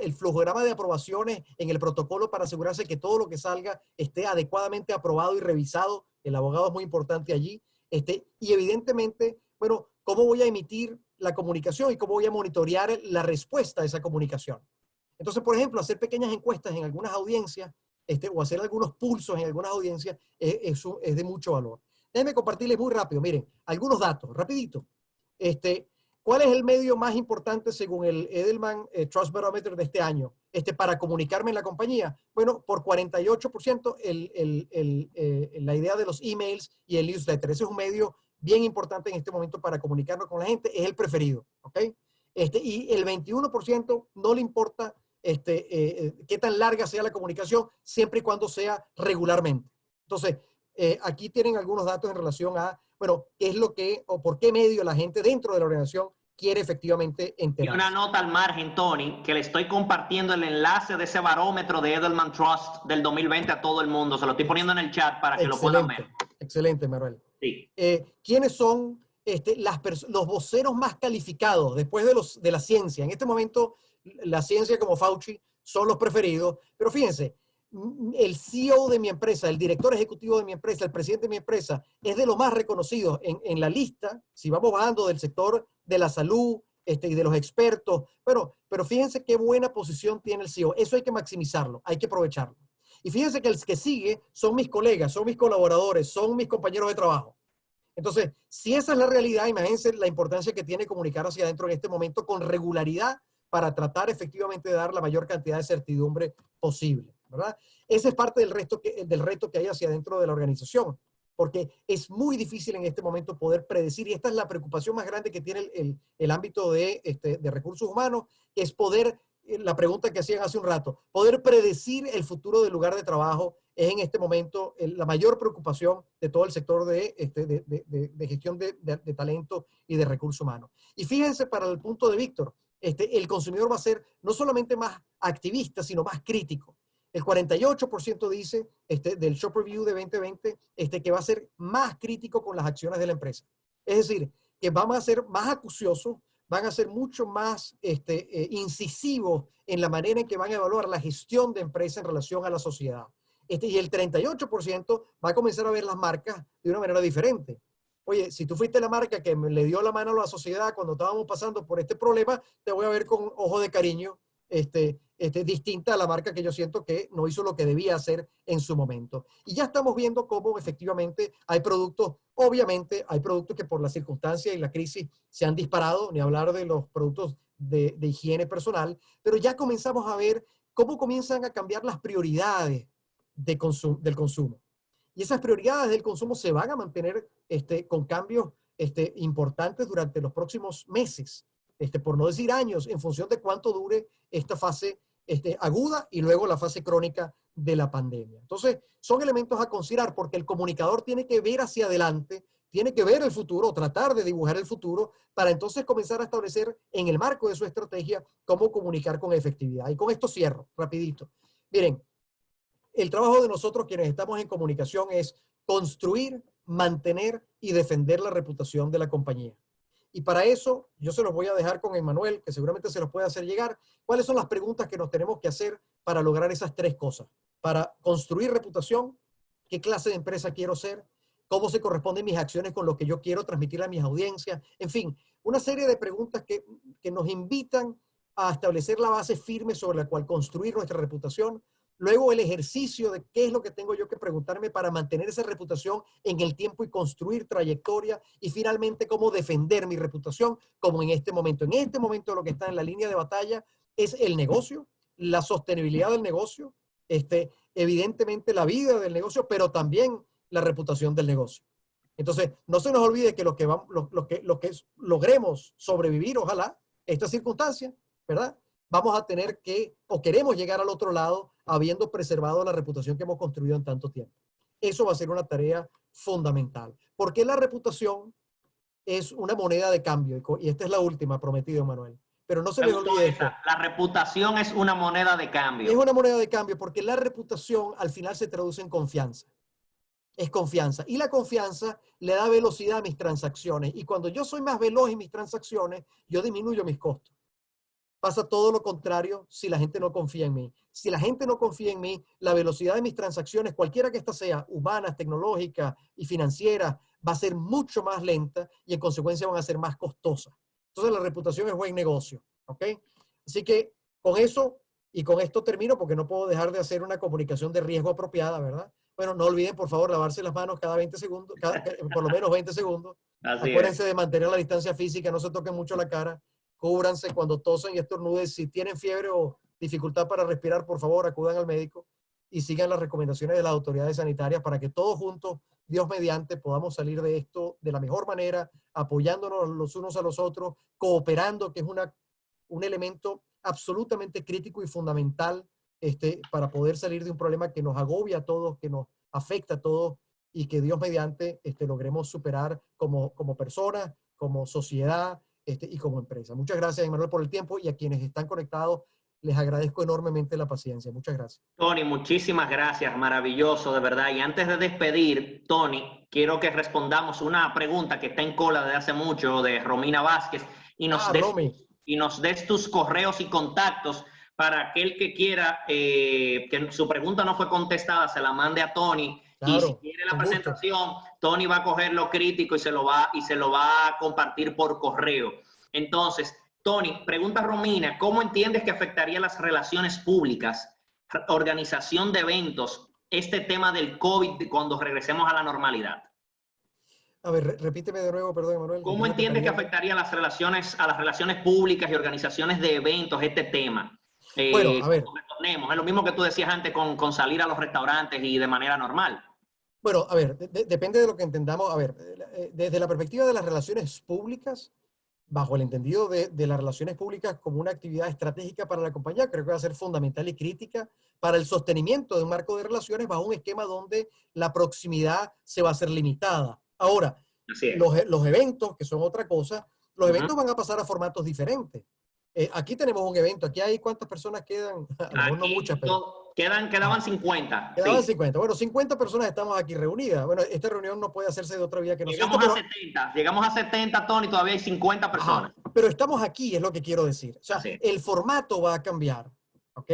el flujograma de aprobaciones en el protocolo para asegurarse que todo lo que salga esté adecuadamente aprobado y revisado. El abogado es muy importante allí. Y evidentemente, bueno, cómo voy a emitir la comunicación y cómo voy a monitorear la respuesta a esa comunicación. Entonces, por ejemplo, hacer pequeñas encuestas en algunas audiencias o hacer algunos pulsos en algunas audiencias es de mucho valor. Déjenme compartirles muy rápido. Miren, algunos datos, rapidito. ¿Cuál es el medio más importante según el Edelman Trust Barometer de este año para comunicarme en la compañía? Bueno, por 48% la idea de los emails y el newsletter. Ese es un medio bien importante en este momento para comunicarnos con la gente. Es el preferido, ¿ok? Y el 21% no le importa qué tan larga sea la comunicación, siempre y cuando sea regularmente. Entonces, aquí tienen algunos datos en relación a, bueno, qué es lo que o por qué medio la gente dentro de la organización quiere efectivamente Y enterarse. una nota al margen, Tony, que le estoy compartiendo el enlace de ese barómetro de Edelman Trust del 2020 a todo el mundo. Se lo estoy poniendo en el chat para que lo puedan ver. Excelente, Manuel. Sí. ¿Quiénes son los voceros más calificados después de la ciencia? En este momento, la ciencia como Fauci son los preferidos, pero fíjense, el CEO de mi empresa, el director ejecutivo de mi empresa, el presidente de mi empresa, es de los más reconocidos en la lista, si vamos bajando del sector de la salud y de los expertos. Bueno, pero fíjense qué buena posición tiene el CEO. Eso hay que maximizarlo, hay que aprovecharlo. Y fíjense que el que sigue son mis colegas, son mis colaboradores, son mis compañeros de trabajo. Entonces, si esa es la realidad, imagínense la importancia que tiene comunicar hacia adentro en este momento con regularidad para tratar efectivamente de dar la mayor cantidad de certidumbre posible, ¿verdad? Ese es parte del reto que hay hacia adentro de la organización, porque es muy difícil en este momento poder predecir, y esta es la preocupación más grande que tiene el ámbito de recursos humanos, que es poder, la pregunta que hacían hace un rato, poder predecir el futuro del lugar de trabajo es en este momento la mayor preocupación de todo el sector de gestión de talento y de recursos humanos. Y fíjense, para el punto de Víctor, el consumidor va a ser no solamente más activista, sino más crítico. El 48% dice del Shopper View de 2020 que va a ser más crítico con las acciones de la empresa. Es decir, que van a ser más acuciosos, van a ser mucho más incisivos en la manera en que van a evaluar la gestión de empresa en relación a la sociedad. Y el 38% va a comenzar a ver las marcas de una manera diferente. Oye, si tú fuiste la marca que le dio la mano a la sociedad cuando estábamos pasando por este problema, te voy a ver con ojo de cariño, distinta a la marca que yo siento que no hizo lo que debía hacer en su momento. Y ya estamos viendo cómo efectivamente hay productos, obviamente hay productos que por la circunstancia y la crisis se han disparado, ni hablar de los productos de higiene personal, pero ya comenzamos a ver cómo comienzan a cambiar las prioridades del consumo. Y esas prioridades del consumo se van a mantener con cambios importantes durante los próximos meses, por no decir años, en función de cuánto dure esta fase aguda y luego la fase crónica de la pandemia. Entonces, son elementos a considerar porque el comunicador tiene que ver hacia adelante, tiene que ver el futuro, tratar de dibujar el futuro para entonces comenzar a establecer en el marco de su estrategia cómo comunicar con efectividad. Y con esto cierro, rapidito. Miren, el trabajo de nosotros, quienes estamos en comunicación, es construir, mantener y defender la reputación de la compañía. Y para eso, yo se los voy a dejar con Emmanuel, que seguramente se los puede hacer llegar. ¿Cuáles son las preguntas que nos tenemos que hacer para lograr esas tres cosas? Para construir reputación, ¿qué clase de empresa quiero ser? ¿Cómo se corresponden mis acciones con lo que yo quiero transmitir a mis audiencias? En fin, una serie de preguntas que nos invitan a establecer la base firme sobre la cual construir nuestra reputación. Luego el ejercicio de qué es lo que tengo yo que preguntarme para mantener esa reputación en el tiempo y construir trayectoria. Y finalmente cómo defender mi reputación como en este momento. En este momento lo que está en la línea de batalla es el negocio, la sostenibilidad del negocio, evidentemente la vida del negocio, pero también la reputación del negocio. Entonces, no se nos olvide que los que logremos sobrevivir, ojalá, esta circunstancia, ¿verdad? Vamos a tener que, o queremos llegar al otro lado, habiendo preservado la reputación que hemos construido en tanto tiempo. Eso va a ser una tarea fundamental. Porque la reputación es una moneda de cambio. Y esta es la última, prometido, Manuel. Pero no se les olvide esto. La reputación es una moneda de cambio. Es una moneda de cambio porque la reputación al final se traduce en confianza. Es confianza. Y la confianza le da velocidad a mis transacciones. Y cuando yo soy más veloz en mis transacciones, yo disminuyo mis costos. Pasa todo lo contrario si la gente no confía en mí. Si la gente no confía en mí, la velocidad de mis transacciones, cualquiera que ésta sea, humanas, tecnológicas y financieras, va a ser mucho más lenta y en consecuencia van a ser más costosas. Entonces la reputación es buen negocio. ¿Ok? Así que con eso y con esto termino porque no puedo dejar de hacer una comunicación de riesgo apropiada, ¿verdad? Bueno, no olviden por favor lavarse las manos cada 20 segundos, por lo menos 20 segundos. Acuérdense de mantener la distancia física, no se toquen mucho la cara. Cúbranse cuando tosen y estornuden. Si tienen fiebre o dificultad para respirar, por favor, acudan al médico y sigan las recomendaciones de las autoridades sanitarias para que todos juntos, Dios mediante, podamos salir de esto de la mejor manera, apoyándonos los unos a los otros, cooperando, que es un elemento absolutamente crítico y fundamental para poder salir de un problema que nos agobia a todos, que nos afecta a todos y que Dios mediante logremos superar como personas, como sociedad, y como empresa. Muchas gracias, Emanuel, por el tiempo, y a quienes están conectados les agradezco enormemente la paciencia. Muchas gracias. Tony, muchísimas gracias, maravilloso, de verdad. Y antes de despedir, Tony, quiero que respondamos una pregunta que está en cola desde hace mucho de Romina Vázquez y Romy. nos des tus correos y contactos para aquel que quiera, que su pregunta no fue contestada, se la mande a Tony. Claro, y si quiere la presentación, Tony va a coger lo crítico y se lo va a compartir por correo. Entonces, Tony, pregunta Romina, ¿cómo entiendes que afectaría las relaciones públicas, organización de eventos, este tema del COVID cuando regresemos a la normalidad? A ver, repíteme de nuevo, perdón, Emanuel. ¿Cómo entiendes que afectaría a las relaciones públicas y organizaciones de eventos este tema? Bueno, a ver. Retornemos, es lo mismo que tú decías antes con salir a los restaurantes y de manera normal. Bueno, a ver, depende de lo que entendamos. A ver, desde la perspectiva de las relaciones públicas, bajo el entendido de las relaciones públicas como una actividad estratégica para la compañía, creo que va a ser fundamental y crítica para el sostenimiento de un marco de relaciones bajo un esquema donde la proximidad se va a ser limitada. Ahora, los eventos, que son otra cosa, los eventos van a pasar a formatos diferentes. Aquí tenemos un evento, aquí hay ¿cuántas personas quedan? Aquí no muchas, pero... Quedaban 50. Quedaban 50. Bueno, 50 personas estamos aquí reunidas. Bueno, esta reunión no puede hacerse de otra vía que no sea. Llegamos a 70, Tony, todavía hay 50 personas. Pero estamos aquí, es lo que quiero decir. O sea, el formato va a cambiar, ¿ok?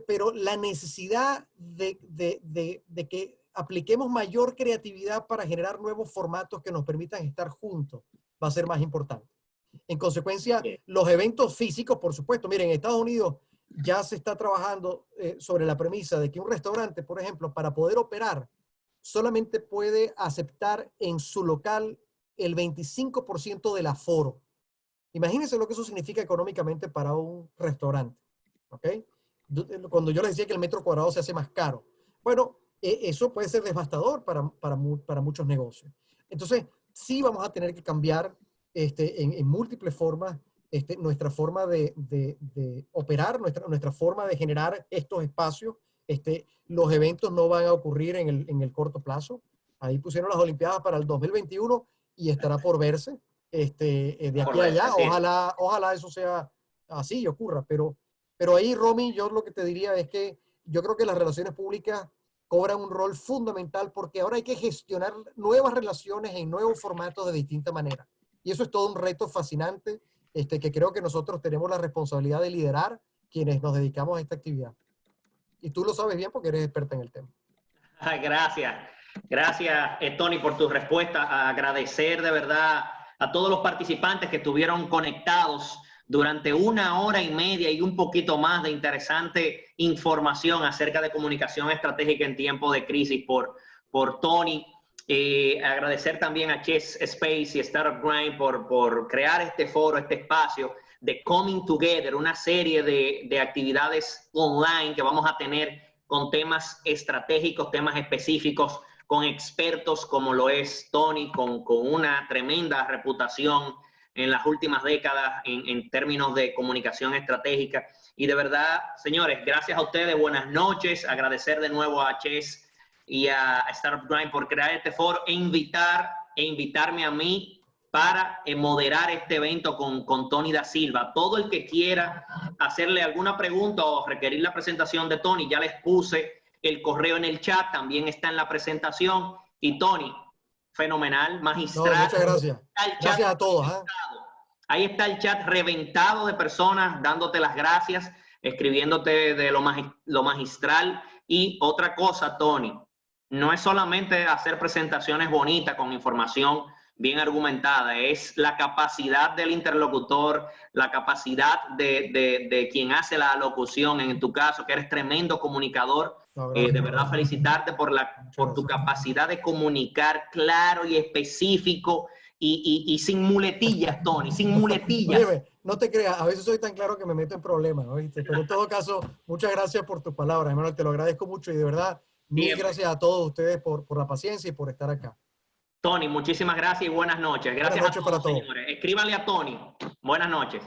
Pero la necesidad de que apliquemos mayor creatividad para generar nuevos formatos que nos permitan estar juntos va a ser más importante. En consecuencia, los eventos físicos, por supuesto, miren, en Estados Unidos ya se está trabajando sobre la premisa de que un restaurante, por ejemplo, para poder operar, solamente puede aceptar en su local el 25% del aforo. Imagínense lo que eso significa económicamente para un restaurante, ¿ok? Cuando yo les decía que el metro cuadrado se hace más caro. Bueno, eso puede ser devastador para muchos negocios. Entonces, sí vamos a tener que cambiar en múltiples formas nuestra forma de operar, nuestra forma de generar estos espacios. Los eventos no van a ocurrir en el corto plazo. Ahí pusieron las Olimpiadas para el 2021 y estará por verse de aquí a allá. Ojalá eso sea así y ocurra. Pero ahí, Romy, yo lo que te diría es que yo creo que las relaciones públicas cobran un rol fundamental porque ahora hay que gestionar nuevas relaciones en nuevos formatos de distinta manera. Y eso es todo un reto fascinante que creo que nosotros tenemos la responsabilidad de liderar quienes nos dedicamos a esta actividad. Y tú lo sabes bien porque eres experta en el tema. Gracias. Gracias, Tony, por tu respuesta. Agradecer de verdad a todos los participantes que estuvieron conectados durante 1 hora y media y un poquito más de interesante información acerca de comunicación estratégica en tiempos de crisis por Tony. Agradecer también a Chess Space y Startup Grind por crear este foro, este espacio de Coming Together, una serie de actividades online que vamos a tener con temas estratégicos, temas específicos, con expertos como lo es Tony, con una tremenda reputación en las últimas décadas en términos de comunicación estratégica. Y de verdad, señores, gracias a ustedes, buenas noches. Agradecer de nuevo a Chess y a Startup Grind por crear este foro e invitarme a mí para moderar este evento con Tony da Silva. Todo el que quiera hacerle alguna pregunta o requerir la presentación de Tony, ya les puse el correo en el chat, también está en la presentación. Y Tony, fenomenal, magistral. No, muchas gracias. Gracias a todos. Ahí está el chat reventado de personas dándote las gracias, escribiéndote de lo magistral. Y otra cosa, Tony, no es solamente hacer presentaciones bonitas con información bien argumentada, es la capacidad del interlocutor, la capacidad de quien hace la locución, en tu caso, que eres tremendo comunicador. De verdad, felicitarte por tu capacidad de comunicar claro y específico y sin muletillas, Tony, sin muletillas. Oye, no te creas, a veces soy tan claro que me meto en problemas, ¿oíste? Pero en todo caso, muchas gracias por tus palabras, Emanuel, te lo agradezco mucho y de verdad, mil gracias a todos ustedes por la paciencia y por estar acá. Tony, muchísimas gracias y buenas noches. Gracias a todos, señores. Escríbanle a Tony. Buenas noches.